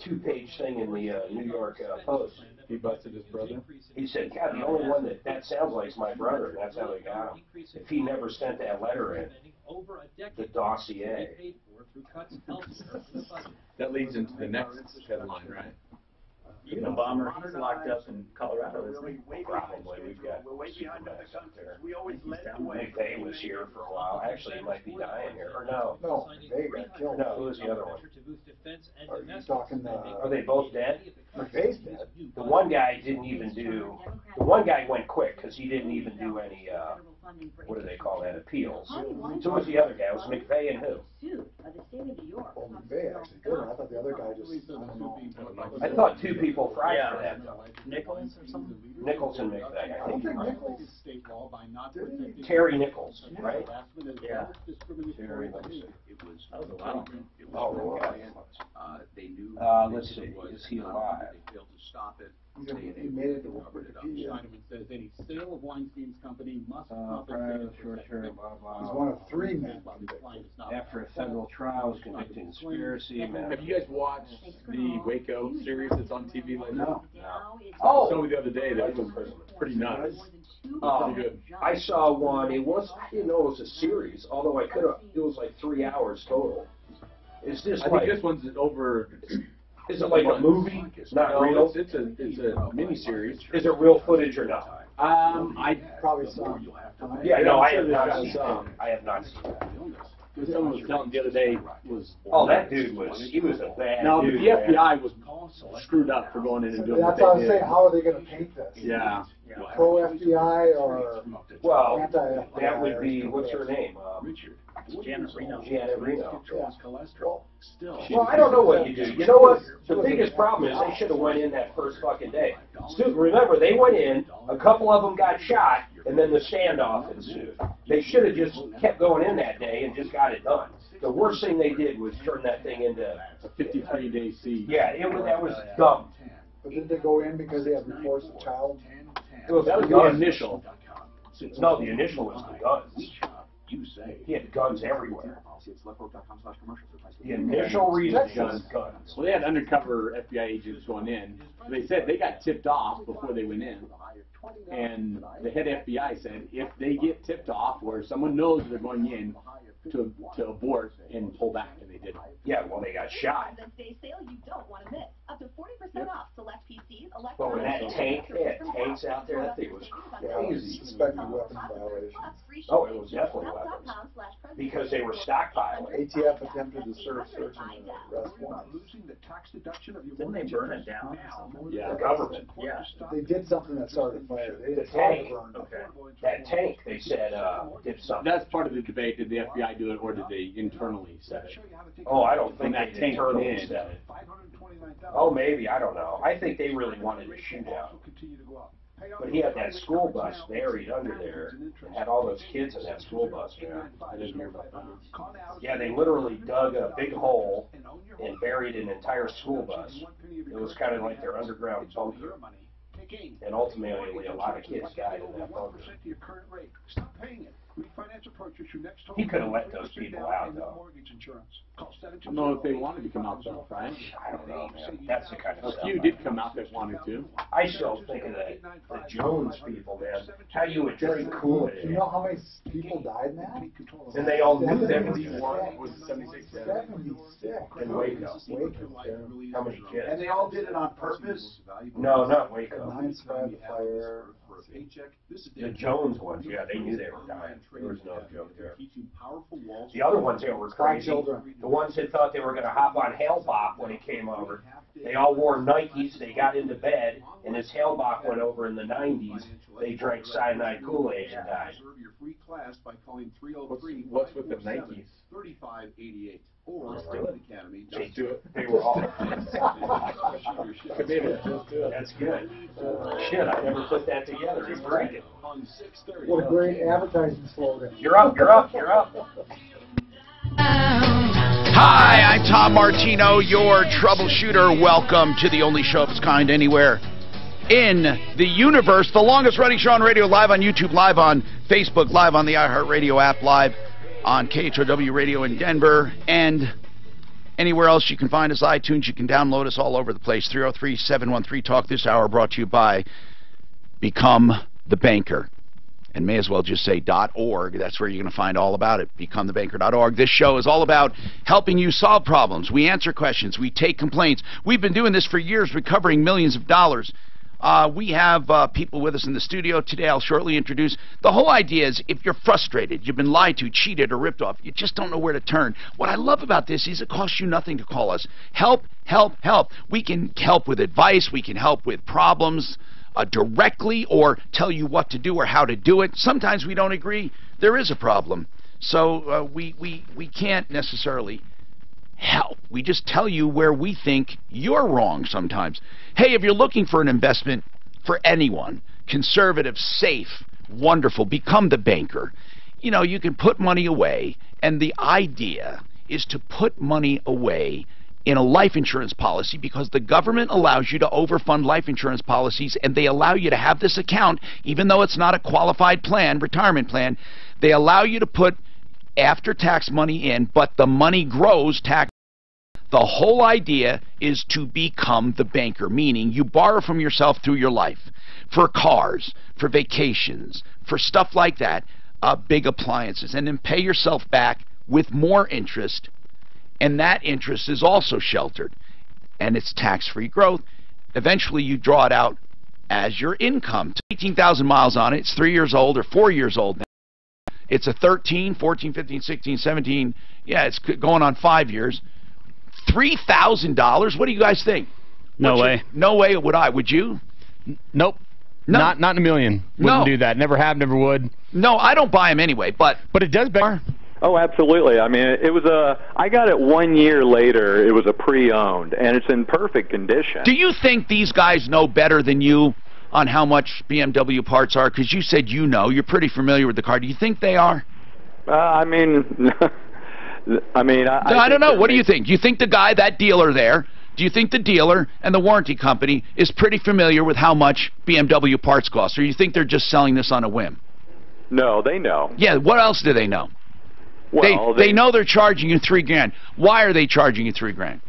two-page thing in the New York Post. He busted his brother? He said, God, the only one that sounds like is my brother, and that's how they got him. If he never sent that letter in, the dossier. That leads into the next headline, right? Even a bomber, he's locked up in Colorado, isn't he? Probably. We've got Supermax up there. McVeigh was here for a while. Actually, he might be dying here. Or no. No, they got killed. No, who was the other one? Are you talking, Are they both dead? McVeigh's dead. The one guy didn't even do, the one guy went quick because he didn't even do any, what do they call that, appeals. So was the other guy? It was McVeigh and who? Well, McVeigh actually did. I thought the other guy just, I don't know. I thought two people fried for that. Nichols or something? Nichols and McVeigh, I think you're right. Nichols. Terry Nichols, right? Yeah. Terry, let me see. That was a while ago. Oh, let's see, is he alive? He made it to Wikipedia. Schneiderman says any sale of Weinstein's company must compensate He's one of 3 men convicted. After a federal trial was convicted in conspiracy. Have you guys watched the Waco series that's on TV lately? No. Oh! So the other day, that was pretty nuts. Pretty good. I saw one, I didn't know it was a series, although it was like 3 hours total. Is this I think this one's over. Is it like a movie? It's not real? It's a mini-series. Is it real footage or not? I probably saw. Yeah, no, I have not seen that. I have not seen that. Someone was telling the other day was. Oh, that dude he was a bad no, dude. No, the FBI was screwed up for going in and doing That's what what I they was did. saying. How are they going to paint this? Yeah. Pro FBI or anti-FBI? That would be, what's her name? Janet Reno. Janet Reno. Yeah. Well, I don't know what you do. You know what? The biggest problem is they should have went in that first fucking day. Remember, they went in, a couple of them got shot, and then the standoff ensued. They should have just kept going in that day and just got it done. The worst thing they did was turn that thing into a 53-day siege. Yeah, that was dumb. But didn't they go in because they had reports of child? That was the initial. No, the initial was the guns. He had guns everywhere. The initial reason was guns. Well, they had undercover FBI agents going in. They said they got tipped off before they went in. And the head FBI said if they get tipped off or someone knows they're going in, to abort and pull back, and they didn't. Yeah, well, they got shot. But with that tank, they had tanks out there, that thing was crazy. Suspected weapons violations. Oh, it was definitely weapons. Because they were stockpiling. ATF attempted to search and arrest one. Didn't they burn it down? Yeah, the government. Yeah. They did something that started a fire. They The tank. That tank, they said, did something. That's part of the debate. Did the FBI do it, or did they internally set it? Oh, I don't think that they tank internally in. set it. Oh, maybe, I don't know. I think they really wanted a shootout. But he had that school bus buried under there, and had all those kids in that school bus. Yeah, I didn't hear about that. Yeah, they literally dug a big hole and buried an entire school bus. It was kind of like their underground bunker. And ultimately, a lot of kids died in that bunker. He could have let those people out, though. I don't know if they wanted to come out, though, right? I don't know, man. That's the kind of A stuff. few did come out that wanted to. I still think of the Jones people, man. How you would drink Kool-Aid. You know how many people died in that? And they all knew them. Was it 76? 76. In Waco. How many kids? And they all did it on purpose? No, not Waco. 9 survived the fire. The Jones ones, yeah, they knew they were dying. There was no joke there. The other ones that were crazy, the ones that thought they were going to hop on Hale-Bopp when it came over, they all wore Nikes, they got into bed, and as Hale-Bopp went over in the 90s, they drank cyanide Kool-Aid and died. What's with the Nikes? 3588 or Academy. Just do it. They were all committed. That's good. Shit, I never put that together. You're right. What a great advertising slogan. You're up, you're up, you're up. Hi, I'm Tom Martino, your troubleshooter. Welcome to the only show of its kind anywhere in the universe. The longest running show on radio, live on YouTube, live on Facebook, live on the iHeartRadio app, live on KHOW Radio in Denver, and Anywhere else you can find us, iTunes, you can download us all over the place. 303-713-TALK. This hour brought to you by Become the Banker. And may as well just say .org. That's where you're going to find all about it, becomethebanker.org. This show is all about helping you solve problems. We answer questions. We take complaints. We've been doing this for years, recovering millions of dollars. We have people with us in the studio today. I'll shortly introduce. The whole idea is if you're frustrated, you've been lied to, cheated, or ripped off, you just don't know where to turn. What I love about this is it costs you nothing to call us. Help, help, help. We can help with advice. We can help with problems directly, or tell you what to do or how to do it. Sometimes we don't agree. There is a problem. So we can't necessarily help. We just tell you where we think you're wrong sometimes. Hey, if you're looking for an investment for anyone, conservative, safe, wonderful, Become the Banker. You know, you can put money away, and the idea is to put money away in a life insurance policy because the government allows you to overfund life insurance policies, and they allow you to have this account, even though it's not a qualified plan, retirement plan. They allow you to put after-tax money in, but the money grows tax. The whole idea is to become the banker, meaning you borrow from yourself through your life for cars, for vacations, for stuff like that, big appliances, and then pay yourself back with more interest. And that interest is also sheltered, and it's tax-free growth. Eventually, you draw it out as your income. 18,000 miles on it. It's 3 years old or 4 years old now. It's a 13, 14, 15, 16, 17. Yeah, it's going on 5 years. $3,000. What do you guys think? No way. No way would I. Would you? Nope. No. Not in a million. Wouldn't do that. Never have, never would. No, I don't buy them anyway, but it does better. Oh, absolutely. I mean, it was I got it 1 year later. It was a pre-owned, and it's in perfect condition. Do you think these guys know better than you on how much BMW parts are? Because you said you know. You're pretty familiar with the car. Do you think they are? I mean, I don't know. What do you think? Do you think the guy, that dealer there, do you think the dealer and the warranty company is pretty familiar with how much BMW parts cost? Or you think they're just selling this on a whim? No, they know. Yeah, what else do they know? Well, they know they're charging you $3,000. Why are they charging you $3,000?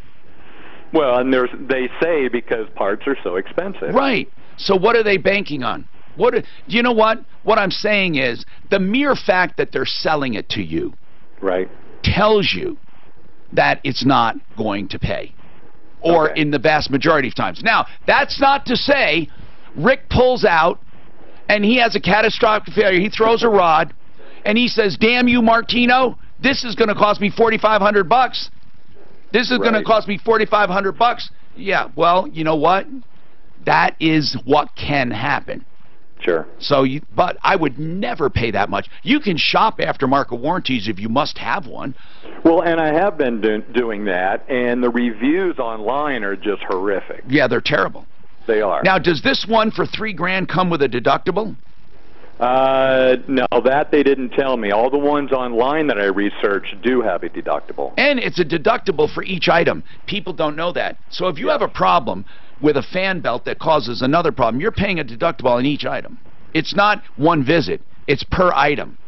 Well, and they say because parts are so expensive. Right. So what are they banking on? Do you know what? What I'm saying is the mere fact that they're selling it to you, right, tells you that it's not going to pay, or in the vast majority of times. Now, that's not to say Rick pulls out and he has a catastrophic failure. He throws a rod and he says, "Damn you, Martino, this is going to cost me $4,500. This is going to cost me $4,500. Yeah, well, you know what? That is what can happen. Sure. So, but I would never pay that much. You can shop aftermarket warranties if you must have one. Well, and I have been doing that, and the reviews online are just horrific. Yeah, they're terrible. They are. Now, does this one for $3,000 come with a deductible? No, that they didn't tell me. All the ones online that I researched do have a deductible. And it's a deductible for each item. People don't know that. So if you have a problem with a fan belt that causes another problem, you're paying a deductible on each item. It's not one visit. It's per item.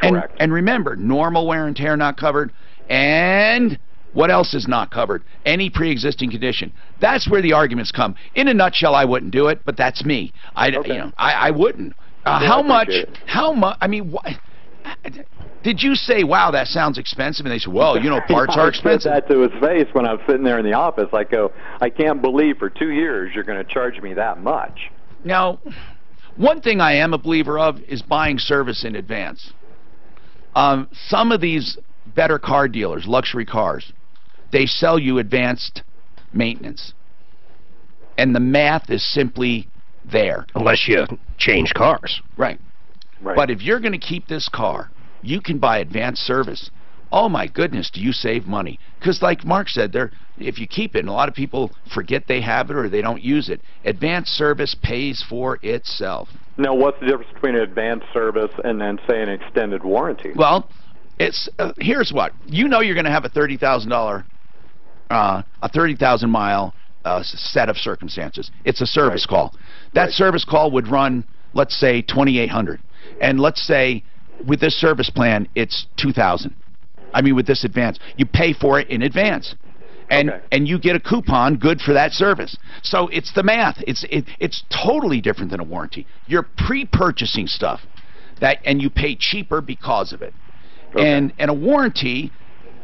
Correct. And remember, normal wear and tear not covered. And what else is not covered? Any pre-existing condition. That's where the arguments come. In a nutshell, I wouldn't do it, but that's me. I wouldn't. How much? I mean, did you say, wow, that sounds expensive? And they said, well, you know, parts are expensive. I said that to his face when I was sitting there in the office. I go, I can't believe for 2 years you're going to charge me that much. Now, one thing I am a believer of is buying service in advance. Some of these better car dealers, luxury cars, they sell you advanced maintenance. And the math is simply there. Unless you change cars. Right. But if you're going to keep this car, you can buy advanced service. Oh my goodness, do you save money? Because like Mark said, if you keep it, and a lot of people forget they have it or they don't use it, advanced service pays for itself. Now, what's the difference between an advanced service and then, say, an extended warranty? Well, it's here's what. You know you're going to have a $30,000 a 30,000 mile set of circumstances. It's a service call. That service call would run, let's say, $2,800, and let's say with this service plan it's $2,000. I mean, with this advance. You pay for it in advance. And you get a coupon good for that service. So it's the math. It's totally different than a warranty. You're pre-purchasing stuff and you pay cheaper because of it. And a warranty,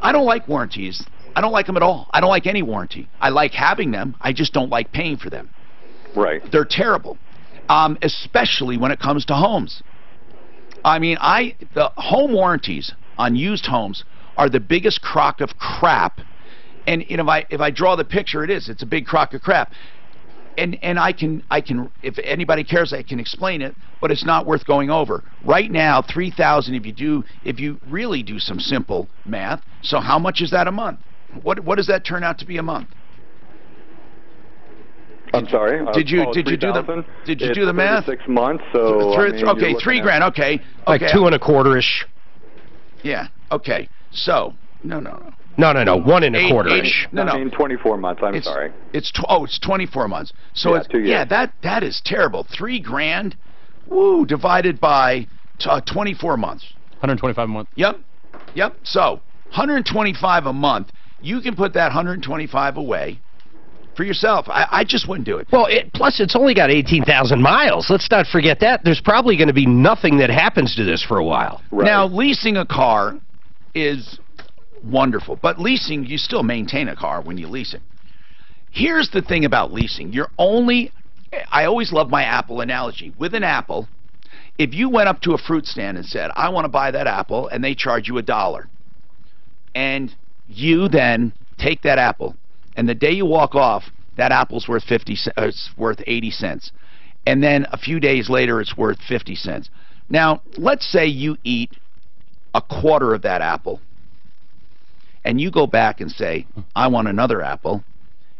I don't like warranties. I don't like them at all. I don't like any warranty. I like having them. I just don't like paying for them. Right. They're terrible, especially when it comes to homes. I mean, the home warranties on used homes are the biggest crock of crap. And if I draw the picture, it's a big crock of crap. And I can if anybody cares, I can explain it, but it's not worth going over. Right now, $3,000 if you really do some simple math. So how much is that a month? What does that turn out to be a month? I'm sorry. Did you do the math? 6 months. So okay, $3,000. Okay, like 2.25-ish. Yeah. Okay. So no. 1.25-ish. I mean 24 months. I'm sorry. It's 24 months. So that is terrible. $3,000, divided by 24 months. 125 a month. Yep. So 125 a month. You can put that 125 away for yourself. I just wouldn't do it. Well, plus it's only got 18,000 miles. Let's not forget that. There's probably going to be nothing that happens to this for a while. Right. Now, leasing a car is wonderful, but leasing, you still maintain a car when you lease it. Here's the thing about leasing. I always love my apple analogy. With an apple, if you went up to a fruit stand and said, I want to buy that apple, and they charge you $1, and you then take that apple, and the day you walk off, that apple's worth 80 cents. And then a few days later, it's worth 50 cents. Now, let's say you eat a quarter of that apple, and you go back and say, I want another apple.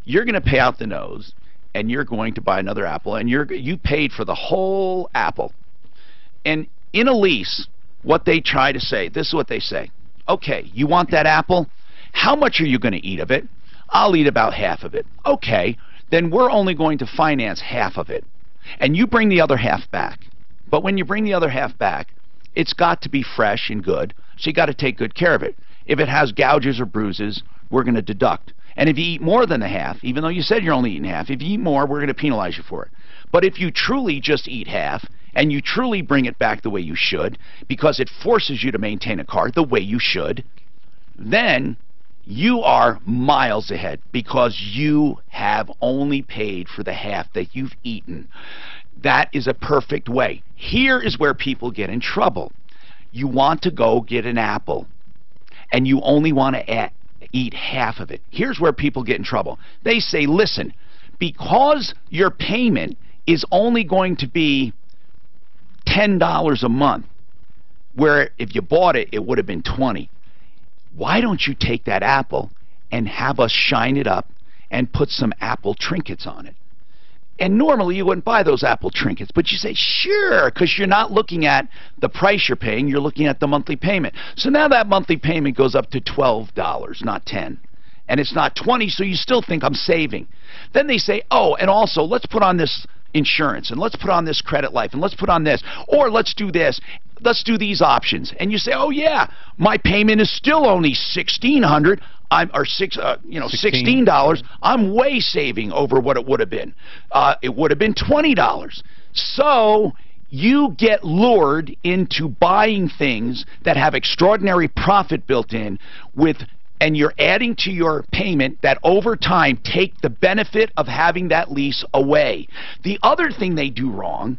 You're going to pay out the nose, and you're going to buy another apple, and you paid for the whole apple. And in a lease, what they try to say, this is what they say. Okay, you want that apple? How much are you going to eat of it? I'll eat about half of it. Okay, then we're only going to finance half of it. And you bring the other half back. But when you bring the other half back, it's got to be fresh and good, so you got to take good care of it. If it has gouges or bruises, we're going to deduct. And if you eat more than the half, even though you said you're only eating half, if you eat more, we're going to penalize you for it. But if you truly just eat half, and you truly bring it back the way you should, because it forces you to maintain a car the way you should, then you are miles ahead, because you have only paid for the half that you've eaten. That is a perfect way. Here is where people get in trouble. You want to go get an apple, and you only want to eat half of it. Here's where people get in trouble. They say, listen, because your payment is only going to be $10 a month, where if you bought it, it would have been $20. Why don't you take that apple and have us shine it up and put some apple trinkets on it? And normally you wouldn't buy those apple trinkets, but you say, sure, because you're not looking at the price you're paying, you're looking at the monthly payment. So now that monthly payment goes up to $12, not $10. And it's not $20, so you still think I'm saving. Then they say, oh, and also let's put on this insurance, and let's put on this credit life, and let's put on this, or let's do this, let's do these options. And you say, oh yeah, my payment is still only $1,600, $16. I'm way saving over what it would have been. It would have been $20. So you get lured into buying things that have extraordinary profit built in and you're adding to your payment that over time take the benefit of having that lease away. The other thing they do wrong,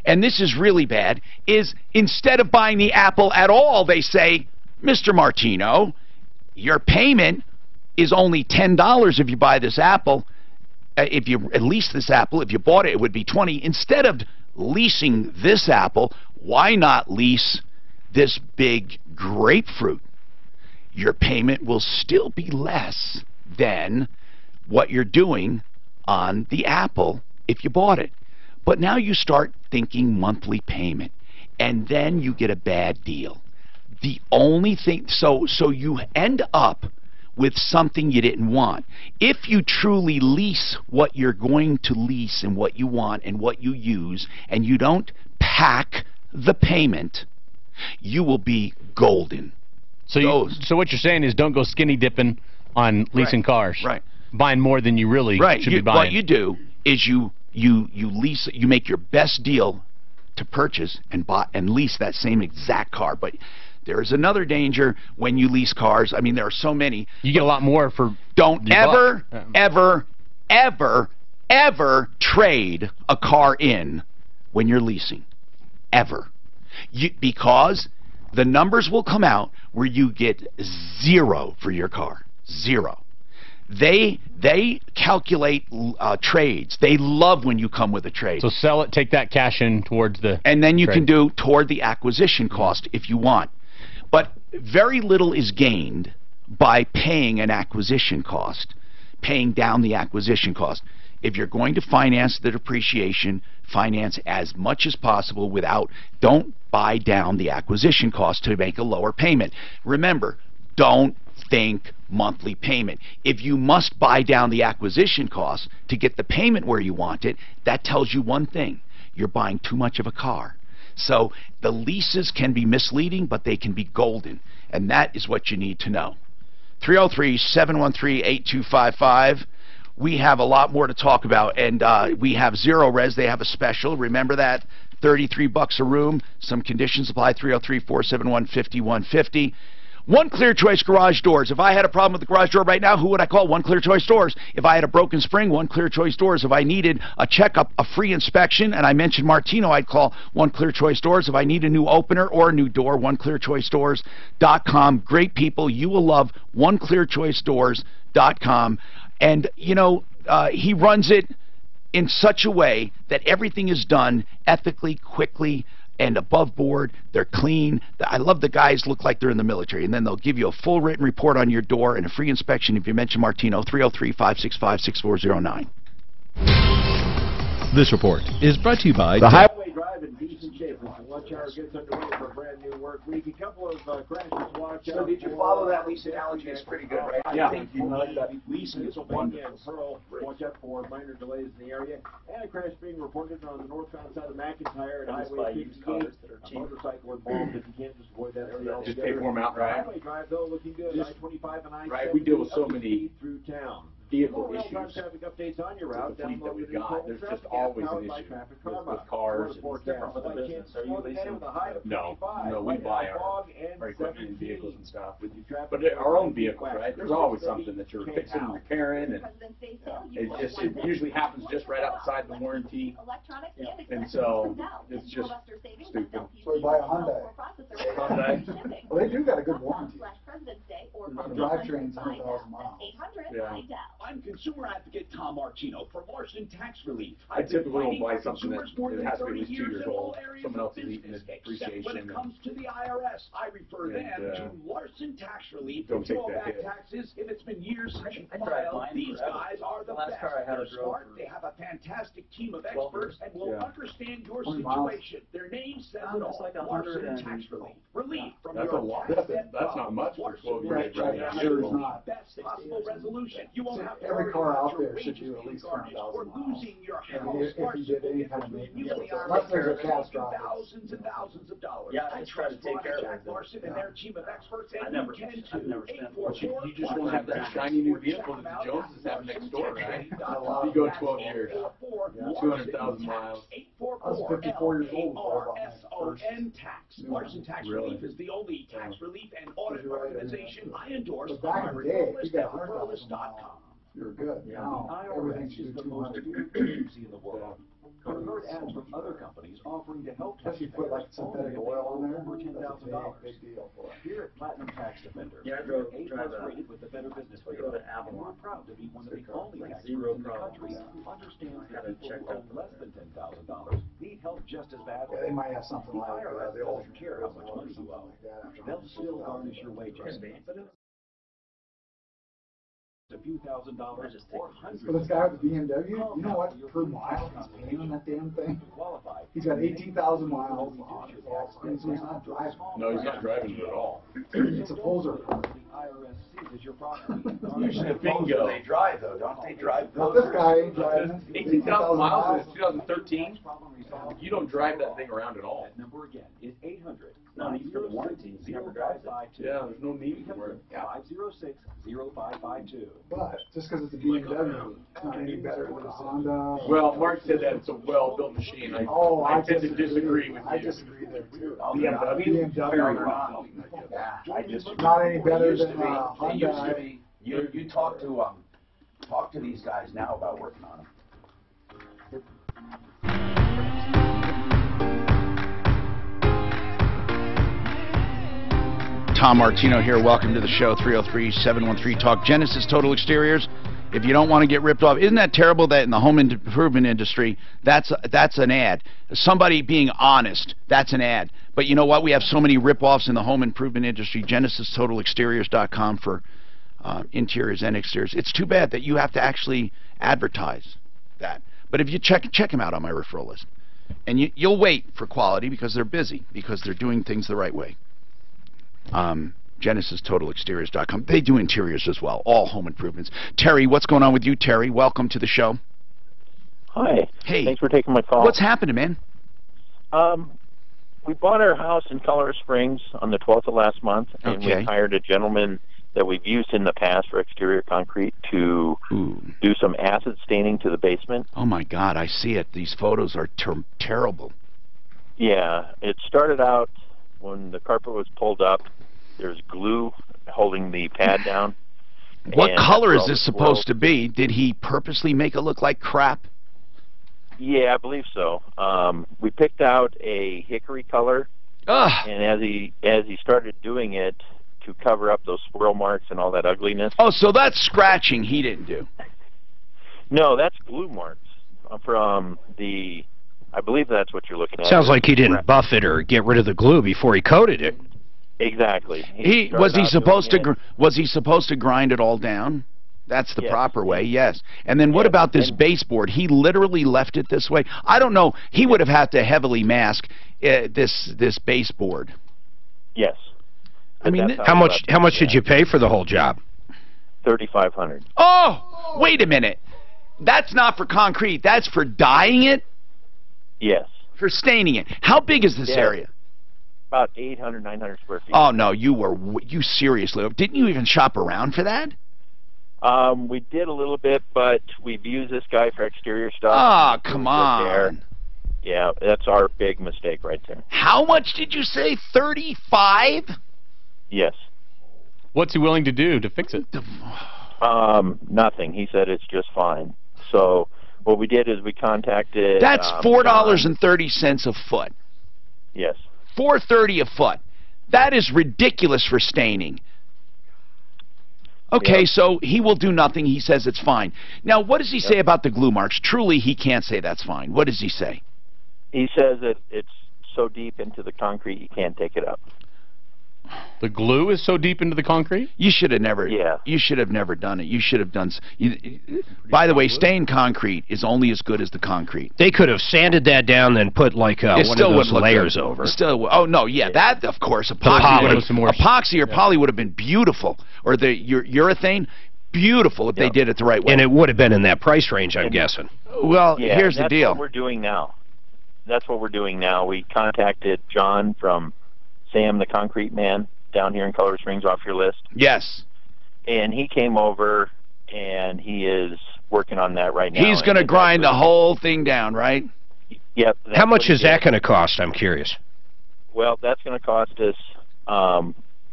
and this is really bad, is instead of buying the apple at all, they say, Mr. Martino, your payment is only $10 if you buy this apple. If you lease this apple, if you bought it, it would be $20. Instead of leasing this apple, why not lease this big grapefruit? Your payment will still be less than what you're doing on the apple if you bought it. But now you start thinking monthly payment, and then you get a bad deal. The only thing, so you end up with something you didn't want. If you truly lease what you're going to lease and what you want and what you use, and you don't pack the payment, you will be golden. So so what you're saying is don't go skinny dipping on leasing cars. Right. Buying more than you really should be buying. What you do is you lease, you make your best deal to purchase and buy and lease that same exact car. But there is another danger when you lease cars. I mean, there are so many. You get a lot more for. Don't ever trade a car in when you're leasing, ever, because the numbers will come out where you get 0 for your car, 0. They calculate trades. They love when you come with a trade. So sell it, take that cash in towards the. And then you trade. can do toward the acquisition cost if you want. But very little is gained by paying an acquisition cost, paying down the acquisition cost. If you're going to finance the depreciation, finance as much as possible don't buy down the acquisition cost to make a lower payment. Remember, don't think monthly payment. If you must buy down the acquisition cost to get the payment where you want it, that tells you one thing: you're buying too much of a car. So the leases can be misleading, but they can be golden, and that is what you need to know. 303-713-8255. We have a lot more to talk about, and we have Zero Res. They have a special. Remember that, $33 a room. Some conditions apply. 303-471-5150. One Clear Choice Garage Doors. If I had a problem with the garage door right now, who would I call? One Clear Choice Doors. If I had a broken spring, One Clear Choice Doors. If I needed a checkup, a free inspection, and I mentioned Martino, I'd call One Clear Choice Doors. If I need a new opener or a new door, OneClearChoiceDoors.com. Great people. You will love OneClearChoiceDoors.com. And, you know, he runs it in such a way that everything is done ethically, quickly, and above board. They're clean. I love the guys look like they're in the military, and then they'll give you a full written report on your door and a free inspection if you mention Martino. 303-565-6409. This report is brought to you by the Highway Drive in decent shape. Lunch hour gets underway for a brand new work week. A couple of crashes to watch out. So did you follow that lease analogy? It's pretty good, right? Yeah. Leasing is wonderful. Pearl, watch out for minor delays in the area. And a crash being reported on the northbound side of McIntyre at Highway 58. A motorcycle involved, if you can't just avoid that area. Just pay for them outright. Highway Drive, though, looking good. I-25 and I-70. Right, we deal with so many through town. Vehicle issues traffic updates on your route. with the fleet that we've got. There's just always an issue with cars. No, we buy our equipment and vehicles and stuff. But our own vehicles, right? There's always something that you're fixing and repairing, and it usually happens just right outside the warranty, and so it's just stupid. So we buy a Hyundai. Well, they do got a good warranty. The drivetrain's 100,000 miles. Yeah. I'm consumer advocate Tom Martino for Larson Tax Relief. I typically don't buy something that has to be at least 2 years old. Someone else is eating its depreciation. When it comes to the IRS, I refer them to Larson Tax Relief. Don't take roll that back hit. taxes if it's been years since you filed. These guys are the best. They're smart. They have a fantastic team of experts and will understand your situation. Their name says it all. Larson Tax Relief. Relief from That's your a lot. tax That's not much for 12 years right now. Sure is not. Best possible resolution. You won't have to Every worry car about out your there should wages do at least being garnished 10,000 or miles. losing your If house. you did any kind of maintenance, Usually unless there's a catastrophic. thousands and thousands of dollars. Yeah, I try to take care of Jack it. Larson and their team of experts, and I've never you can spent too. You just want to have that shiny new vehicle that the Joneses have next door, right? If you go 12 years, 200,000 miles. I was 54 years old before I bought my first. LARSON Tax. Larson Tax Relief is the only tax relief and audit organization I endorse But on back my in the day, referral if list you at got 100,000 referralist.com. You're good. Yeah. Now, everything should do 200. Agency in the world. I've heard ads from other companies offering to help If you put like synthetic oil in there, over that's a $10,000. big deal for it. Here at Platinum Tax Defender, Yeah, I we're drive A+ a- rated with the Better Business I Bureau. drove an And we're Avalon. proud to be one of the only Like experts zero in the problems. country who understands I that had it people checked who out. owe less than $10,000 need help just as badly. Yeah, they might have something The like IRS the old doesn't care how much money you owe. They'll still garnish your wages. But a few $1,000s or hundreds. For this guy with the BMW, you know what? Per mile he's paying on that damn thing. He's got 18,000 miles on it. So he's not driving. No, he's not driving it at all. It's a poser. The IRS seizes your property. Usually bingo. They drive though, don't they? Drive But those. this guy ain't driving. 18,000 miles since 2013. You don't drive that thing around at all. That number again is No need for the warranty. You never drive it. Yeah, there's no need for it. 506-0552. But just because it's a BMW, it's not any better than a Honda. Well, Mark said that it's a well-built machine. I tend to disagree with you. I disagree there too. BMW? BMW. Yeah, I just Not any better used than to be. Honda. It used to be. You talk to these guys now about working on them. Tom Martino here. Welcome to the show. 303-713-TALK. Genesis Total Exteriors. If you don't want to get ripped off, isn't that terrible that in the home improvement industry, that's an ad. Somebody being honest, that's an ad. But you know what? We have so many rip-offs in the home improvement industry. GenesisTotalExteriors.com for interiors and exteriors. It's too bad that you have to actually advertise that. But if you check them out on my referral list. And you'll wait for quality because they're busy, because they're doing things the right way. GenesisTotalExteriors.com. They do interiors as well, all home improvements. Terry, what's going on with you, Terry? Welcome to the show. Hi. Hey. Thanks for taking my call. What's happening, man? We bought our house in Colorado Springs on the 12th of last month, and we hired a gentleman that we've used in the past for exterior concrete to do some acid staining to the basement. Oh, my God, I see it. These photos are terrible. Yeah, it started out when the carpet was pulled up. There's glue holding the pad down. What color is this supposed to be? Did he purposely make it look like crap? Yeah, I believe so. We picked out a hickory color, and as he started doing it to cover up those swirl marks and all that ugliness. Oh, so that's scratching he didn't do. No, that's glue marks from the. I believe that's what you're looking at. Sounds like he didn't buff it or get rid of the glue before he coated it. Exactly. Was he supposed to grind it all down? That's the proper way, yes. And then what about this baseboard? He literally left it this way. I don't know. He would have had to heavily mask this baseboard. Yes. I mean, how much did you pay for the whole job? $3,500. Oh, wait a minute. That's not for concrete. That's for dyeing it? Yes. For staining it. How big is this area? About 800, 900 square feet. Oh, no, you seriously, didn't you even shop around for that? We did a little bit, but we've used this guy for exterior stuff. Ah, come on. Yeah, that's our big mistake right there. How much did you say? 35? Yes. What's he willing to do to fix it? Nothing. He said it's just fine. So what we did is we contacted. That's $4.30 a foot. Yes. $4.30 a foot. That is ridiculous for staining. Okay, so he will do nothing. He says it's fine. Now, what does he say about the glue marks? Truly, he can't say that's fine. What does he say? He says that it's so deep into the concrete you can't take it up. The glue is so deep into the concrete? You should have never. Yeah. You should have never done it. You should have done. By the way, stained concrete is only as good as the concrete. They could have sanded that down, then put like one of those layers over. Oh no, yeah, that of course. Epoxy or poly would have been beautiful, or the urethane, beautiful if they did it the right way. And it would have been in that price range, I'm guessing. Well, here's the deal. That's what we're doing now. That's what we're doing now. We contacted John from Sam the Concrete Man down here in Colorado Springs, off your list. Yes. And he came over, and he is working on that right now. He's going to grind the whole thing down, right? Yep. How much is that going to cost? I'm curious. Well, that's going to cost us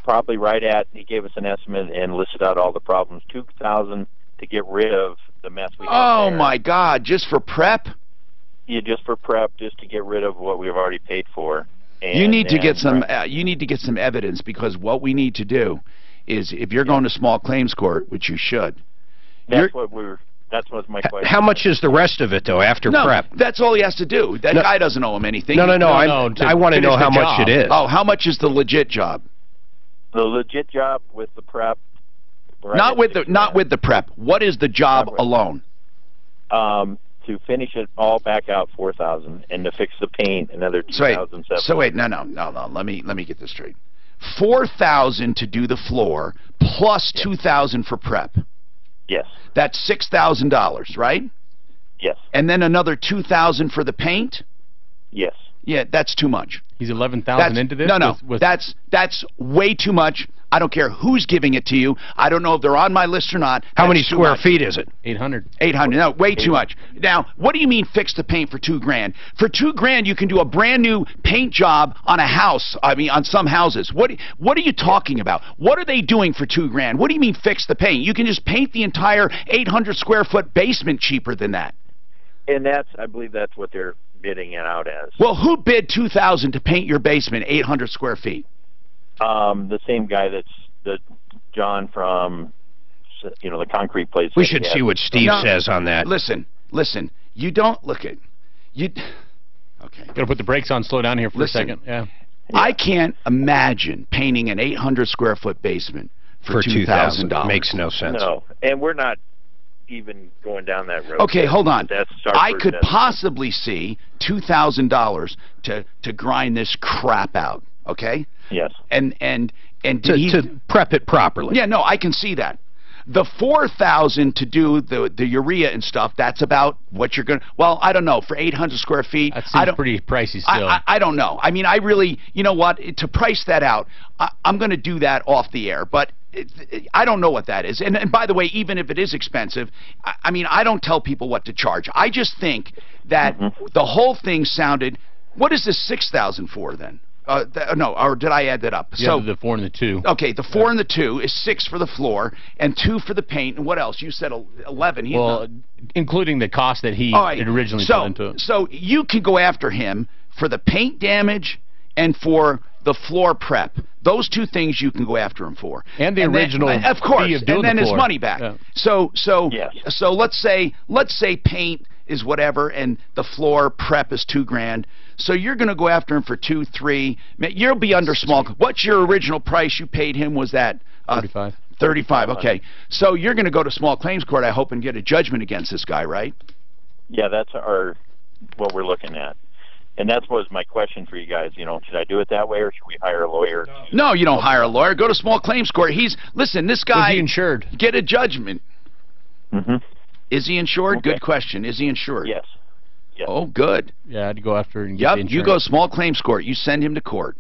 probably right at, he gave us an estimate and listed out all the problems, $2,000 to get rid of the mess we have Oh, there. my God, just for prep? Yeah, just for prep, just to get rid of what we've already paid for. You need to get some. You need to get some evidence, because what we need to do is, if you're going to small claims court, which you should. That's what my question. How much is the rest of it though after prep? That's all he has to do. That guy doesn't owe him anything. No. I want to know how much it is. Oh, how much is the legit job? The legit job with the prep. Not with the prep. What is the job alone? To finish it all back out, $4,000, and to fix the paint, another $2,700. So wait, no. Let me get this straight. $4,000 to do the floor plus $2,000 for prep. Yes. That's $6,000, right? Yes. And then another $2,000 for the paint. Yes. Yeah, that's too much. He's 11,000 into this? No, that's way too much. I don't care who's giving it to you. I don't know if they're on my list or not. How many square feet is it? 800. 800. No, way too much. Now, what do you mean fix the paint for $2,000? For $2,000, you can do a brand new paint job on a house. I mean, on some houses. What are you talking about? What are they doing for $2,000? What do you mean fix the paint? You can just paint the entire 800 square foot basement cheaper than that. And I believe that's what they're bidding it out as. Well, who bid $2,000 to paint your basement 800 square feet? The same guy that's John from, the concrete place. We should see what Steve says on that. Listen. You don't look at you. Okay. Got to put the brakes on. Slow down here for a second. Yeah. I can't imagine painting an 800 square foot basement for $2,000. Makes no sense. No, and we're not even going down that road. Okay, hold on. That's I could possibly see $2,000 to grind this crap out. Okay. Yes. And to prep it properly. Yeah, no, I can see that. The $4,000 to do the urea and stuff, that's about what you're going to... Well, I don't know. For 800 square feet... That seems pretty pricey still. I don't know. I mean, I really... You know what? To price that out, I'm going to do that off the air. But I don't know what that is. And by the way, even if it is expensive, I mean, I don't tell people what to charge. I just think that the whole thing sounded... What is this $6,000 for then? No, or did I add that up? Yeah, so the 4 and the 2. Okay, the 4 and the 2 is 6 for the floor and 2 for the paint. And what else? You said 11. Well, including the cost that he had originally put into it. So you can go after him for the paint damage and for the floor prep. Those 2 things you can go after him for. And the original then, of course, fee of doing and then the floor. his money back. Yeah. So let's say paint is whatever, and the floor prep is $2,000. So you're going to go after him for 2, 3. You'll be under small. What's your original price you paid him? Was that 35? 35. Okay. So you're going to go to small claims court, I hope, and get a judgment against this guy, right? Yeah, that's what we're looking at. And that was my question for you guys. Should I do it that way, or should we hire a lawyer? No, you don't hire a lawyer. Go to small claims court. Listen, this guy... Is he insured? Get a judgment. Mm-hmm. Is he insured? Okay. Good question. Is he insured? Yes. Oh, good. Yeah, I'd go after and get the insurance. You go small claims court. You send him to court.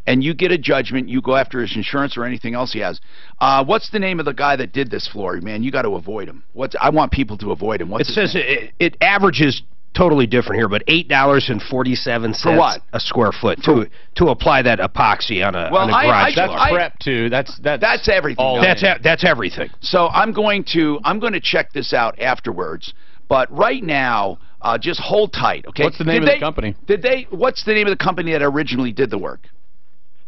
And you get a judgment. You go after his insurance or anything else he has. What's the name of the guy that did this floor? Man, you got to avoid him. I want people to avoid him. It says it averages totally different here, but $8.47 for what? A square foot to apply that epoxy on a garage floor. That's prep too. That's everything. That's everything. So I'm going to check this out afterwards. But right now, just hold tight, okay? What's the name of the company? What's the name of the company that originally did the work?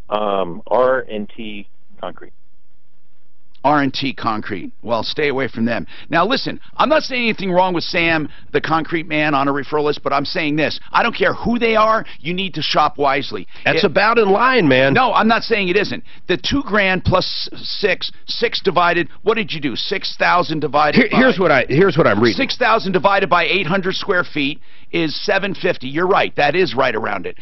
R&T Concrete. R&T Concrete. Well, stay away from them. Now, listen, I'm not saying anything wrong with Sam, the concrete man, on a referral list, but I'm saying this. I don't care who they are. You need to shop wisely. That's about in line, man. No, I'm not saying it isn't. The $2,000 plus 6 divided, what did you do? 6,000 divided by... Here's what I'm reading. 6,000 divided by 800 square feet is $750. You're right. That is right around it.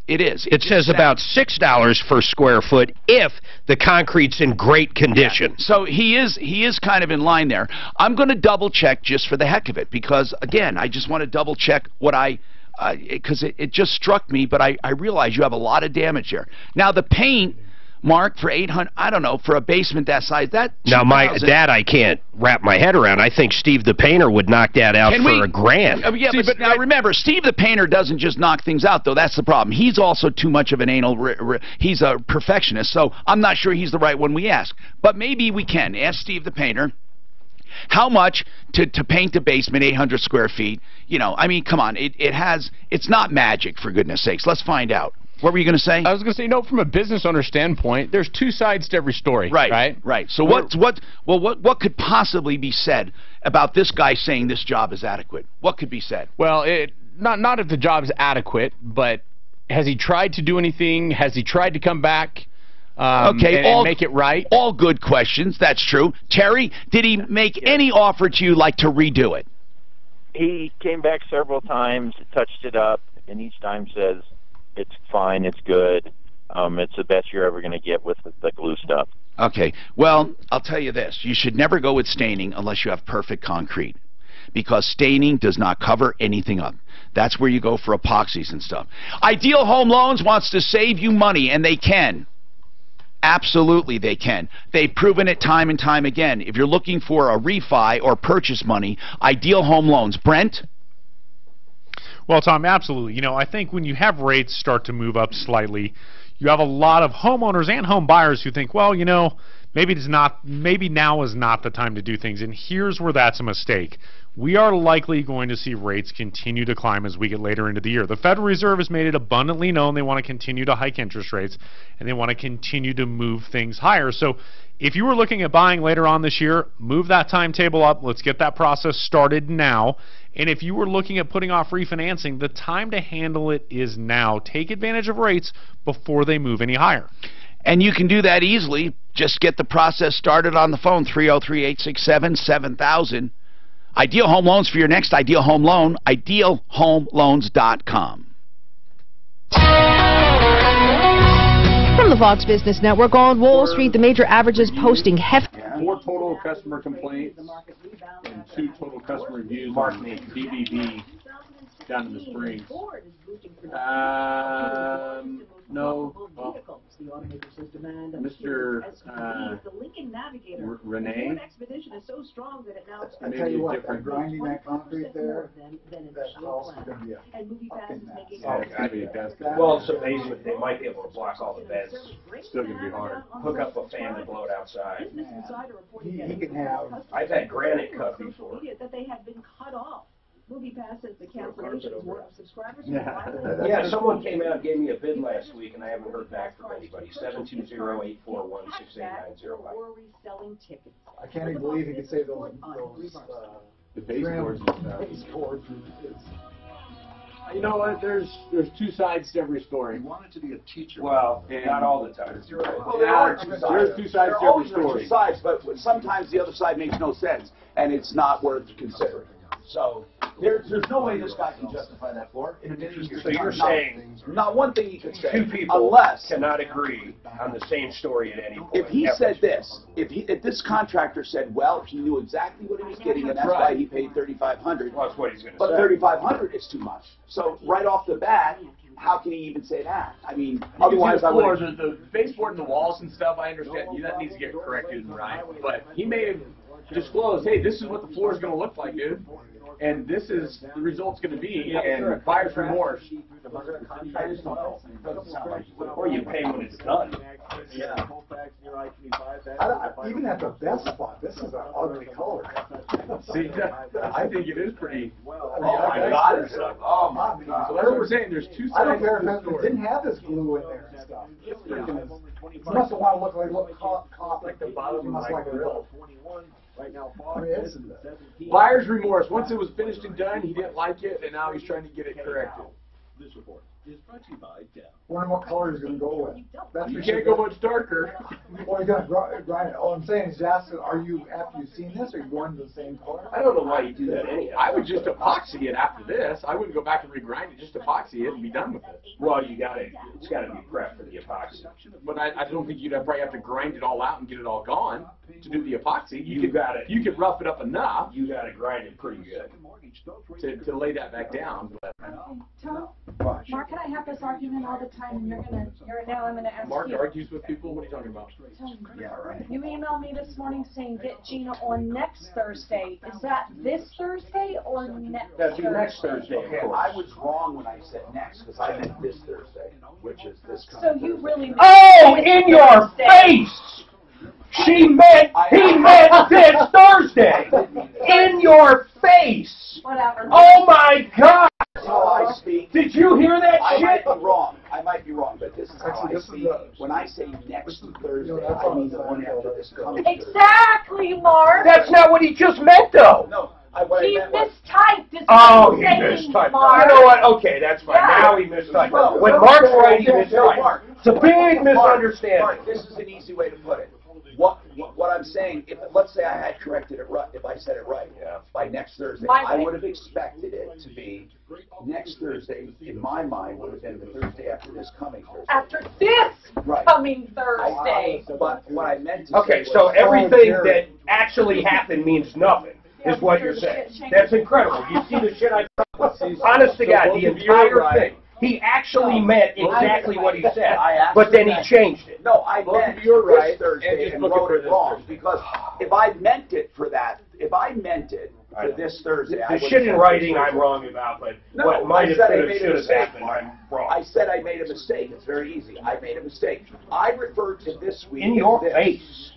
It is. It says about $6 per square foot if the concrete's in great condition. Yeah. So he is kind of in line there. I'm going to double check just for the heck of it because, again, I just want to double check what because it just struck me, but I realize you have a lot of damage there. Now, the paint... Mark, for 800, I don't know, for a basement that size, that... Now, that I can't wrap my head around. I think Steve the Painter would knock that out for $1,000. Yeah, but now remember, Steve the Painter doesn't just knock things out, though. That's the problem. He's also too much of an anal... he's a perfectionist, so I'm not sure he's the right one we ask. But maybe we can. Ask Steve the Painter. How much to paint the basement, 800 square feet? I mean, come on. It's not magic, for goodness sakes. Let's find out. What were you going to say? I was going to say, from a business owner standpoint, there's 2 sides to every story. Right. So what could possibly be said about this guy saying this job is adequate? What could be said? Well, not if the job is adequate, but has he tried to do anything? Has he tried to come back? And make it right? All good questions. That's true. Terry, did he make any offer to you like to redo it? He came back several times, touched it up, and each time says, it's fine, it's good, it's the best you're ever going to get with the glue stuff. Okay, well, I'll tell you this. You should never go with staining unless you have perfect concrete, because staining does not cover anything up. That's where you go for epoxies and stuff. Ideal Home Loans wants to save you money, and they can. Absolutely they can. They've proven it time and time again. If you're looking for a refi or purchase money, Ideal Home Loans. Brent? Well, Tom, absolutely. You know, I think when you have rates start to move up slightly, you have a lot of homeowners and home buyers who think, well, you know, maybe now is not the time to do things, and here's where that's a mistake. We are likely going to see rates continue to climb as we get later into the year. The Federal Reserve has made it abundantly known they want to continue to hike interest rates, and they want to continue to move things higher. So if you were looking at buying later on this year, move that timetable up. Let's get that process started now. And if you were looking at putting off refinancing, the time to handle it is now. Take advantage of rates before they move any higher. And you can do that easily. Just get the process started on the phone, 303-867-7000. Ideal Home Loans for your next ideal home loan, idealhomeloans.com. From the Fox Business Network on Wall Street, the major averages posting hefty. 4 total customer complaints and 2 total customer reviews on BBB down in the Springs. No. Well, Mr. Renee. I tell you what, grinding that concrete there, that house is going to be a fucking mess. Well, it's amazing. They might be able to block all the vents. It's still going to be hard. Hook up a fan and blow it outside. He can have. I've had granite cut before. That they had been cut off. MoviePass says the cancellations were subscribers. Yeah, someone came out and gave me a bid last week, and I haven't heard back from anybody. 720-841-6890. I can't even believe he could say those the baseboards. Baseboards. You know what? There's 2 sides to every story. You want it to be a teacher. Well, not all the time. Well, there are 2 sides. There's 2 sides to every story. 2 sides, but sometimes the other side makes no sense, and it's not worth considering. So there's no way this guy can justify that floor. So you're saying not one thing he could say. 2 people unless cannot agree on the same story at any point. If he said this, if this contractor said, well, he knew exactly what he was getting, and that's why he paid $3,500. Well, that's what he's going to say. But $3,500 is too much. So right off the bat, how can he even say that? I mean, otherwise I would. The baseboard and the walls and stuff, I understand that needs to get corrected and right. But he may have disclosed, hey, this is what the floor is going to look like, dude. And this is the result's going to be, and buyer's remorse. I just don't know. Or you pay when it's done. Yeah. Even at the best spot, this is an ugly color. See, I think it is pretty. Oh my God! Oh my God! So that's what we're saying. There's 2 sides. I don't care if it didn't have this glue in there and stuff. He must have wanted to look like the bottom. He must like a real. Right now, buyer's remorse. Once it was finished and done, he didn't like it, and now he's trying to get it corrected. This report is brought to you by Dell. Wondering what color he's going to go with. You can't go much darker. Well, he's going to grind it. All I'm saying is, after you've seen this, are you going to the same color? I don't know why you do that anyhow. I would just epoxy it after this. I wouldn't go back and regrind it. Just epoxy it and be done with it. Well, it's got to be prepped for the epoxy. But I don't think you'd probably have to grind it all out and get it all gone to do the epoxy. You could rough it up enough. You got to grind it pretty good to lay that back down. Tom, Mark and I have this argument all the time, and now I'm gonna ask Mark you. argues with people. What are you talking about? Yeah, right. You emailed me this morning saying get Gina on next Thursday. Is that this Thursday or next? That's next Thursday. Okay, I was wrong when I said next because I meant this Thursday, which is this coming. So you really? Oh, in your face! He meant this Thursday. In your face. Whatever. Oh my God! That's how I speak. Did you hear that I shit? I might be wrong, but this is how I speak. When I say next Thursday, I mean the one after this coming. Exactly, Mark. That's not what he just meant, though. No. He mistyped. He mistyped. Mark. You know what? Okay, that's fine. Yeah. Now he mistyped. When Mark's right, he mistyped. It's a big misunderstanding. Mark, this is an easy way to put it. What I'm saying, let's say I had corrected it right, if I said it right, by next Thursday, I would have expected it to be next Thursday, in my mind, would have been the Thursday after this coming Thursday. After this coming Thursday. But what I meant to say was... so everything that actually happened means nothing. is what you're saying. That's incredible. You see the shit I... Honest to God, the entire thing. He actually meant exactly what he said, but then he changed it. No, I meant you're right. this Thursday and wrote it wrong, because if I meant it for that, if I meant it for this Thursday, The shit in writing I'm wrong about, but what might have should have happened, I'm wrong. I said I made a mistake. It's very easy. I made a mistake. I referred to this week in your face.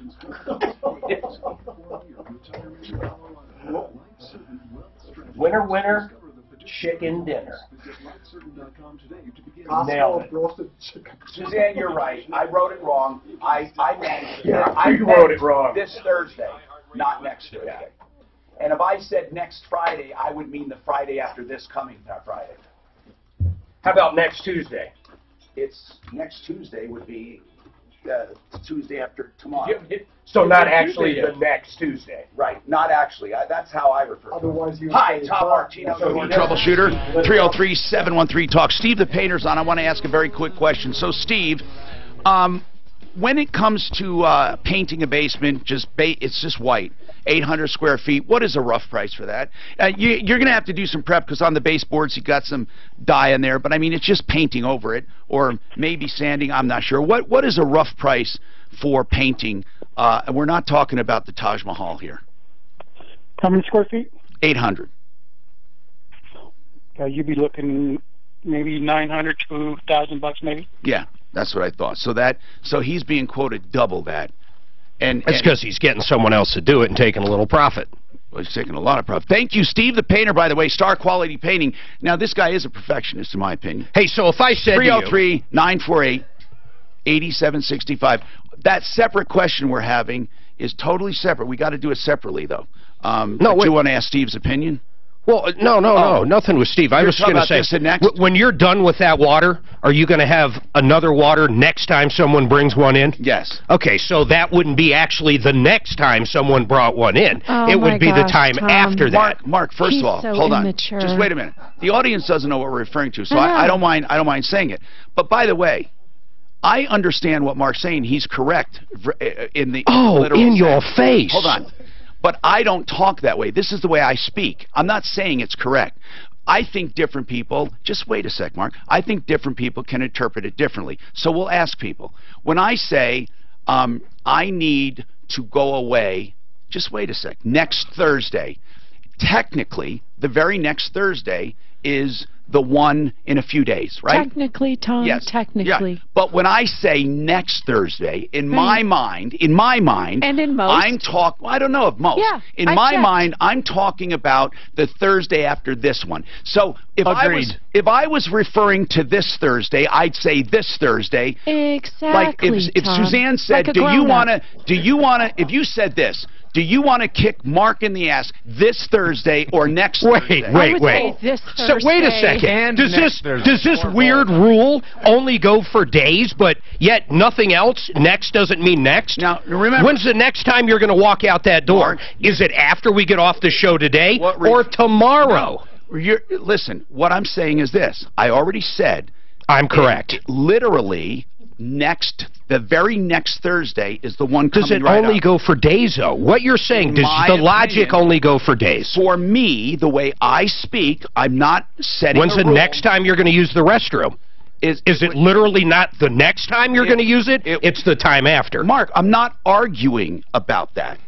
Winner, winner, chicken dinner. Nailed it. Suzanne, you're right. I wrote it wrong. I meant you wrote it wrong. This Thursday, not next Thursday. And if I said next Friday, I would mean the Friday after this coming Friday. How about next Tuesday? It's next Tuesday would be Tuesday after tomorrow. So not actually the next Tuesday. Right, not actually. That's how I refer to it. Hi, Tom Martino. Troubleshooter, 303-713-TALK. Steve the Painter's on. I want to ask a very quick question. So, Steve, when it comes to painting a basement, it's just white, 800 square feet, what is a rough price for that? You're going to have to do some prep because on the baseboards you got some dye in there, but I mean it's just painting over it or maybe sanding, I'm not sure. What is a rough price for painting? And we're not talking about the Taj Mahal here. How many square feet? 800. You'd be looking maybe 900 to $1,000 maybe. Yeah. That's what I thought. So he's being quoted double that. And that's because he's getting someone else to do it and taking a little profit. Well, he's taking a lot of profit. Thank you, Steve the Painter, by the way, Star Quality Painting. Now, this guy is a perfectionist, in my opinion. Hey, so if I said 303-948-8765. That separate question we're having is totally separate. We got to do it separately, though. Do you want to ask Steve's opinion? Well, no, nothing with Steve. I was going to say, when you're done with that water, are you going to have another water next time someone brings one in? Yes. Okay, so that wouldn't be actually the next time someone brought one in. It would be the time after that. Mark, first of all, hold on. Just wait a minute. The audience doesn't know what we're referring to, so I don't mind saying it. But by the way, I understand what Mark's saying. He's correct in the literal in your sense. face. Hold on. But I don't talk that way. This is the way I speak. I'm not saying it's correct. I think different people, just wait a sec, Mark. I think different people can interpret it differently. So we'll ask people. When I say, I need to go away, just wait a sec, next Thursday, technically, the very next Thursday is the one in a few days, right? Technically, Tom, yes. technically. Yeah. But when I say next Thursday, in my mind, and in most, I'm talking, I don't know if most. Yeah, in my mind, I'm talking about the Thursday after this one. So if I was referring to this Thursday, I'd say this Thursday. Exactly. Like if Suzanne said, do you want to, if you said this, do you want to kick Mark in the ass this Thursday or next Thursday? Wait. So wait a second. Does this weird rule only go for days, but yet nothing else? Next doesn't mean next? Now, remember, when's the next time you're going to walk out that door? Mark, is it after we get off the show today or tomorrow? Listen, what I'm saying is this. I already said. I'm correct. Literally, the very next Thursday is the one coming right up. Does it only go for days, though? What you're saying, does the logic only go for days? For me, the way I speak, I'm not setting When's the next time you're going to use the restroom? Is it literally not the next time you're going to use it? It's the time after. Mark, I'm not arguing about that.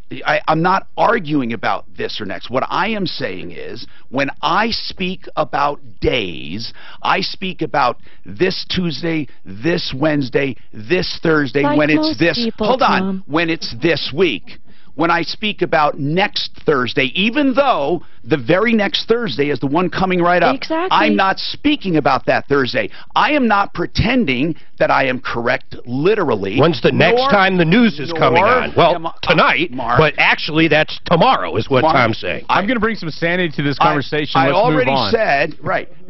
I'm not arguing about this or next. What I am saying is, when I speak about days, I speak about this Tuesday, this Wednesday, this Thursday, when it's this... Hold on. When it's this week. When I speak about next Thursday, even though the very next Thursday is the one coming right up, I'm not speaking about that Thursday. I am not pretending that I am correct literally. When's the next time the news is coming on? Well, tonight, but actually that's tomorrow is what Tom's saying. I'm going to bring some sanity to this conversation. Let's move on.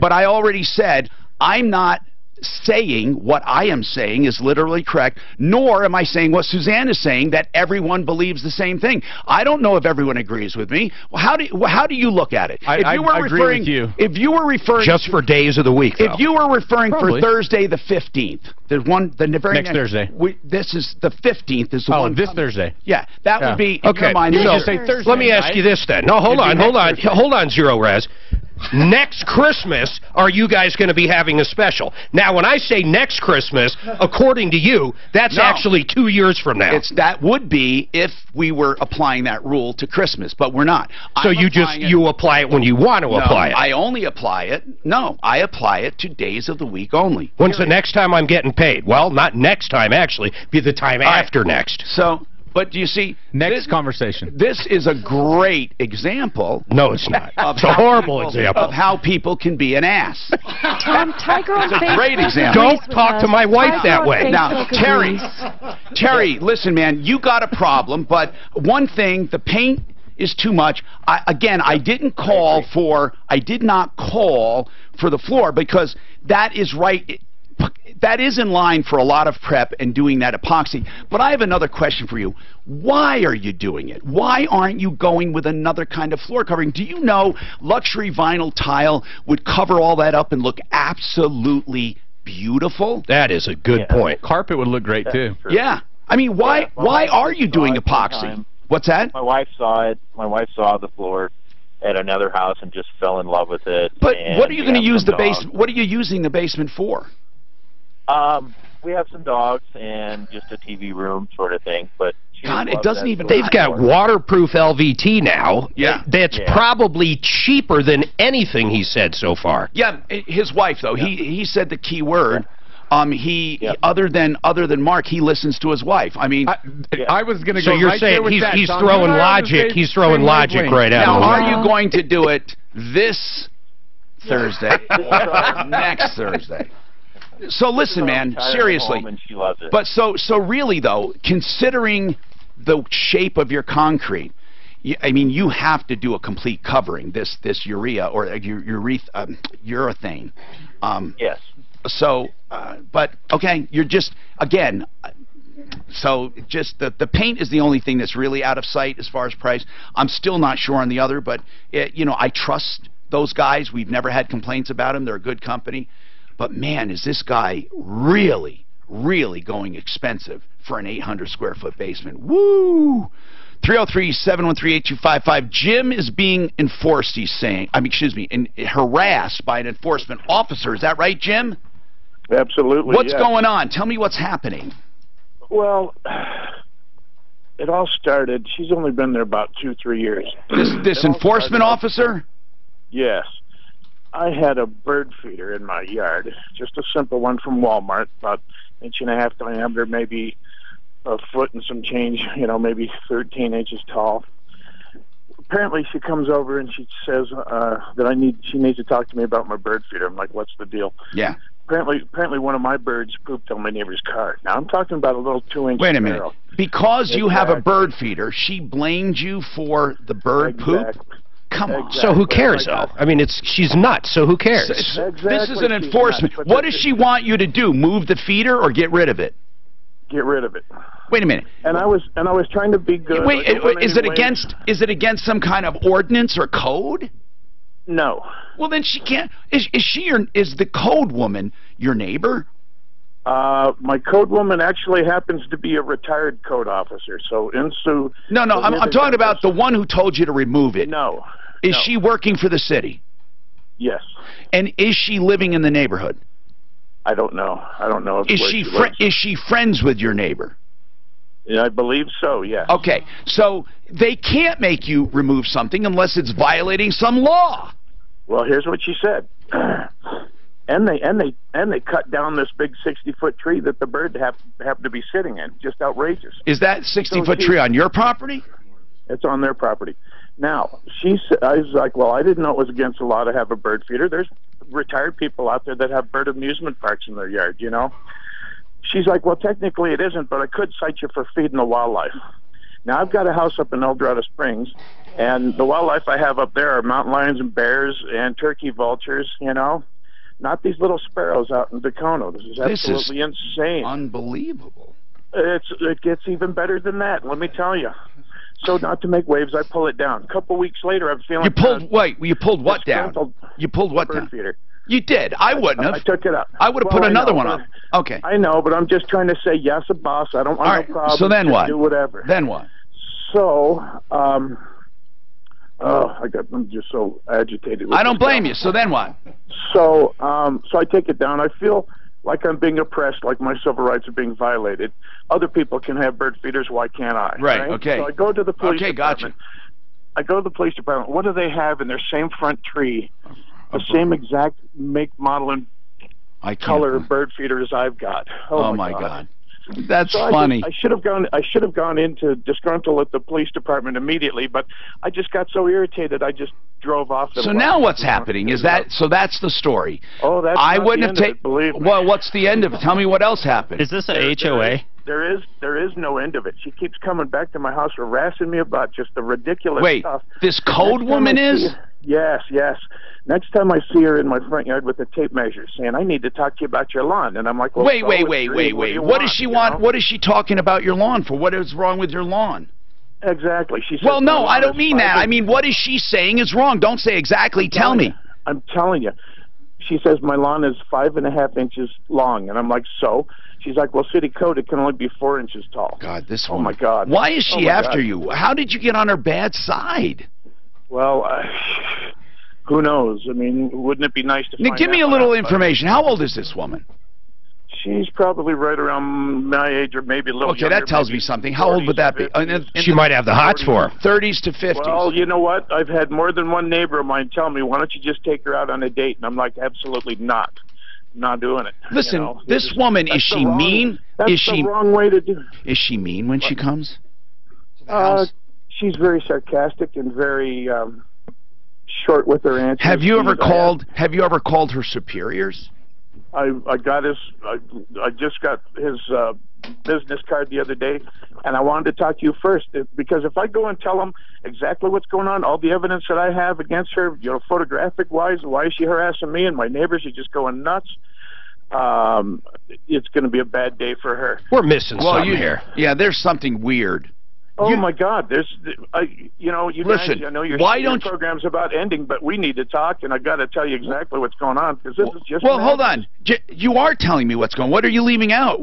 But I already said, I'm not saying what I am saying is literally correct, nor am I saying what Suzanne is saying, that everyone believes the same thing. I don't know if everyone agrees with me. Well, how do you look at it? I agree with you. If you were referring just for days of the week, though. If you were referring Probably. for Thursday the 15th, the very next Thursday. This is the 15th. Is the one this coming. Thursday. Yeah, that would be in okay. your mind. So, say Thursday, let me ask you this then. No, hold on, Zero Res. Next Christmas, are you guys going to be having a special? Now, when I say next Christmas, according to you, that's actually 2 years from now. That would be if we were applying that rule to Christmas, but we're not. So you apply it when you want to apply it. I only apply it. No, I apply it to days of the week only. When's the next time I'm getting paid? Well, not next time, actually. Be the time after next. So, but do you see... Next conversation. This is a great example. No, it's not. It's a horrible example. Of how people can be an ass. Tom, Tiger on It's a Facebook great example. Don't talk to my wife that way. Now, Terry, listen, man, you got a problem, but one thing, the paint is too much. I did not call for the floor because that is right. That is in line for a lot of prep and doing that epoxy. But I have another question for you. Why are you doing it? Why aren't you going with another kind of floor covering? Do you know luxury vinyl tile would cover all that up and look absolutely beautiful? That is a good point. Carpet would look great, too. Yeah. I mean, why are you doing epoxy? What's that? My wife saw it. My wife saw the floor at another house and just fell in love with it. But what are you going to use the basement? What are you using the basement for? We have some dogs and just a TV room sort of thing, but God, it doesn't even... They've got waterproof LVT now. Yeah. That's probably cheaper than anything he said so far. Yeah, his wife, though, he said the key word. Other than Mark, he listens to his wife. I mean... I was going to go right there with that. He's throwing logic. He's throwing logic right at him. Now, are you going to do it this Thursday or next Thursday? So listen, man, seriously. She loves it. But so really though, considering the shape of your concrete, I mean, you have to do a complete covering. This urea or urethane. Yes. So, but okay, you're just again. So just the paint is the only thing that's really out of sight as far as price. I'm still not sure on the other, but I trust those guys. We've never had complaints about them. They're a good company. But man, is this guy really, really going expensive for an 800 square foot basement? Woo! 303-713-8255. Jim is being enforced, he's saying. Harassed by an enforcement officer. Is that right, Jim? Absolutely. What's going on? Tell me what's happening. Well, it all started, she's only been there about 2-3 years. This enforcement officer? Yes. I had a bird feeder in my yard, just a simple one from Walmart, about 1.5 inch diameter, maybe a foot and some change, maybe 13 inches tall. Apparently she comes over and she says that she needs to talk to me about my bird feeder. I'm like, what's the deal? Yeah. Apparently one of my birds pooped on my neighbor's car. Now I'm talking about a little 2-inch Wait a minute. Because you have a bird feeder, she blamed you for the bird poop? Come on. So who cares, though? I mean, she's nuts, so who cares? This is an enforcement. What does she want you to do? Move the feeder or get rid of it? Get rid of it. Wait a minute. And I was trying to be good. Wait, is it against some kind of ordinance or code? No. Well, then she can't. Is the code woman your neighbor? My code woman actually happens to be a retired code officer. So No, I'm talking about the one who told you to remove it. No. Is she working for the city? Yes. And is she living in the neighborhood? I don't know. Is she friends with your neighbor? Yeah, I believe so, yes. Okay, so they can't make you remove something unless it's violating some law. Well, here's what she said. And they cut down this big 60-foot tree that the bird happened to be sitting in. Just outrageous. Is that 60-foot tree on your property? It's on their property. Now, I was like, well, I didn't know it was against the law to have a bird feeder. There's retired people out there that have bird amusement parks in their yard, She's like, well, technically it isn't, but I could cite you for feeding the wildlife. Now, I've got a house up in El Dorado Springs, and the wildlife I have up there are mountain lions and bears and turkey vultures, not these little sparrows out in Dacono. This is absolutely insane. Unbelievable. It gets even better than that, let me tell you. So not to make waves, I pull it down. A couple weeks later, I'm feeling... You pulled what down? You pulled what down? Feeder. You did. I wouldn't have. I took it up. I would have put another one up. Okay. I know, but I'm just trying to say, yes, a boss. I don't want no problem. So then what? Do whatever. Then what? So, I'm just so agitated. I don't blame you. So then what? So I take it down. I feel like I'm being oppressed, like my civil rights are being violated. Other people can have bird feeders. Why can't I? Right. Okay. So I go to the police department. Gotcha. I go to the police department. What do they have in their same front tree? The same exact make, model, and color bird feeder as I've got. Oh my God. That's funny. I should have gone into disgruntled at the police department immediately, but I just got so irritated I just drove off. So now what's happening? Is that so? That's the story. Oh, that's I not wouldn't the have taken. Believe me. Well, what's the end of it? Tell me what else happened. Is this a HOA? There is no end of it. She keeps coming back to my house, harassing me about just the ridiculous stuff. This code woman is? Yes. Next time I see her in my front yard with a tape measure saying, I need to talk to you about your lawn. And I'm like, well, wait. What does she want? What is she talking about your lawn for? What is wrong with your lawn? Exactly. She says, well, no, I don't mean that. I mean, what is she saying is wrong? Don't say exactly. Tell me. I'm telling you. She says my lawn is 5.5 inches long. And I'm like, so? She's like, well, city code, it can only be 4 inches tall. God, this Oh, woman. my God. Why is she after you? How did you get on her bad side? Well, who knows? I mean, wouldn't it be nice to find give me a little information. How old is this woman? She's probably right around my age or maybe a little younger. Okay, that tells me something. How old would that be? She might have the hots for her. 30s to 50s. Well, you know what? I've had more than one neighbor of mine tell me, why don't you just take her out on a date? And I'm like, absolutely not. Not doing it. Listen, this woman, is she mean? That's the wrong way to do it. Is she mean when she comes? She's very sarcastic and very short with her answers. Have you ever called her superiors? I just got his business card the other day, and I wanted to talk to you first because if I go and tell him exactly what's going on, all the evidence that I have against her, photographic wise, why is she harassing me and my neighbors are just going nuts? It's going to be a bad day for her. We're missing something here. Yeah, there's something weird. Oh my God! You listen, guys, I know your program's about ending, but we need to talk, and I got to tell you exactly what's going on because this is just. Well, hold on. You are telling me what's going on. What are you leaving out?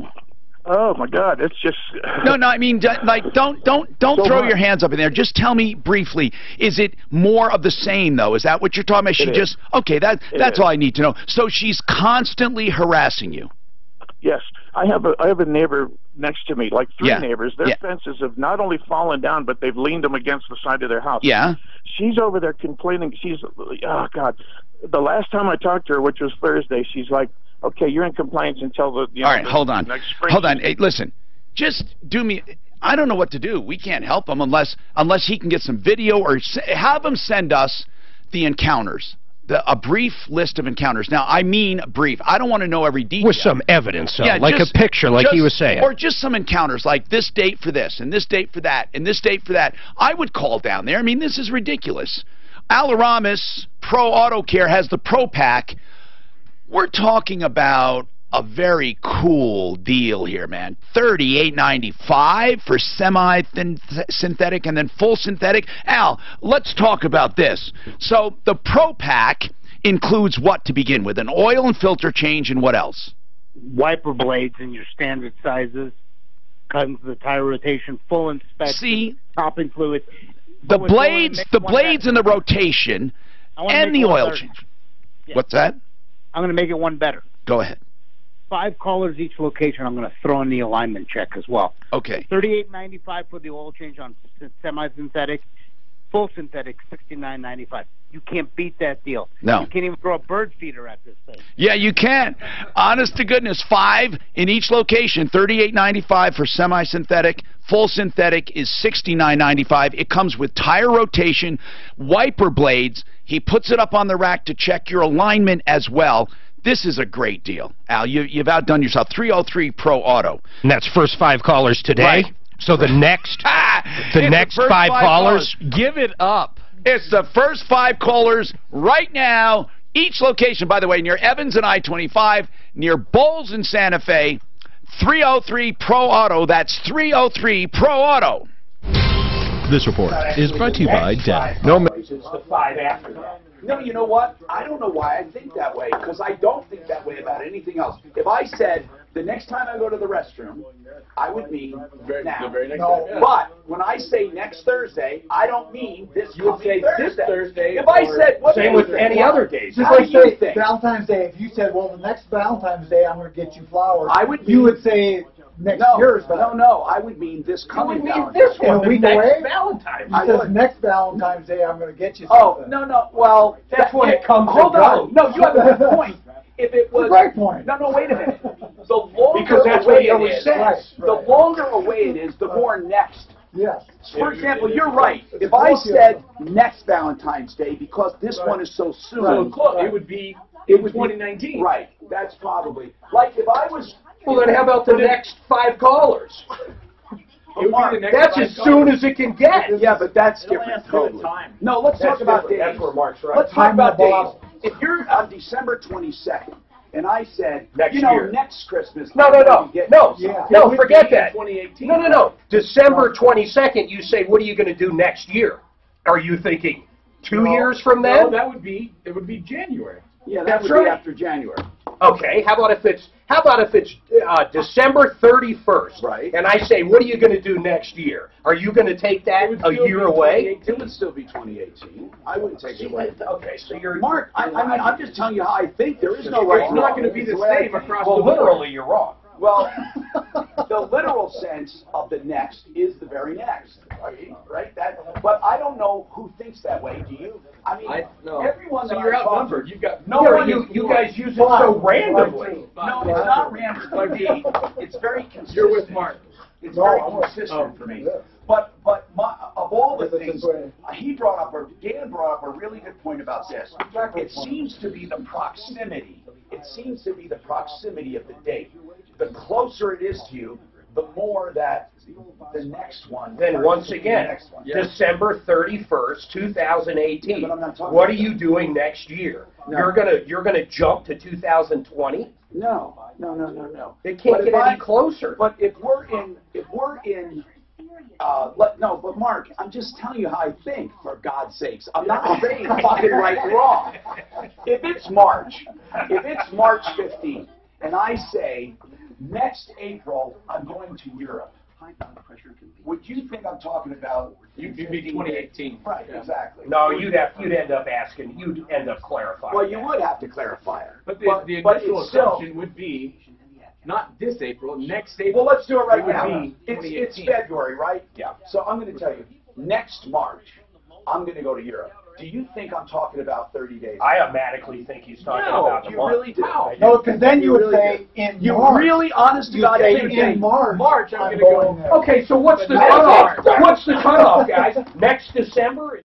Oh my God! It's just. No. I mean, don't throw your hands up in there. Just tell me briefly. Is it more of the same though? Is that what you're talking about? Okay. That's all I need to know. So she's constantly harassing you. Yes, I have a neighbor next to me, like three neighbors. Their fences have not only fallen down, but they've leaned them against the side of their house. Yeah. She's over there complaining. Oh God. The last time I talked to her, which was Thursday, she's like, "Okay, you're in compliance until the." All right, hold on. Hey, listen, just do me. I don't know what to do. We can't help him unless he can get some video or have him send us the encounters. A brief list of encounters. Now, I mean brief. I don't want to know every detail. With some evidence, like a picture, like he was saying. Or just some encounters, like this date for this, and this date for that, and this date for that. I would call down there. I mean, this is ridiculous. Alaramis Pro Auto Care has the Pro Pack. We're talking about a very cool deal here, man. $38.95 for semi-synthetic and then full synthetic. Al, let's talk about this. So the Pro Pack includes what to begin with? An oil and filter change and what else? Wiper blades in your standard sizes. Comes the tire rotation, full inspection, topping fluid. The blades and the rotation and the oil change. Yeah. What's that? I'm going to make it one better. Go ahead. 5 callers each location. I'm going to throw in the alignment check as well. Okay. $38.95 for the oil change on semi-synthetic. Full synthetic, $69.95. You can't beat that deal. No. You can't even throw a bird feeder at this thing. Yeah, you can. Honest to goodness, 5 in each location. $38.95 for semi-synthetic. Full synthetic is $69.95. It comes with tire rotation, wiper blades. He puts it up on the rack to check your alignment as well. This is a great deal. Al, you've outdone yourself. 303 Pro Auto. And that's first 5 callers today? Right. So the next 5 callers, give it up. It's the first 5 callers right now. Each location, by the way, near Evans and I-25, near Bowles and Santa Fe, 303 Pro Auto. That's 303 Pro Auto. This report is brought to you by Dell. It's the 5 after that. No, you know what? I don't know why I think that way, because I don't think that way about anything else. If I said, the next time I go to the restroom, I would mean now. The very next No, day, yeah. but when I say next Thursday, I don't mean this You would coming say Thursday. this Thursday. If I said, what Same with any other days. Just How like do you say think? Valentine's Day. If you said, well, the next Valentine's Day, I'm going to get you flowers. You would say next no, year's no, I would mean this coming mean Valentine's this one, In a the week next away? Valentine's. He says next Valentine's Day, I'm going to get you Oh, something. no, well, That's when it comes Hold and on. goes. No, you have a good point. If it was... Great point. No, wait a minute. The longer Because that's away what he it always is, says. the longer away it is, the more next. Yes. For example, you're right. If I said next Valentine's Day, because this one is so soon, So close. It would be 2019. Right. That's probably like if I was. Well, then how about the next 5 callers? It would be the next That's 5 as soon as it can get. Yeah, but that's different. Totally. No, let's talk about days. That's where Mark's right. Let's talk about days. If you're on December 22nd, and I said, Next year. next Christmas. No, forget that. 2018. No. December 22nd, you say, what are you going to do next year? Are you thinking 2 years from then? No, it would be January. Yeah, that That's would right. be after January. Okay, how about if it's December 31st? Right. And I say, what are you going to do next year? Are you going to take that a year away? It would still be 2018. I wouldn't take it away. Okay, so you're Mark, I mean, I'm just telling you how I think. There is no right. It's not going to be the same across well, the board. literally, you're wrong. Well, the literal sense of the next is the very next, right? But I don't know who thinks that way. Do you? I mean, everyone. So that you're I talk to- outnumbered. You've got You guys use it so randomly. No, it's not random for me. It's very consistent. You're with Mark. It's very consistent for me. But of all the things, Dan brought up a really good point about this. It seems to be the proximity. It seems to be the proximity of the date. The closer it is to you, the more that the next one. Then once again, December 31st, 2018. What are you doing next year? No. You're gonna jump to 2020? No. It can't get any closer. But if we're in. But Mark, I'm just telling you how I think, for God's sakes. I'm not saying fucking right or wrong. If it's March 15th, and I say, next April, I'm going to Europe, would you think I'm talking about... You'd be 2018. Right, exactly. No, you'd end up asking. You'd end up clarifying. Well, you would have to clarify it. But the initial assumption would be not this April, next April. Well, let's do it right would now. be It's 2018. February, right? Yeah. So I'm going to tell you, next March, I'm going to go to Europe. Do you think I'm talking about 30 days? I automatically think he's talking about the you month. really do. No, because then you would really say in You March. really, honest to You God, say think in March. March, I'm I'm going to go. going there. Okay, so what's the But cutoff? not What's the cutoff, guys? Next December?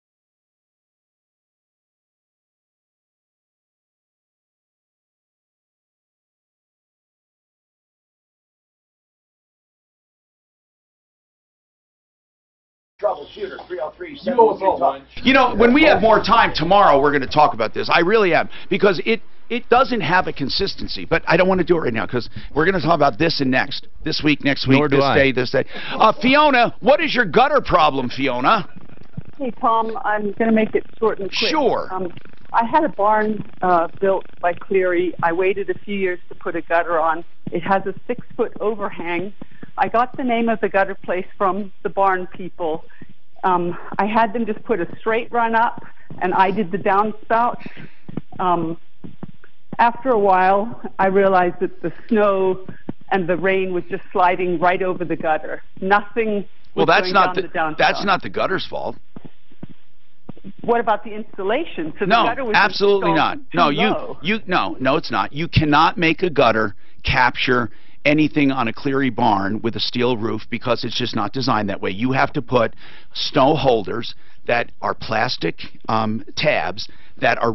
Troubleshooter, 303 You owe us all lunch. You know, when we have more time tomorrow, we're going to talk about this. I really am, because it doesn't have a consistency. But I don't want to do it right now, because we're going to talk about this and next. This week, next week, Nor do this I. day, this day. Fiona, what is your gutter problem, Fiona? Hey, Tom, I'm going to make it short and quick. Sure. I had a barn built by Cleary. I waited a few years to put a gutter on. It has a 6-foot overhang. I got the name of the gutter place from the barn people. I had them just put a straight run up, and I did the downspout. After a while, I realized that the snow and the rain was just sliding right over the gutter. Nothing was Well, that's going not down the downspout. that's not the gutter's fault. What about the installation? So the No, gutter was absolutely not. installed No, too low. no, it's not. You cannot make a gutter capture anything on a Cleary barn with a steel roof, because it's just not designed that way. You have to put snow holders that are plastic tabs that are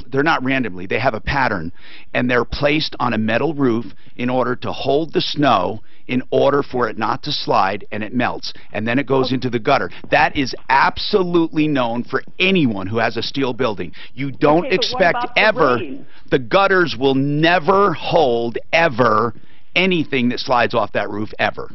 they're not randomly, they have a pattern, and they're placed on a metal roof in order to hold the snow in order for it not to slide, and it melts, and then it goes into the gutter. That is absolutely known for anyone who has a steel building. You don't expect ever, the gutters will never hold ever anything that slides off that roof ever.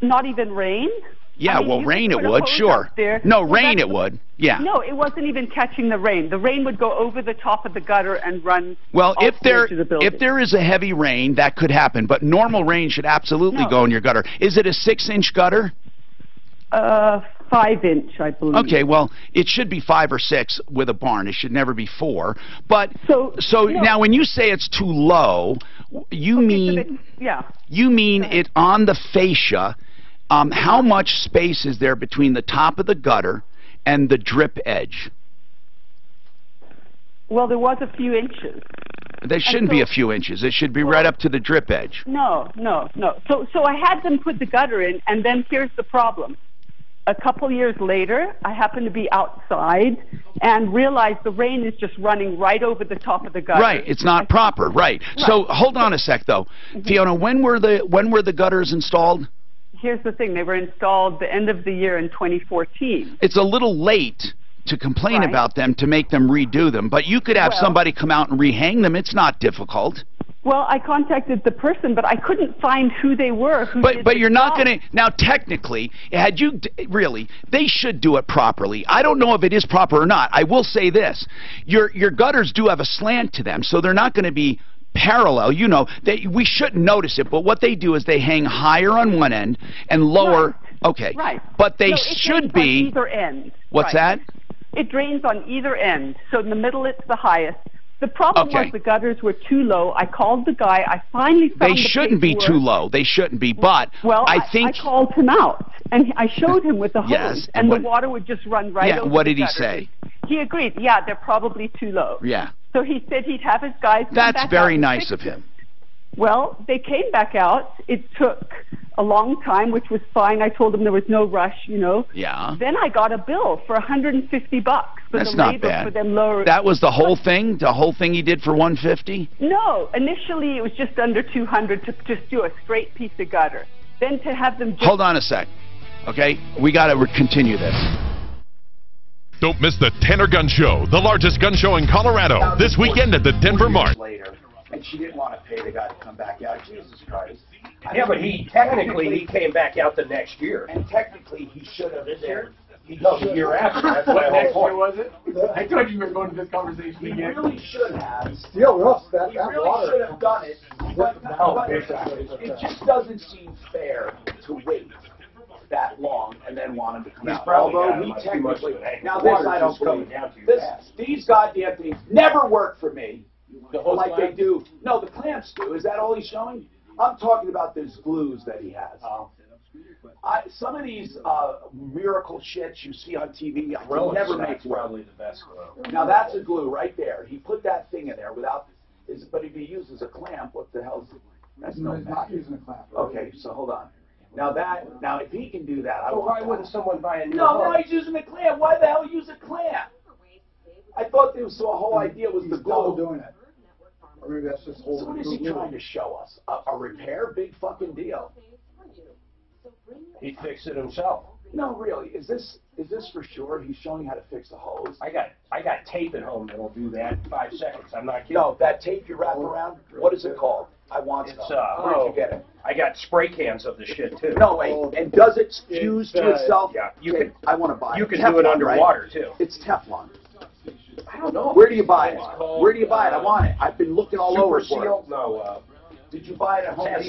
Not even rain? Yeah, I mean, well, rain it would, sure. No, rain it would, yeah. No, it wasn't even catching the rain. The rain would go over the top of the gutter and run. Well, if there is a heavy rain, that could happen, but normal rain should absolutely go in your gutter. Is it a 6-inch gutter? 5-inch, I believe. Okay, well, it should be 5 or 6 with a barn. It should never be 4. But so now, when you say it's too low, you mean you mean it on the fascia. How much space is there between the top of the gutter and the drip edge? Well, there was a few inches. There shouldn't be a few inches. It should be right up to the drip edge. No. So I had them put the gutter in, and then here's the problem. A couple years later, I happened to be outside and realized the rain is just running right over the top of the gutter. Right, it's not proper. Right. So hold on a sec, though, Fiona. When were the gutters installed? Here's the thing: they were installed the end of the year in 2014. It's a little late to complain about them, to make them redo them, but you could have somebody come out and rehang them. It's not difficult. Well, I contacted the person, but I couldn't find who they were. But you're not going to now. Technically, had you really, they should do it properly. I don't know if it is proper or not. I will say this: your gutters do have a slant to them, so they're not going to be parallel. You know, we shouldn't notice it, but what they do is they hang higher on one end and lower. Right. Okay. Right. But they should be. On either end. What's that? It drains on either end. So in the middle, it's the highest. The problem was the gutters were too low. I called the guy. I finally found They shouldn't be too low. They shouldn't be. But I think I called him out, and I showed him with the hose, and the water would just run right over what the did he gutters. say? He agreed. Yeah, they're probably too low. Yeah. So he said he'd have his guys come back out. That's very nice of him. Well, they came back out. It took a long time, which was fine. I told them there was no rush, you know. Yeah. Then I got a bill for $150 for That's the not labor bad. for them lower. That was the whole thing? The whole thing he did for $150? No, initially it was just under $200 to just do a straight piece of gutter. Then to have them just... Hold on a sec. Okay, we got to continue this. Don't miss the Tanner Gun Show, the largest gun show in Colorado, this weekend at the Denver Mart. And she didn't want to pay the guy to come back out. Jesus Christ. Yeah, but he came back out the next year. And technically, he should have been. No, the year after. That's my whole point. Was it? I told you we were going to this conversation He again. really should have. Steel roofs, that He really water. should have done it. But it just doesn't seem fair to wait that long and then want him to come out. Although he technically, now this I don't believe. These goddamn things never work for me. Like they do. No, the clamps do. Is that all he's showing? I'm talking about these glues that he has. Some of these miracle shits you see on TV, I can never make work. Probably the best glue. Now that's a glue right there. He put that thing in there without. But if he uses a clamp, what the hell is it? That's No, he's not using a clamp. Okay, so hold on. Now if he can do that, So why wouldn't someone buy a new No, he's using a clamp. Why the hell use a clamp? I thought the whole idea was the glue. Doing it. Or maybe that's just So what is he trying to show us? A repair? Big fucking deal. He'd fix it himself. No, really. Is this for sure? He's showing how to fix the hose. I got tape at home that'll do that in 5 seconds. I'm not kidding. No, that tape you wrap around. What is it called? I want It's some. Where'd you get it? I got spray cans of the shit too. No, wait. And does it fuse to itself? Yeah, I want to buy it. You can Teflon, do it underwater right? too. It's Teflon. I don't know. Where do you buy it? Where do you buy it? I want it. I've been looking all over Super for it. Seal? No. Did you buy it at home?